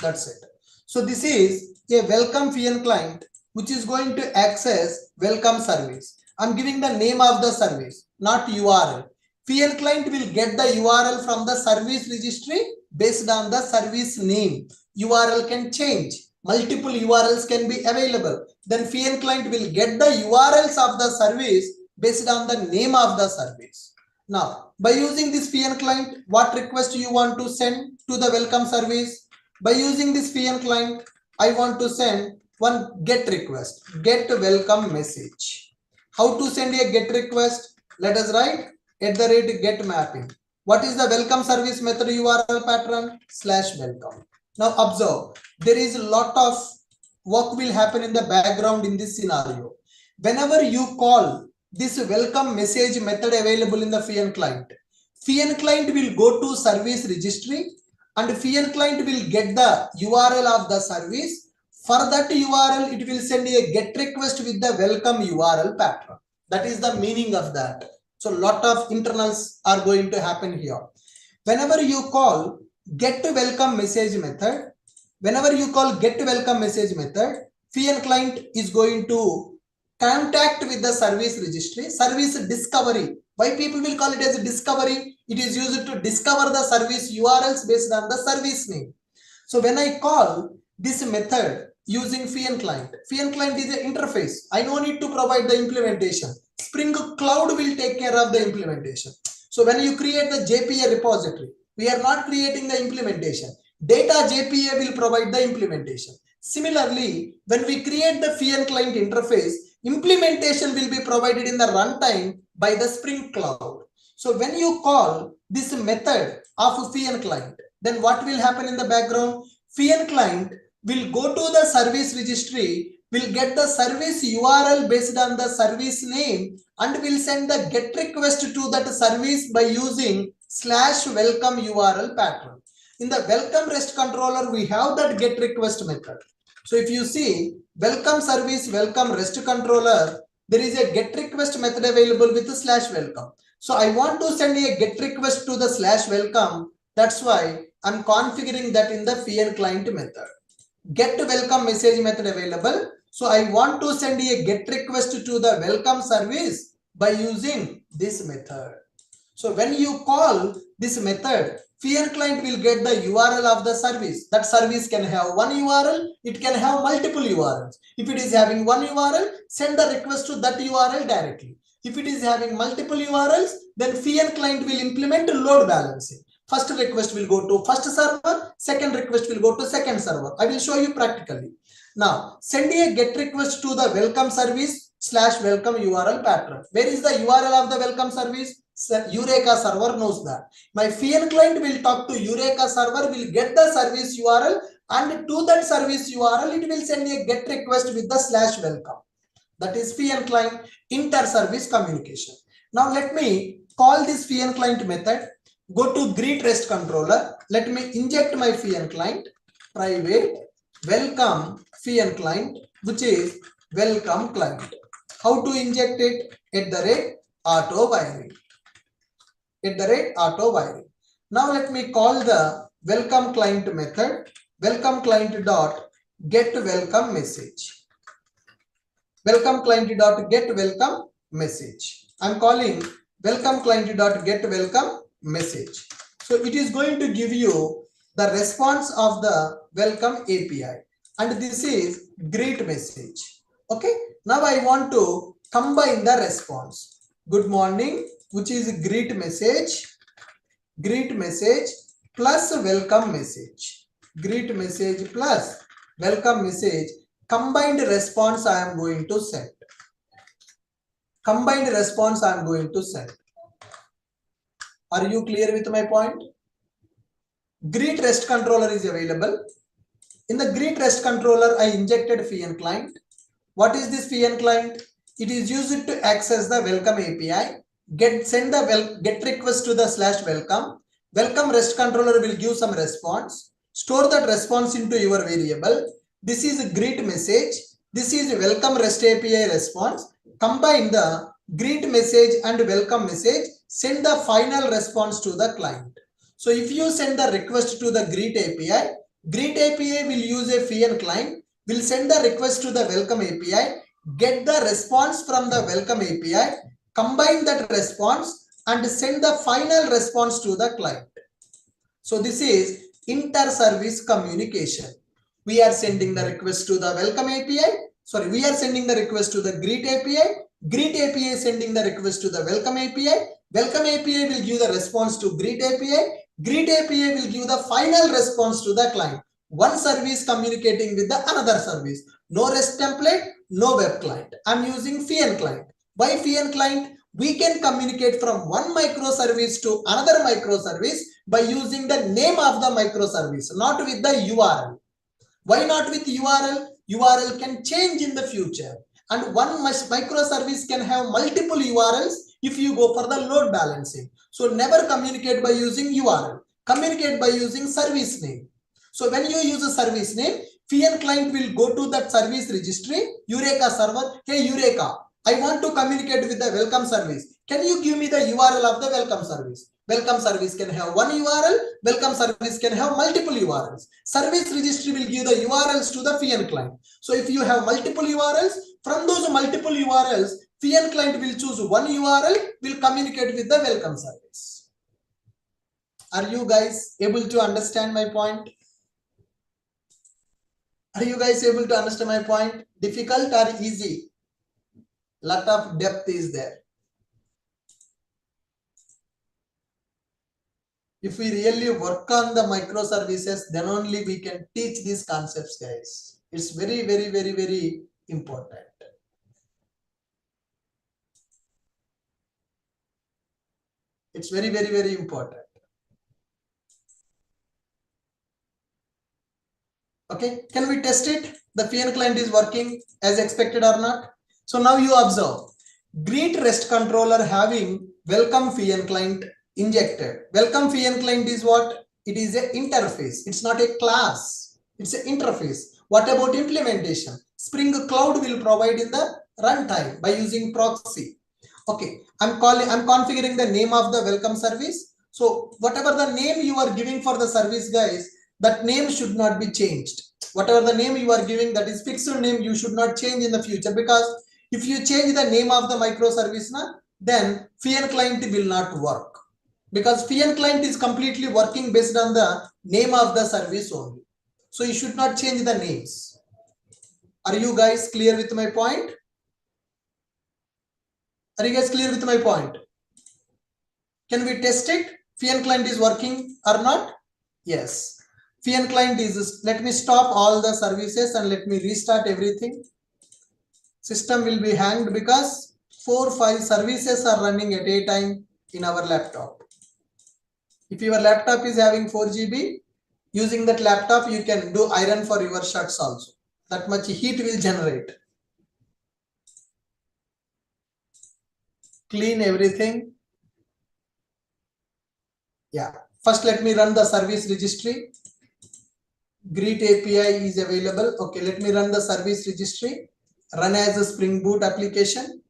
That's it. So this is a welcome FIAN client which is going to access welcome service. I'm giving the name of the service, not URL. FIAN client will get the URL from the service registry based on the service name. URL can change. Multiple URLs can be available. Then FIAN client will get the URLs of the service based on the name of the service. Now, by using this FIAN client, what request you want to send to the welcome service? By using this FIAN client, I want to send one GET request, GET welcome message. How to send a GET request? Let us write @GET mapping. What is the welcome service method URL pattern? /welcome. Now observe, there is a lot of work will happen in the background in this scenario. Whenever you call this welcome message method available in the FIAN client will go to service registry and FIAN client will get the URL of the service. For that URL, it will send a GET request with the welcome URL pattern. That is the meaning of that. So lot of internals are going to happen here. Whenever you call GET welcome message method, FIAN client is going to contact with the service registry, service discovery. Why people will call it as a discovery? It is used to discover the service URLs based on the service name. So when I call this method using FIAN client is an interface. I don't need to provide the implementation. Spring Cloud will take care of the implementation. So when you create the JPA repository, we are not creating the implementation. Data JPA will provide the implementation. Similarly, when we create the FIAN client interface, implementation will be provided in the runtime by the Spring Cloud. So when you call this method of FIAN client, then what will happen in the background? FIAN client will go to the service registry, will get the service URL based on the service name and will send the GET request to that service by using /welcome URL pattern. In the welcome REST controller, we have that GET request method. So if you see welcome service, welcome REST controller, there is a GET request method available with the /welcome. So I want to send a GET request to the /welcome. That's why I'm configuring that in the FIAN client method. GET welcome message method available. So I want to send a GET request to the welcome service by using this method. So when you call this method, FEAN client will get the URL of the service. That service can have one URL, it can have multiple URLs. If it is having one URL, send the request to that URL directly. If it is having multiple URLs, then FEAN client will implement load balancing. First request will go to first server, second request will go to second server. I will show you practically. Now, send a GET request to the welcome service / welcome URL pattern. Where is the URL of the welcome service? Eureka server knows that. My FEAN client will talk to Eureka server, will get the service URL, and to that service URL, it will send a GET request with the / welcome. That is FEAN client inter-service communication. Now let me call this FEAN client method. Go to greet REST controller. Let me inject my FEAN client private welcome FEAN client, which is welcome client. How to inject it? @auto wiring. @auto wiring. Now let me call the welcome client method. Welcome client dot get welcome message. Welcome client dot get welcome message. I'm calling welcome client dot get welcome message. So it is going to give you the response of the welcome API, and this is greet message. Okay, now I want to combine the response. Good morning, which is greet message plus welcome message. Greet message plus welcome message. Combined response I am going to send. Combined response I am going to send. Are you clear with my point? Greet REST controller is available. In the greet REST controller, I injected FEAN client. What is this FEAN client? It is used to access the welcome API. Send the GET request to the / welcome. Welcome REST controller will give some response. Store that response into your variable. This is a greet message. This is a welcome REST API response. Combine the greet message and welcome message. Send the final response to the client. So if you send the request to the greet API will use a FEAN client, will send the request to the welcome API, get the response from the welcome API, combine that response and send the final response to the client. So this is inter-service communication. We are sending the request to the welcome API. Sorry, we are sending the request to the greet API. Greet API is sending the request to the welcome API. Welcome API will give the response to greet API. Greet API will give the final response to the client. One service communicating with the another service. No REST template, no web client. I'm using FEAN client. By FEAN client, we can communicate from one microservice to another microservice by using the name of the microservice, not with the URL. Why not with URL? URL can change in the future. And one microservice can have multiple URLs if you go for the load balancing. So never communicate by using URL. Communicate by using service name. So when you use a service name, FEAN client will go to that service registry, Eureka server. Hey Eureka, I want to communicate with the welcome service. Can you give me the URL of the welcome service? Welcome service can have one URL. Welcome service can have multiple URLs. Service registry will give the URLs to the FEAN client. So if you have multiple URLs, from those multiple URLs, FEAN client will choose one URL, will communicate with the welcome service. Are you guys able to understand my point? Are you guys able to understand my point? Difficult or easy? Lot of depth is there. If we really work on the microservices, then only we can teach these concepts, guys. It's very, very, very, very important. It's very, very, very important. Okay, can we test it? The FEAN client is working as expected or not? So now you observe, greet REST controller having welcome FEAN client injected. Welcome FEAN client is what? It is an interface. It's not a class. It's an interface. What about implementation? Spring Cloud will provide in the runtime by using proxy. Okay, I'm configuring the name of the welcome service. So whatever the name you are giving for the service, guys, that name should not be changed. Whatever the name you are giving, that is fixed name, you should not change in the future, because if you change the name of the microservice, then FIAN client will not work, because FIAN client is completely working based on the name of the service only. So you should not change the names. Are you guys clear with my point? Are you guys clear with my point? Can we test it? FIAN client is working or not? Yes. FIAN client is, let me stop all the services and let me restart everything. System will be hanged because 4-5 services are running at a time in our laptop. If your laptop is having 4 GB, using that laptop you can do iron for your shirts also. That much heat will generate. Clean everything. Yeah. First let me run the service registry. Greet API is available. Okay, let me run the service registry. Run as a Spring Boot application.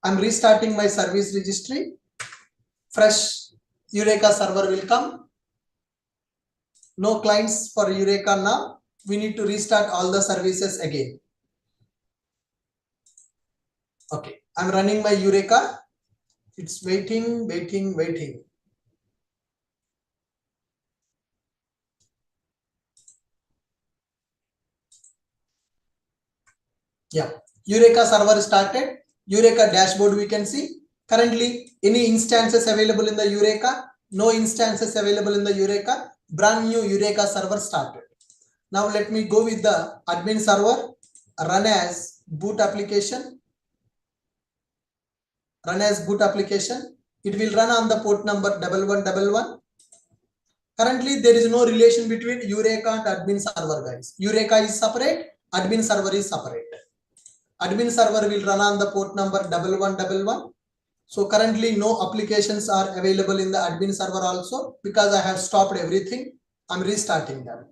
I'm restarting my service registry. Fresh Eureka server will come. No clients for Eureka now. We need to restart all the services again. Okay, I'm running my Eureka. It's waiting. Yeah, Eureka server started. Eureka dashboard we can see. Currently, any instances available in the Eureka? No instances available in the Eureka. Brand new Eureka server started. Now let me go with the admin server. Run as boot application. Run as boot application. It will run on the port number 1111. Currently, there is no relation between Eureka and admin server, guys. Eureka is separate. Admin server is separate. Admin server will run on the port number 1111. So currently no applications are available in the admin server also, because I have stopped everything. I'm restarting them.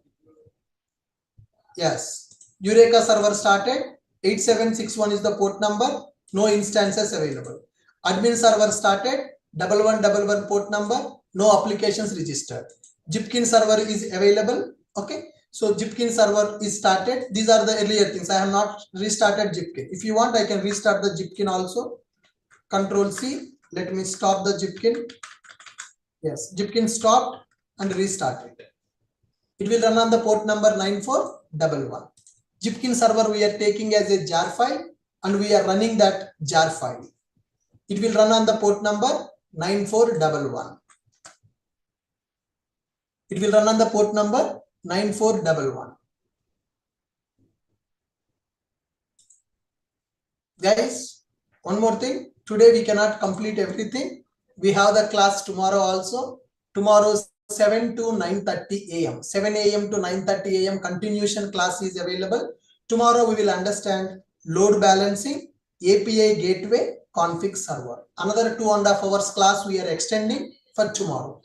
Yes, Eureka server started. 8761 is the port number. No instances available. Admin server started. 1111 port number. No applications registered. Jipkin server is available. Okay. So Jipkin server is started. These are the earlier things. I have not restarted Jipkin. If you want, I can restart the Jipkin also. Control C. Let me stop the Jipkin. Yes, Jipkin stopped and restarted. It will run on the port number 9411. Jipkin server we are taking as a jar file and we are running that jar file. It will run on the port number 9411. It will run on the port number 9411. Guys, one more thing. Today we cannot complete everything. We have the class tomorrow also. Tomorrow 7 to 9:30 a.m. 7 a.m. to 9:30 a.m. continuation class is available. Tomorrow we will understand load balancing, API gateway, config server. Another 2.5 hours class we are extending for tomorrow.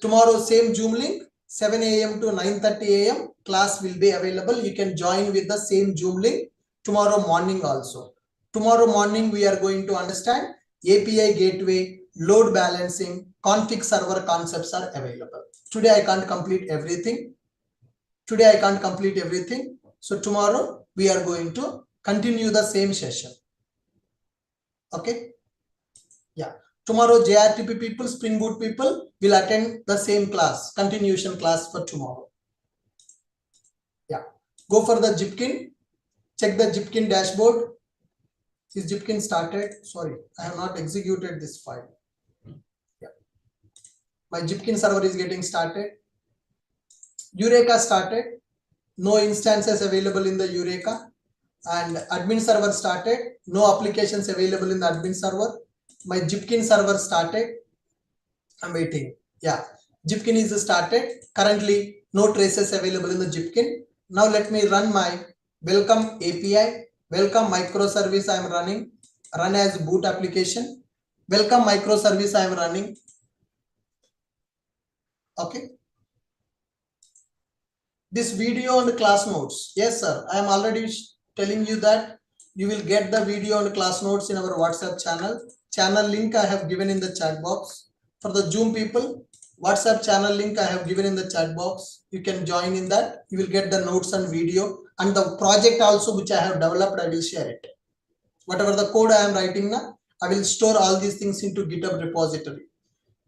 Tomorrow same Zoom link. 7 a.m. to 9:30 a.m. class will be available. You can join with the same Zoom link tomorrow morning also. Tomorrow morning we are going to understand API gateway, load balancing, config server concepts are available. Today I can't complete everything. So tomorrow we are going to continue the same session. Okay. Yeah. Tomorrow JRTP people, Spring Boot people will attend the same class, continuation class for tomorrow. Yeah. Go for the Jipkin. Check the Jipkin dashboard. Is Jipkin started? Sorry, I have not executed this file. Yeah. My Jipkin server is getting started. Eureka started. No instances available in the Eureka. And admin server started. No applications available in the admin server. My Jipkin server started. I'm waiting. Yeah, Jipkin is started. Currently, no traces available in the Jipkin. Now let me run my welcome API. Welcome microservice I am running. Run as boot application. Welcome microservice I am running. Okay. This video and class notes. Yes, sir. I am already telling you that you will get the video and class notes in our WhatsApp channel. Channel link I have given in the chat box. For the Zoom people, WhatsApp channel link I have given in the chat box. You can join in that. You will get the notes and video and the project also which I have developed. I will share it. Whatever the code I am writing now, I will store all these things into GitHub repository.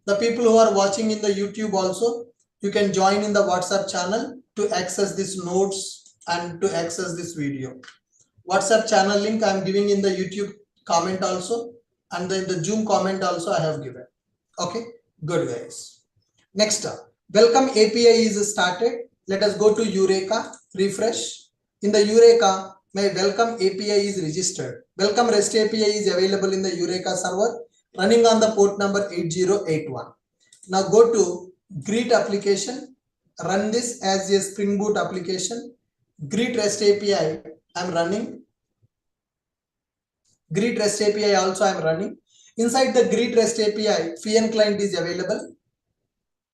The people who are watching in the YouTube also, you can join in the WhatsApp channel to access these notes and to access this video. WhatsApp channel link I am giving in the YouTube comment also, and then the Zoom comment also I have given. Okay, good guys. Next up, welcome API is started. Let us go to Eureka, refresh. In the Eureka, my welcome API is registered. Welcome REST API is available in the Eureka server running on the port number 8081. Now go to Greet application, run this as a Spring Boot application. Greet REST API I am running. Greet REST API also I am running. Inside the Greet REST API, FIAN client is available.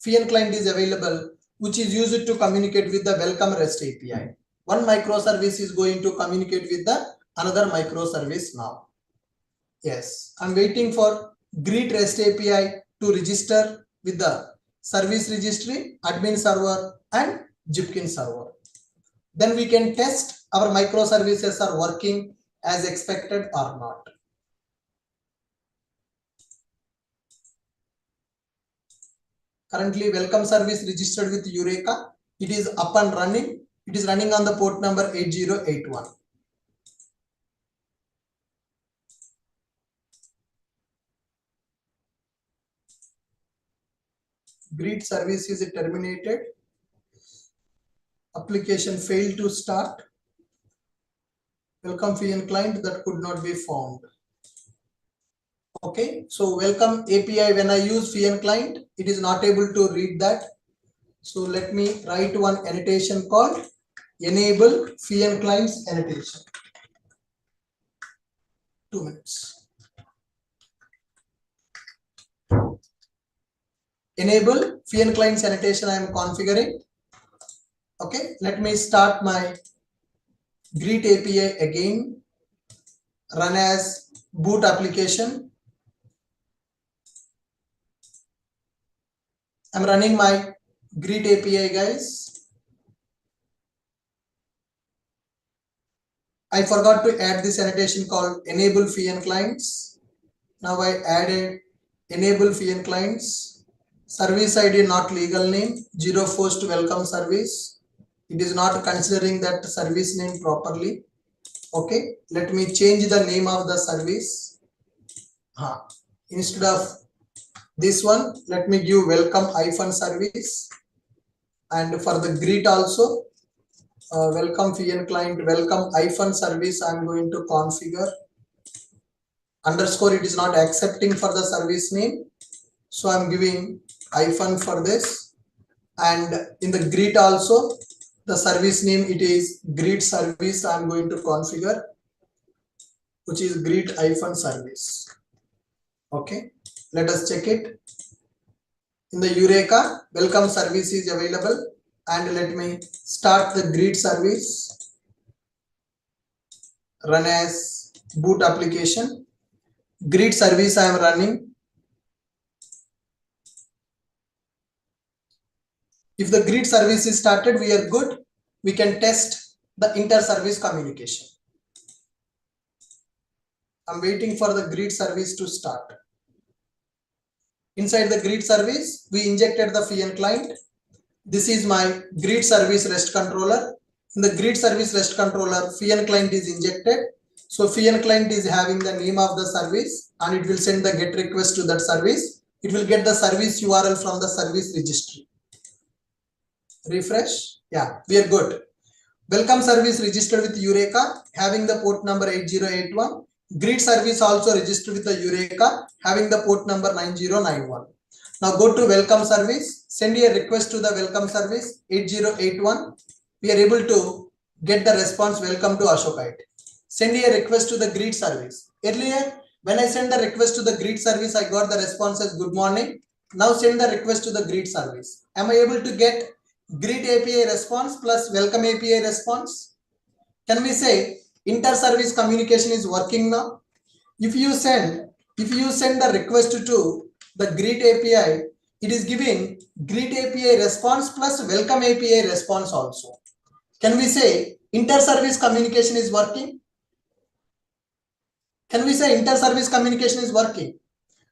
FIAN client is available, which is used to communicate with the welcome REST API. One microservice is going to communicate with the another microservice now. Yes, I'm waiting for Greet REST API to register with the service registry, admin server, and Jipkin server. Then we can test our microservices are working as expected or not. Currently, welcome service registered with Eureka. It is up and running. It is running on the port number 8081. Greet service is terminated. Application failed to start. Welcome FIAN client that could not be found. Okay, so welcome API, when I use FIAN client, it is not able to read that. So let me write one annotation called enable FIAN clients annotation. 2 minutes. Enable FIAN clients annotation I am configuring. Okay, let me start my Greet API again. Run as boot application. I'm running my Greet API, guys. I forgot to add this annotation called enable FIAN clients. Now I added enable FIAN clients. Service ID not legal name, 0 first welcome service. It is not considering that service name properly. Okay, let me change the name of the service. Instead of this one, let me give welcome -service. And for the Greet also, welcome FIAN client, welcome -service. I'm going to configure. Underscore, it is not accepting for the service name. So I'm giving - for this. And in the Greet also, the service name, it is Greet service. I'm going to configure, which is Greet -service. Okay, let us check it. In the Eureka, welcome service is available, and let me start the Greet service. Run as boot application. Greet service I am running. If the Greet service is started, we are good. We can test the inter-service communication. I'm waiting for the Greet service to start. Inside the Greet service, we injected the FIAN client. This is my Greet service REST controller. In the Greet service REST controller, FIAN client is injected. So FIAN client is having the name of the service, and it will send the GET request to that service. It will get the service URL from the service registry. Refresh. Yeah, we are good. Welcome service registered with Eureka, having the port number 8081. Greet service also registered with the Eureka, having the port number 9091. Now go to welcome service, send a request to the welcome service 8081. We are able to get the response, welcome to Ashok. Send a request to the Greet service. Earlier, when I send the request to the Greet service, I got the response as good morning. Now send the request to the Greet service. Am I able to get Greet API response plus welcome API response? Can we say inter-service communication is working now? If you send the request to the Greet API, it is giving greet API response plus welcome API response also. Can we say inter-service communication is working? Can we say inter-service communication is working?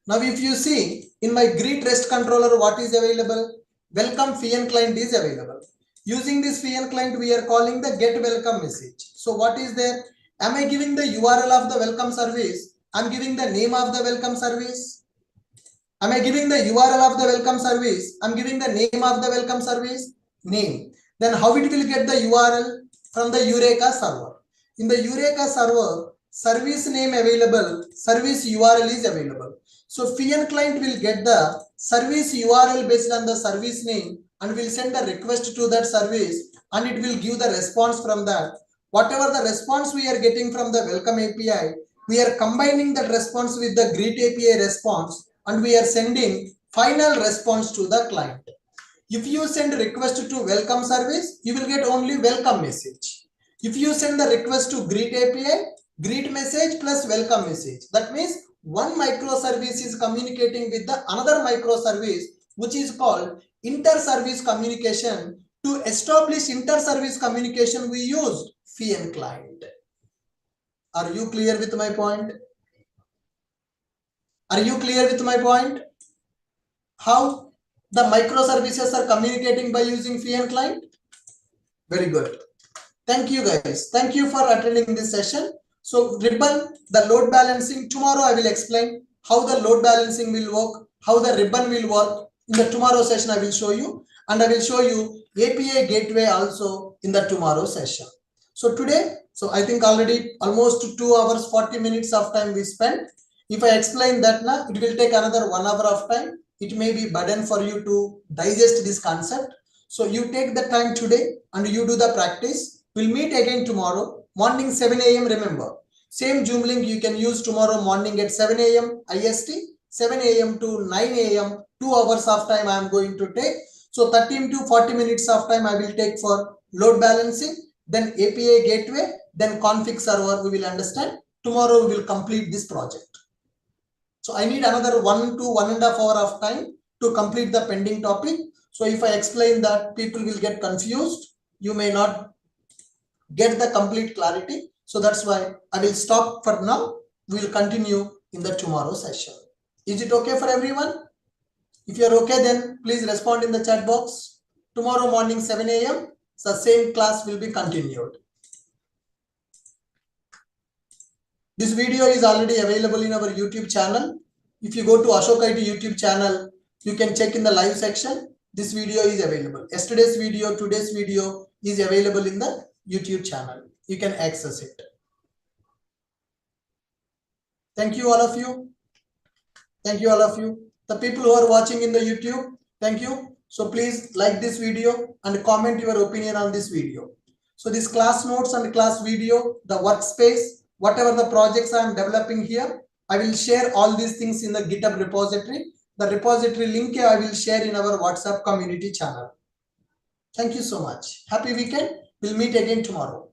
Now, if you see in my greet REST controller, what is available? Welcome FIAN client is available. Using this FIAN client, we are calling the get welcome message. So what is there? Am I giving the URL of the welcome service? I'm giving the name of the welcome service. Am I giving the URL of the welcome service? I'm giving the name of the welcome service, name. Then how it will get the URL? From the Eureka server. In the Eureka server, service name available, service URL is available. So FIAN client will get the service URL based on the service name and will send a request to that service, and it will give the response from that. Whatever the response we are getting from the welcome API, we are combining that response with the greet API response, and we are sending final response to the client. If you send request to welcome service, you will get only welcome message. If you send the request to greet API, greet message plus welcome message. That means one microservice is communicating with the another microservice, which is called inter-service communication. To establish inter-service communication, we use FIAN client. Are you clear with my point? Are you clear with my point? How the microservices are communicating by using FIAN client? Very good. Thank you guys. Thank you for attending this session. So ribbon, the load balancing, tomorrow I will explain how the load balancing will work, how the ribbon will work. In the tomorrow session I will show you, and I will show you API gateway also in the tomorrow session. So today, so I think already almost 2 hours 40 minutes of time we spent. If I explain that now, it will take another 1 hour of time. It may be burden for you to digest this concept. So you take the time today and you do the practice. We'll meet again tomorrow morning 7 a.m. Remember, same Zoom link you can use tomorrow morning at 7 a.m. IST, 7 a.m. to 9 a.m. 2 hours of time I am going to take. So 13 to 40 minutes of time I will take for load balancing, then API gateway, then config server. We will understand. Tomorrow we will complete this project. So I need another 1 to 1.5 hours of time to complete the pending topic. So if I explain that, people will get confused. You may not get the complete clarity. So that's why I will stop for now. We will continue in the tomorrow session. Is it okay for everyone? If you are okay, then please respond in the chat box. Tomorrow morning 7 a.m. the same class will be continued. This video is already available in our YouTube channel. If you go to Ashok IT YouTube channel, you can check in the live section. This video is available. Yesterday's video, today's video is available in the YouTube channel. You can access it. Thank you all of you. Thank you all of you. The people who are watching in the YouTube, thank you. So please like this video and comment your opinion on this video. So this class notes and class video, the workspace, whatever the projects I am developing here, I will share all these things in the GitHub repository. The repository link I will share in our WhatsApp community channel. Thank you so much. Happy weekend. We'll meet again tomorrow.